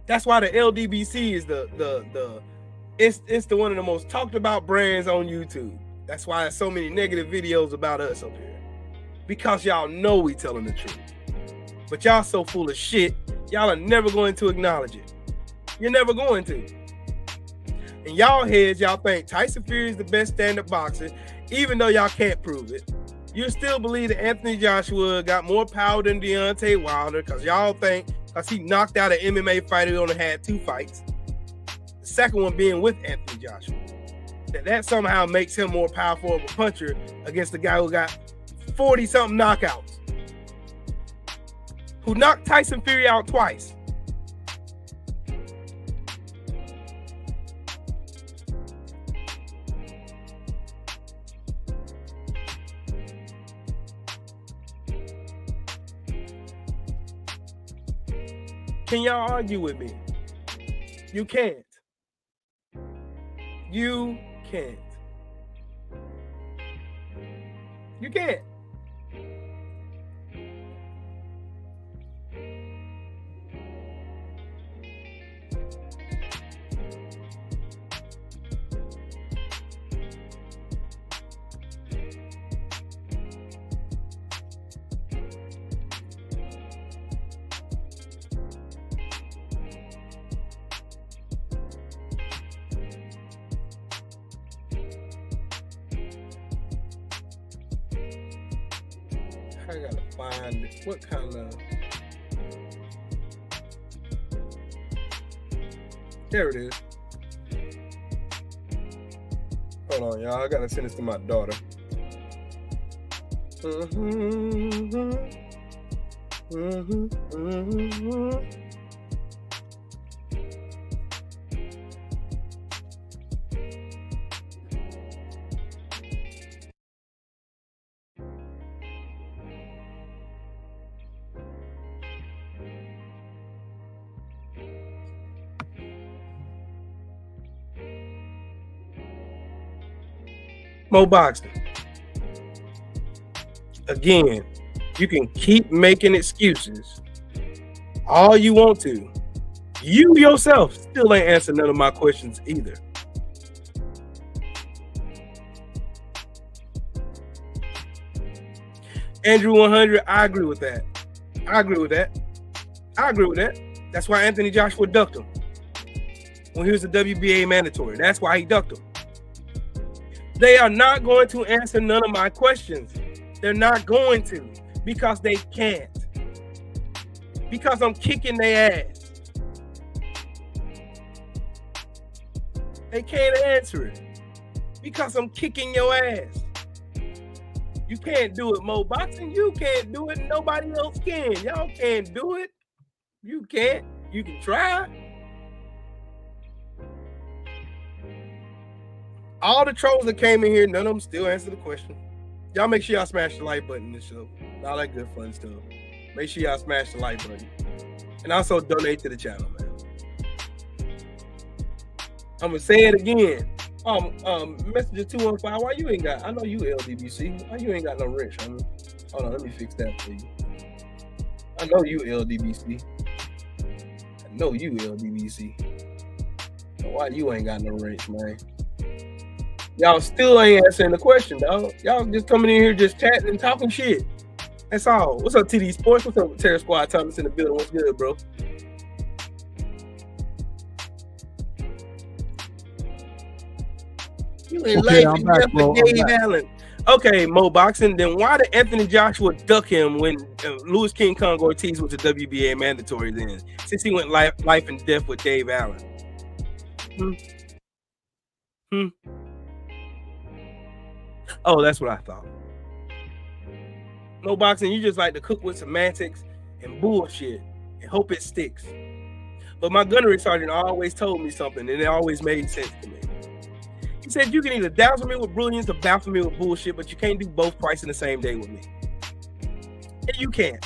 That's why the LDBC is it's the one of the most talked about brands on YouTube. That's why there's so many negative videos about us up here. Because y'all know we telling the truth. But y'all so full of shit, y'all are never going to acknowledge it. You're never going to. In y'all heads, y'all think Tyson Fury is the best stand-up boxer, even though y'all can't prove it. You still believe that Anthony Joshua got more power than Deontay Wilder, because y'all think, because he knocked out an MMA fighter who only had 2 fights, the second one being with Anthony Joshua, that somehow makes him more powerful of a puncher against the guy who got 40-something knockouts, who knocked Tyson Fury out twice. Can y'all argue with me? You can't. You can't. You can't. I gotta find what kind of. There it is. Hold on, y'all. I gotta send this to my daughter. Mo boxing. Again, you can keep making excuses all you want to. You yourself still ain't answered none of my questions either. Andrew 100, I agree with that. I agree with that. That's why Anthony Joshua ducked him when he was a WBA mandatory. That's why he ducked him. They are not going to answer none of my questions. They're not going to, because they can't. Because I'm kicking their ass. They can't answer it because I'm kicking your ass. You can't do it, Mo Boxing. You can't do it. Nobody else can. Y'all can't do it. You can't. You can try. All the trolls that came in here, none of them still answer the question. Y'all make sure y'all smash the like button in this show. All that good fun stuff. Make sure y'all smash the like button. And also donate to the channel, man. I'm going to say it again. Messenger 215, why you ain't got, I know you LDBC. Why you ain't got no wrench, homie? Hold on, let me fix that for you. I know you LDBC. I know you LDBC. So why you ain't got no wrench, man? Y'all still ain't answering the question, dog. Y'all just coming in here just chatting and talking shit. That's all. What's up, TD Sports? What's up with Terror Squad Thomas in the building? What's good, bro? You ain't Okay, life I'm back, bro. Dave Allen. Okay, Mo Boxing. Then why did Anthony Joshua duck him when Louis King Kong Ortiz was the WBA mandatory then? Since he went life and death with Dave Allen. Oh, that's what I thought. Mo Boxing, you just like to cook with semantics and bullshit and hope it sticks. But my gunnery sergeant always told me something, and it always made sense to me. He said you can either dazzle me with brilliance or baffle me with bullshit, but you can't do both twice in the same day with me. And you can't.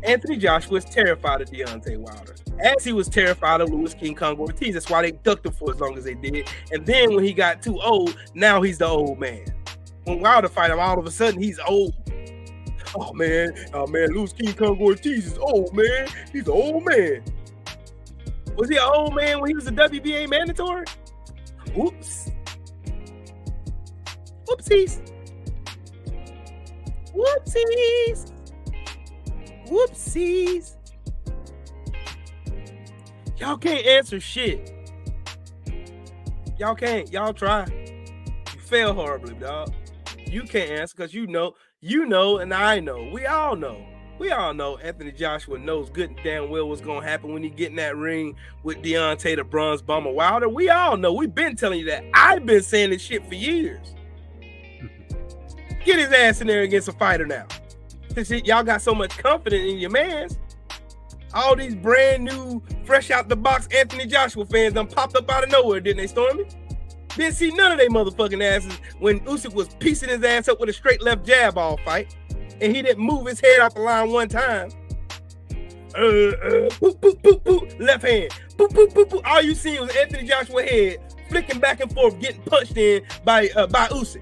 Anthony Joshua is terrified of Deontay Wilder, as he was terrified of Louis King Kong Ortiz. That's why they ducked him for as long as they did. And then when he got too old, now he's the old man. When Wilder fight him, all of a sudden he's old. Oh man, Louis King Kong Ortiz is old, man. He's an old man. Was he an old man when he was a WBA mandatory? Whoops. Whoopsies. Whoopsies. Whoopsies. Y'all can't answer shit. Y'all can't. Y'all try. You fail horribly, dog. You can't answer because you know, and I know. We all know. We all know Anthony Joshua knows good and damn well what's going to happen when he get in that ring with Deontay the Bronze Bomber Wilder. We all know. We've been telling you that. I've been saying this shit for years. Get his ass in there against a fighter now. Y'all got so much confidence in your mans. All these brand new, fresh out the box Anthony Joshua fans done popped up out of nowhere, didn't they, Stormy? Didn't see none of they motherfucking asses when Usyk was piecing his ass up with a straight left jab all fight. And he didn't move his head off the line one time. boop, boop, boop, boop, left hand, boop, boop, boop, boop. All you seen was Anthony Joshua head flicking back and forth, getting punched in by Usyk.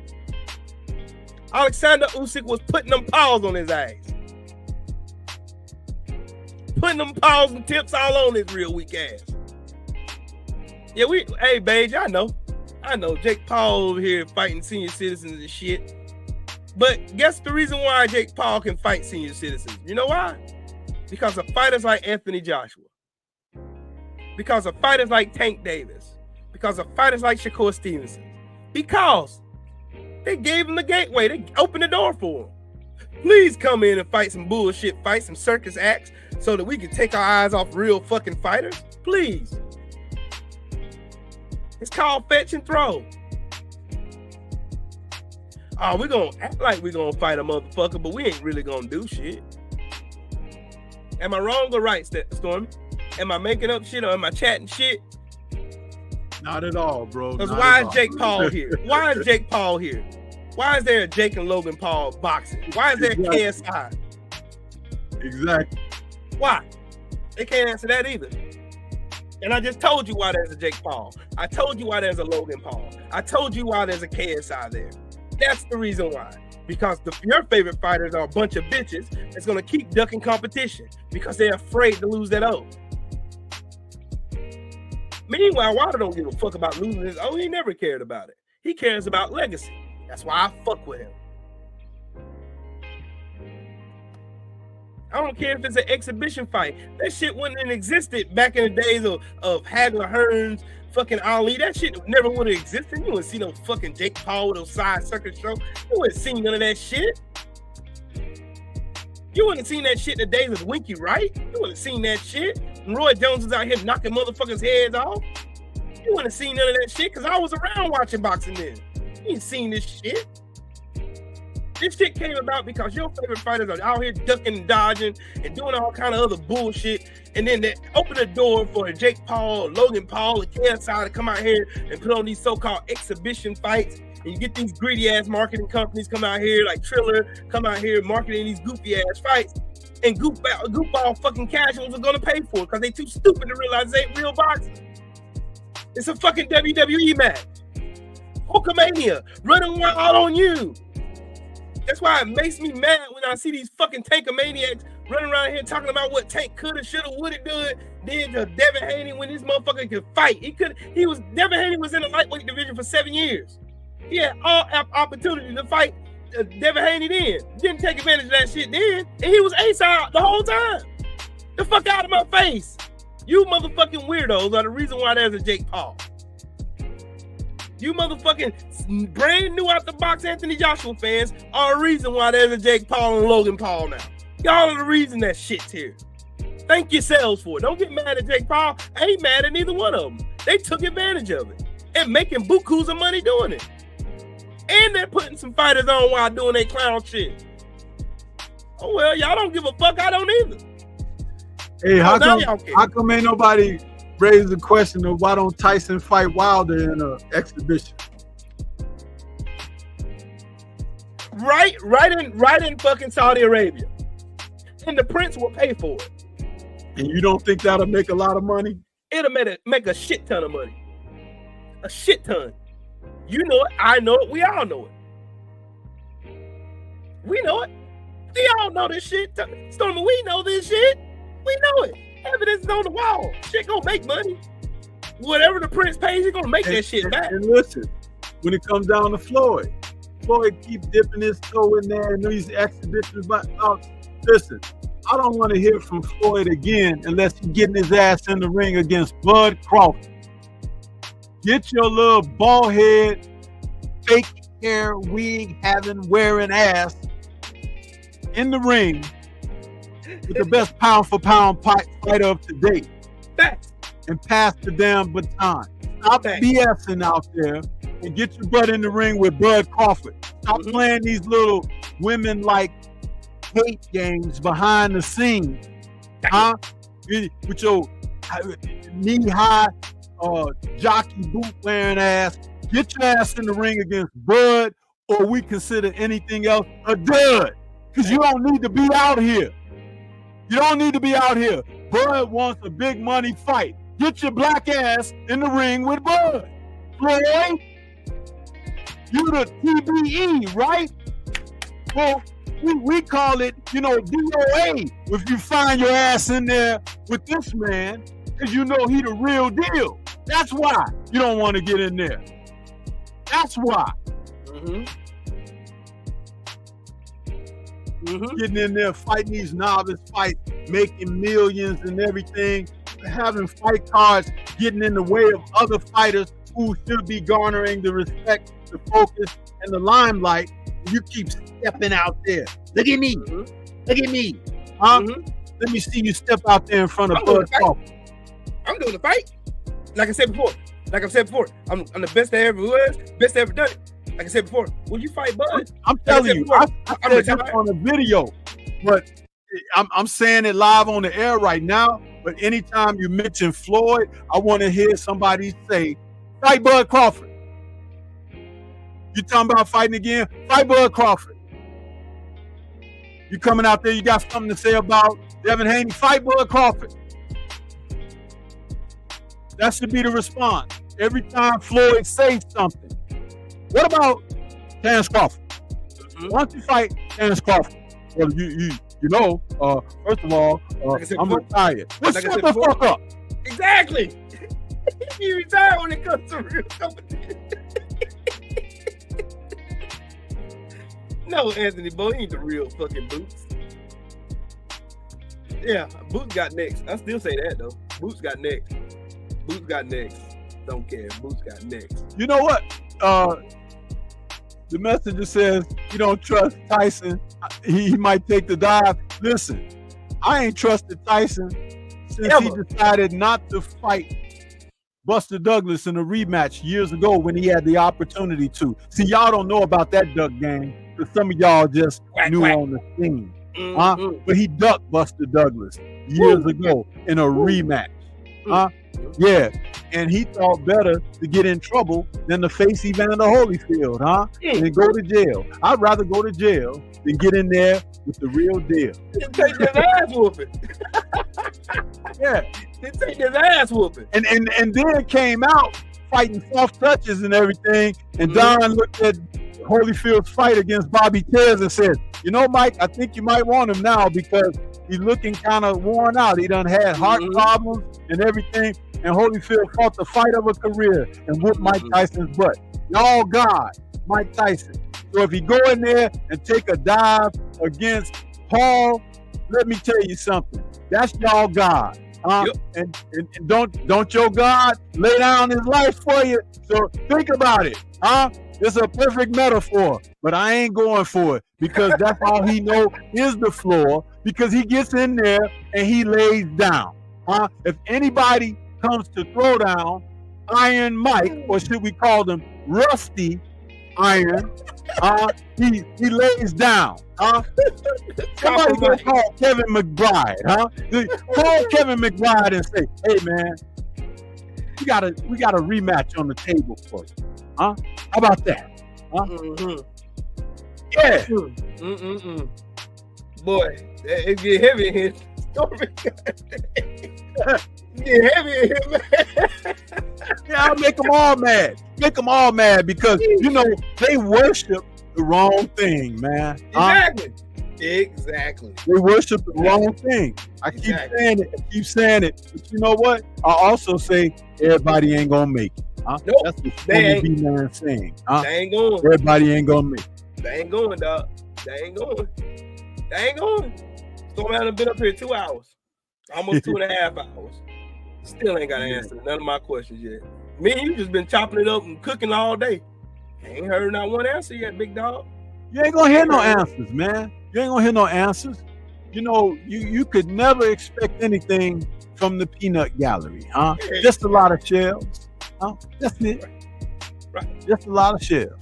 Alexander Usyk was putting them paws on his ass. Putting them paws and tips all on his real weak ass. Yeah, hey, Beige, I know, Jake Paul over here fighting senior citizens and shit. But guess the reason why Jake Paul can fight senior citizens? You know why? Because of fighters like Anthony Joshua. Because of fighters like Tank Davis. Because of fighters like Shakur Stevenson. Because they gave him the gateway. They opened the door for him. Please come in and fight some bullshit, fight some circus acts so that we can take our eyes off real fucking fighters. Please. It's called fetch and throw. Oh, we're gonna act like we're gonna fight a motherfucker, but we ain't really gonna do shit. Am I wrong or right, Stormy? Am I making up shit or am I chatting shit? Not at all, bro. Because why is Jake Paul here? Why is Jake Paul here? Why is there a Jake and Logan Paul boxing? Why is there KSI? Exactly. Why? They can't answer that either. And I just told you why there's a Jake Paul. I told you why there's a Logan Paul. I told you why there's a KSI there. That's the reason why. Because your favorite fighters are a bunch of bitches that's going to keep ducking competition because they're afraid to lose that O. Meanwhile, Wilder don't give a fuck about losing his O. He never cared about it. He cares about legacy. That's why I fuck with him. I don't care if it's an exhibition fight. That shit wouldn't have existed back in the days of Hagler, Hearns, fucking Ali. That shit never would have existed. You wouldn't see no fucking Jake Paul with those side circuit show. You wouldn't see none of that shit. You wouldn't have seen that shit in the days of Winky Wright. You wouldn't have seen that shit. And Roy Jones was out here knocking motherfuckers' heads off. You wouldn't have seen none of that shit because I was around watching boxing then. You ain't seen this shit. This shit came about because your favorite fighters are out here ducking and dodging and doing all kind of other bullshit. And then they open the door for Jake Paul, Logan Paul, and KSI to come out here and put on these so-called exhibition fights. And you get these greedy-ass marketing companies come out here, like Triller, come out here marketing these goofy-ass fights. And goofball fucking casuals are going to pay for it because they too stupid to realize they ain't real boxing. It's a fucking WWE match. Hulkamania, running wild on you. That's why it makes me mad when I see these fucking Tankamaniacs running around here talking about what Tank coulda, shoulda, woulda did to Devin Haney when this motherfucker could fight. Devin Haney was in the lightweight division for 7 years. He had all opportunity to fight Devin Haney then. Didn't take advantage of that shit then. And he was ace out the whole time. The fuck out of my face. You motherfucking weirdos are the reason why there's a Jake Paul. You motherfucking brand new out the box Anthony Joshua fans are a reason why there's a Jake Paul and Logan Paul now. Y'all are the reason that shit's here. Thank yourselves for it. Don't get mad at Jake Paul. I ain't mad at neither one of them. They took advantage of it and making bukus of money doing it. And they're putting some fighters on while doing their clown shit. Oh, well, y'all don't give a fuck. I don't either. Hey, how come ain't nobody raised the question of why don't Tyson fight Wilder in an exhibition? Right in fucking Saudi Arabia. And the prince will pay for it. And you don't think that'll make a lot of money? It'll make a shit ton of money. A shit ton. You know it. I know it. We all know it. We know it. We all know this shit. Stormy, we know this shit. We know it. Evidence is on the wall. Shit gonna make money. Whatever the prince pays, he's gonna make that shit back. And listen, when it comes down to Floyd keep dipping his toe in there and these exhibitions. But listen, I don't want to hear from Floyd again unless he's getting his ass in the ring against Bud Crawford. Get your little bald head, fake hair, wig having, wearing ass in the ring with the best pound for pound fighter of today. Facts. And pass the damn baton. Stop BSing out there and get your butt in the ring with Bud Crawford. Stop playing these little women like hate games behind the scenes. Huh? With your knee-high jockey boot wearing ass. Get your ass in the ring against Bud, or we consider anything else a dud. Because you don't need to be out here. You don't need to be out here. Bud wants a big money fight. Get your black ass in the ring with Bud. Floyd, you the TBE, right? Well, we call it, DOA if you find your ass in there with this man, because you know he the real deal. That's why you don't want to get in there. That's why. Getting in there, fighting these novice fights, making millions and everything, having fight cards, getting in the way of other fighters who should be garnering the respect, the focus, and the limelight. You keep stepping out there. Look at me. Look at me. Let me see you step out there in front of Bud Crawford. I'm doing the fight. Like I said before, I'm the best that ever was, best that ever done it. Like I said before, when you fight Bud, I'm telling you, I said this on the video, but I'm saying it live on the air right now. But anytime you mention Floyd, I want to hear somebody say, fight Bud Crawford. You talking about fighting again? Fight Bud Crawford. You coming out there, you got something to say about Devin Haney? Fight Bud Crawford. That should be the response. Every time Floyd says something. What about Terence Crawford? Why don't you fight Terence Crawford? Well, first of all, I'm retired. Well, shut the fuck up. Exactly. You retire when it comes to real competition. No, Anthony Bo, he ain't the real fucking Boots. Yeah, Boots got next. I still say that, though. Boots got next. Boots got next. Don't care. Boots got next. You know what? The messenger says you don't trust Tyson. He might take the dive. Listen, I ain't trusted Tyson since he decided not to fight Buster Douglas in a rematch years ago when he had the opportunity to. See, y'all don't know about that duck game because some of y'all just knew on the scene. But he ducked Buster Douglas years ago in a rematch. Yeah, and he thought better to get in trouble than to face Evander Holyfield, and go to jail. I'd rather go to jail than get in there with the real deal. Take his ass whooping. Yeah, take his ass whooping. And then came out fighting soft touches and everything. And Don looked at Holyfield's fight against Bobby Tez and said, "You know, Mike, I think you might want him now because he's looking kind of worn out. He done had heart problems and everything. And Holyfield fought the fight of a career and whooped Mike Tyson's butt. Y'all God, Mike Tyson. So if he go in there and take a dive against Paul, let me tell you something. That's y'all God. And don't your God lay down his life for you? So think about it. It's a perfect metaphor, but I ain't going for it because that's all he know is the floor because he gets in there and he lays down. If anybody comes to throw down Iron Mike, or should we call them Rusty Iron, he lays down. Somebody go call Kevin McBride. Call Kevin McBride and say, "Hey man, we got a rematch on the table for you. How about that? Yeah. Boy, it get heavy in here. Get heavy in here, man. Yeah, I'll make them all mad. Make them all mad because they worship the wrong thing, man. Exactly. They worship the wrong thing. I keep saying it. But you know what? I also say everybody ain't gonna make it. Nope. That's what Sammy B man saying. They ain't going. Everybody ain't gonna make it. They ain't going, dog. They ain't going. Soulman done been up here 2 hours. Almost 2.5 hours. Still ain't got an answer. None of my questions yet. Me and you just been chopping it up and cooking all day. Ain't heard not one answer yet, big dog. You ain't gonna hear no answers, man. You ain't gonna hear no answers. You could never expect anything from the peanut gallery, Just a lot of shells, That's it. Right. Just a lot of shells.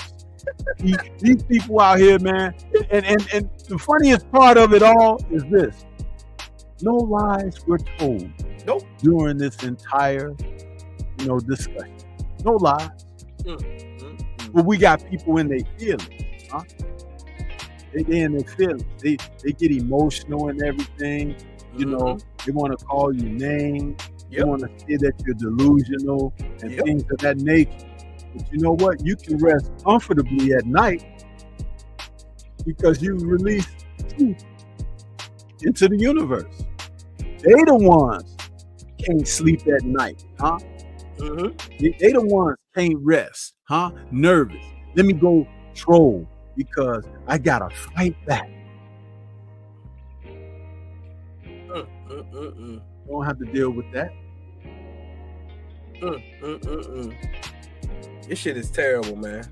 These people out here, man, and the funniest part of it all is this: no lies were told. Nope. During this entire, discussion. No lies. But we got people in their feelings, They in their feelings. They get emotional and everything. You know, they want to call you names. They want to say that you're delusional and things of that nature. But you know what? You can rest comfortably at night because you release truth into the universe. They the ones can't sleep at night, huh? They the ones can't rest, huh? Nervous. Let me go troll because I gotta fight back. Don't have to deal with that. This shit is terrible, man.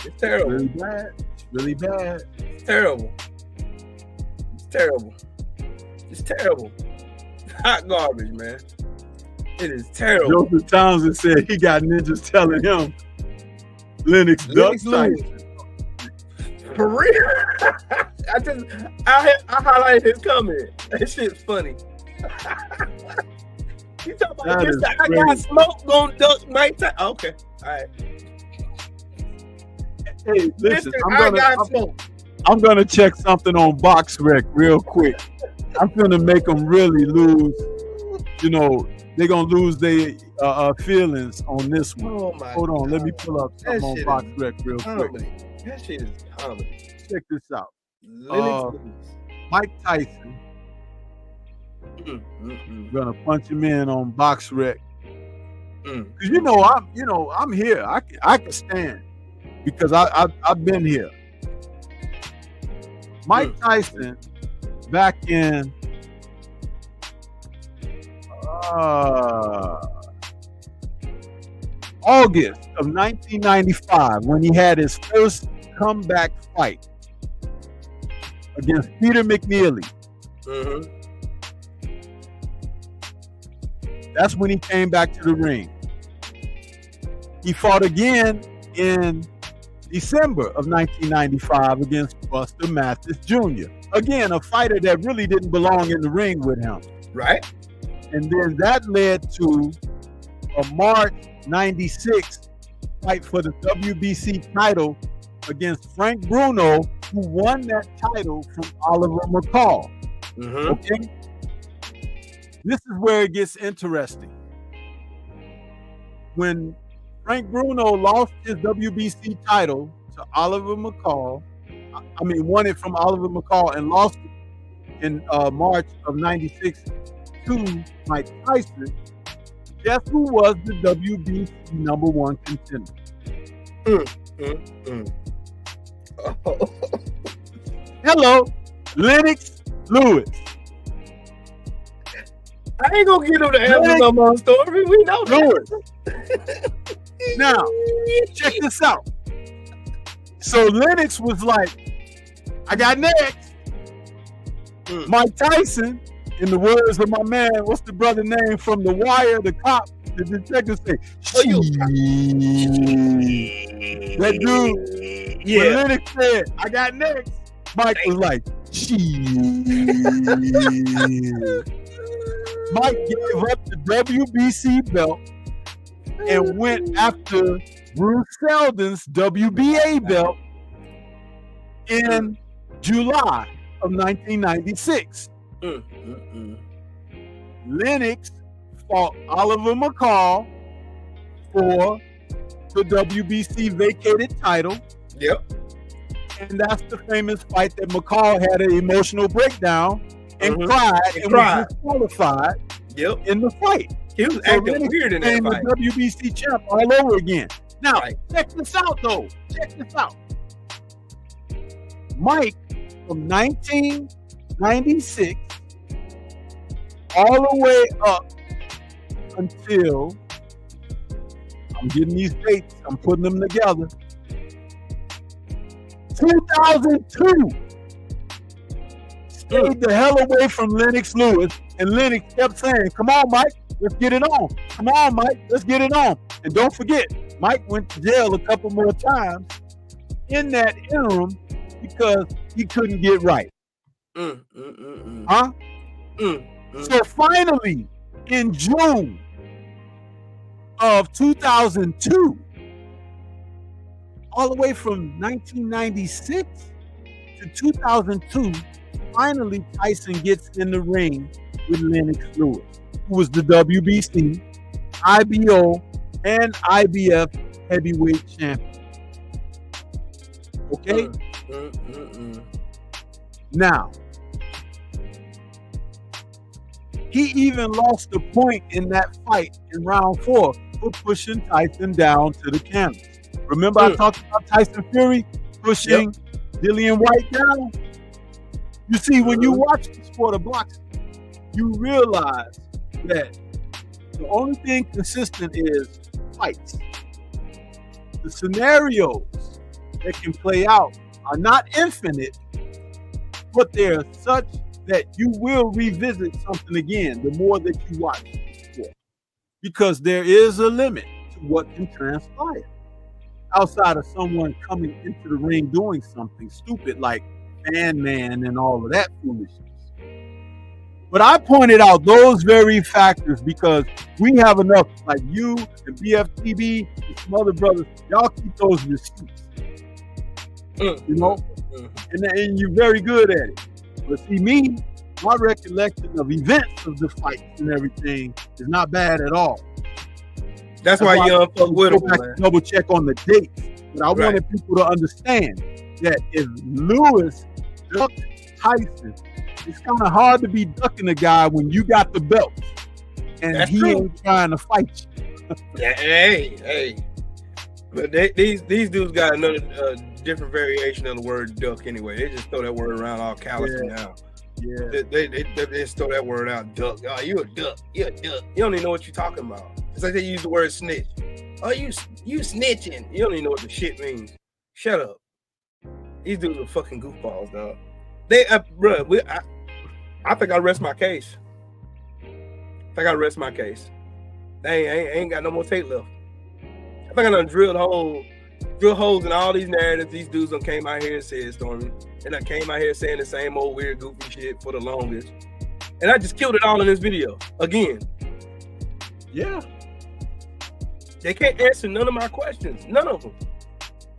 It's terrible. It's really bad. It's really bad. It's terrible. It's terrible. It's terrible. Hot garbage, man. It is terrible. Joseph Townsend said he got ninjas telling him Lennox ducks Tyson. For real? I highlighted his comment. That shit's funny. You talking about this? I got smoke gonna duck Mike Tyson. Okay, all right. Hey, listen, I'm gonna check something on BoxRec real quick. I'm gonna make them really lose. You know, they're gonna lose their feelings on this one. Oh my Hold on, God. let me pull up something on BoxRec real quick. That shit is comedy. Check this out. Mike Tyson. Gonna punch him in on BoxRec. Cause I'm here. I can stand because I've been here. Mike Tyson back in August of 1995 when he had his first comeback fight against Peter McNeely. That's when he came back to the ring. He fought again in December of 1995 against Buster Mathis Jr. Again, a fighter that really didn't belong in the ring with him. Right. And then that led to a March 96 fight for the WBC title against Frank Bruno, who won that title from Oliver McCall. Okay? This is where it gets interesting. When Frank Bruno lost his WBC title to Oliver McCall, won it from Oliver McCall and lost it in March of 96 to Mike Tyson, guess who was the WBC #1 contender? Hello, Lennox Lewis. I ain't gonna get him to answer no more story. We know that. Now, check this out. So Lennox was like, I got next. Mike Tyson, in the words of my man, what's the brother name from The Wire, the cop, the detective say, that dude, when Lennox said, I got next, Mike was like, Mike gave up the WBC belt and went after Bruce Seldon's WBA belt in July of 1996. Lennox fought Oliver McCall for the WBC vacated title. And that's the famous fight that McCall had an emotional breakdown and cried and was disqualified in the fight. He was acting weird in that fight. The WBC champ all over again. Now, check this out though. Check this out. Mike, from 1996 all the way up until, I'm getting these dates, I'm putting them together, 2002, stayed the hell away from Lennox Lewis, and Lennox kept saying, come on, Mike, let's get it on. Come on, Mike, let's get it on. And don't forget, Mike went to jail a couple more times in that interim because he couldn't get right. So finally, in June of 2002, all the way from 1996 to 2002, finally Tyson gets in the ring with Lennox Lewis, who was the WBC, IBO, and IBF heavyweight champion. Okay? Now, he even lost a point in that fight in round 4 for pushing Tyson down to the canvas. Remember I talked about Tyson Fury pushing Dillian White down? You see, when you watch the sport of boxing, you realize that the only thing consistent is fights. The scenarios that can play out are not infinite, but they're such that you will revisit something again the more that you watch the sport. Because there is a limit to what can transpire outside of someone coming into the ring doing something stupid like fan man and all of that foolishness. But I pointed out those very factors because we have enough, like you and BFTB and some other brothers, y'all keep those receipts. You know? And you're very good at it. But see, me, my recollection of events of the fights and everything is not bad at all. That's why you don't fuck with them. Double check on the dates. But I wanted people to understand that if Lewis ducked Tyson, it's kind of hard to be ducking a guy when you got the belt and he ain't trying to fight you. Hey. But these dudes got another different variation of the word duck anyway. They just throw that word around all callous now. Yeah. They just throw that word out, duck. Oh, you a duck. You a duck. You don't even know what you're talking about. It's like they use the word snitch. Oh, you snitching. You don't even know what the shit means. Shut up. These dudes are fucking goofballs, dog. I think I rest my case. I ain't got no more tape left. I think I done drilled holes in all these narratives these dudes done came out here and said, Stormy. And I came out here saying the same old weird goofy shit for the longest. And I just killed it all in this video. Again. Yeah. They can't answer none of my questions. None of them.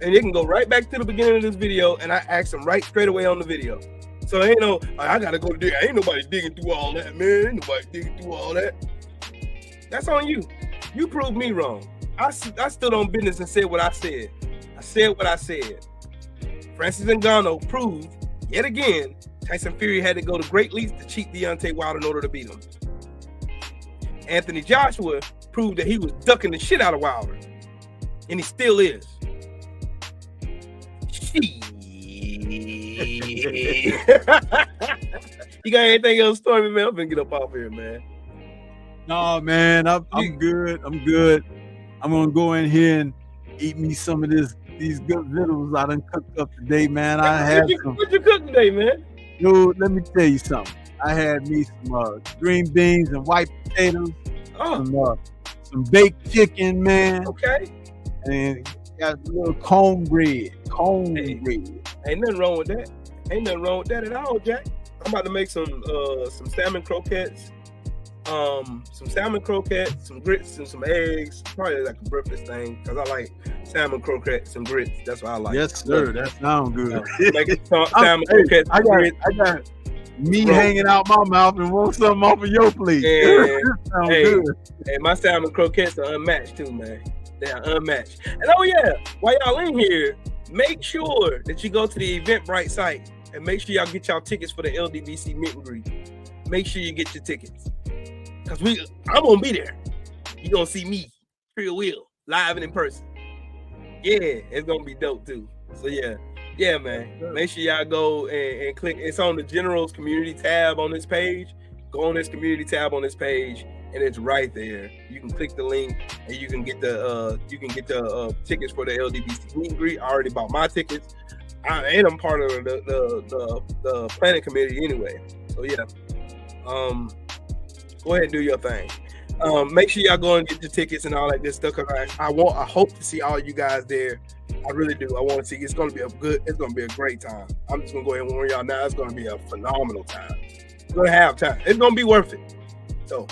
And they can go right back to the beginning of this video and I ask them right straight away on the video. So ain't no, I gotta go dig. Ain't nobody digging through all that, man. Ain't nobody digging through all that. That's on you. You proved me wrong. I stood on business and said what I said. I said what I said. Francis Ngannou proved, yet again, Tyson Fury had to go to great lengths to cheat Deontay Wilder in order to beat him. Anthony Joshua proved that he was ducking the shit out of Wilder. And he still is. You got anything else, Stormy, man? I'm gonna get up off here, man. No, man, I'm good. I'm good. I'm gonna go in here and eat me some of these good vittles I done cooked up today, man. What you cook today, man? Dude, let me tell you something. I had me some green beans and white potatoes, some baked chicken, man. Okay. And got a little cornbread. Ain't nothing wrong with that. Ain't nothing wrong with that at all, Jack. I'm about to make some salmon croquettes. Some grits, and some eggs. Probably like a breakfast thing because I like salmon croquettes and grits. That's what I like. Yes, sir. That sounds good. Like salmon croquettes. I got meat hanging out my mouth and want something off of your plate. Sounds good. Hey, my salmon croquettes are unmatched too, man. They are unmatched. And oh yeah, while y'all in here, make sure that you go to the Eventbrite site and make sure y'all get y'all tickets for the LDBC meet and greet. Make sure you get your tickets. Cause I'm gonna be there. You gonna see me, Real Will, live and in person. Yeah, it's gonna be dope too. So yeah, man. Make sure y'all go and click. It's on the Generals Community tab on this page. Go on this Community tab on this page, and it's right there. You can click the link, and you can get the tickets for the LDBC meet and greet. I already bought my tickets, and I'm part of the planning committee anyway. So yeah. Go ahead and do your thing. Make sure y'all go and get your tickets and all that good stuff. Cause I hope to see all you guys there. I really do. I want to see. It's gonna be a great time. I'm just gonna go ahead and warn y'all now. It's gonna be a phenomenal time. We're gonna have time. It's gonna be worth it. So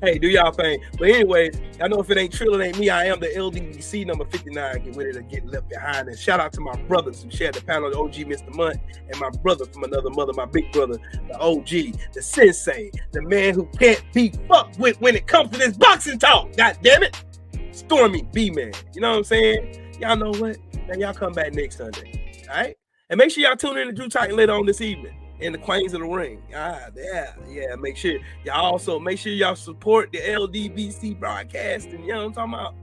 Hey, do y'all thing. But anyways, I know if it ain't Trill, it ain't me. I am the LDBC number 59. Get ready to get left behind. And shout out to my brothers who shared the panel, the OG Mr. Munt, and my brother from another mother, my big brother, the OG, the sensei, the man who can't be fucked with when it comes to this boxing talk. God damn it. Stormy B-Man. You know what I'm saying? Y'all know what? Now y'all come back next Sunday. All right? And make sure y'all tune in to Drew Titan later on this evening. In the Queens of the Ring. Yeah. Make sure y'all support the LDBC broadcasting. You know what I'm talking about?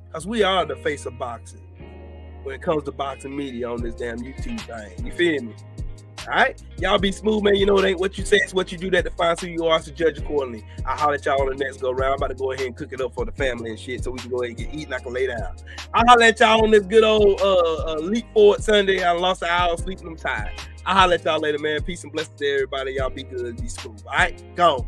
Because we are the face of boxing when it comes to boxing media on this damn YouTube thing. You feel me? All right? Y'all be smooth, man. You know it ain't what you say, it's what you do that defines who you are, so judge accordingly. I'll holler at y'all on the next go round. I'm about to go ahead and cook it up for the family and shit so we can go ahead and get eaten. I can lay down. I'll holler at y'all on this good old Leap Forward Sunday. I lost an hour of sleep and I'm tired. I'll holler at y'all later, man. Peace and blessings to everybody. Y'all be good. Be smooth. All right? Go.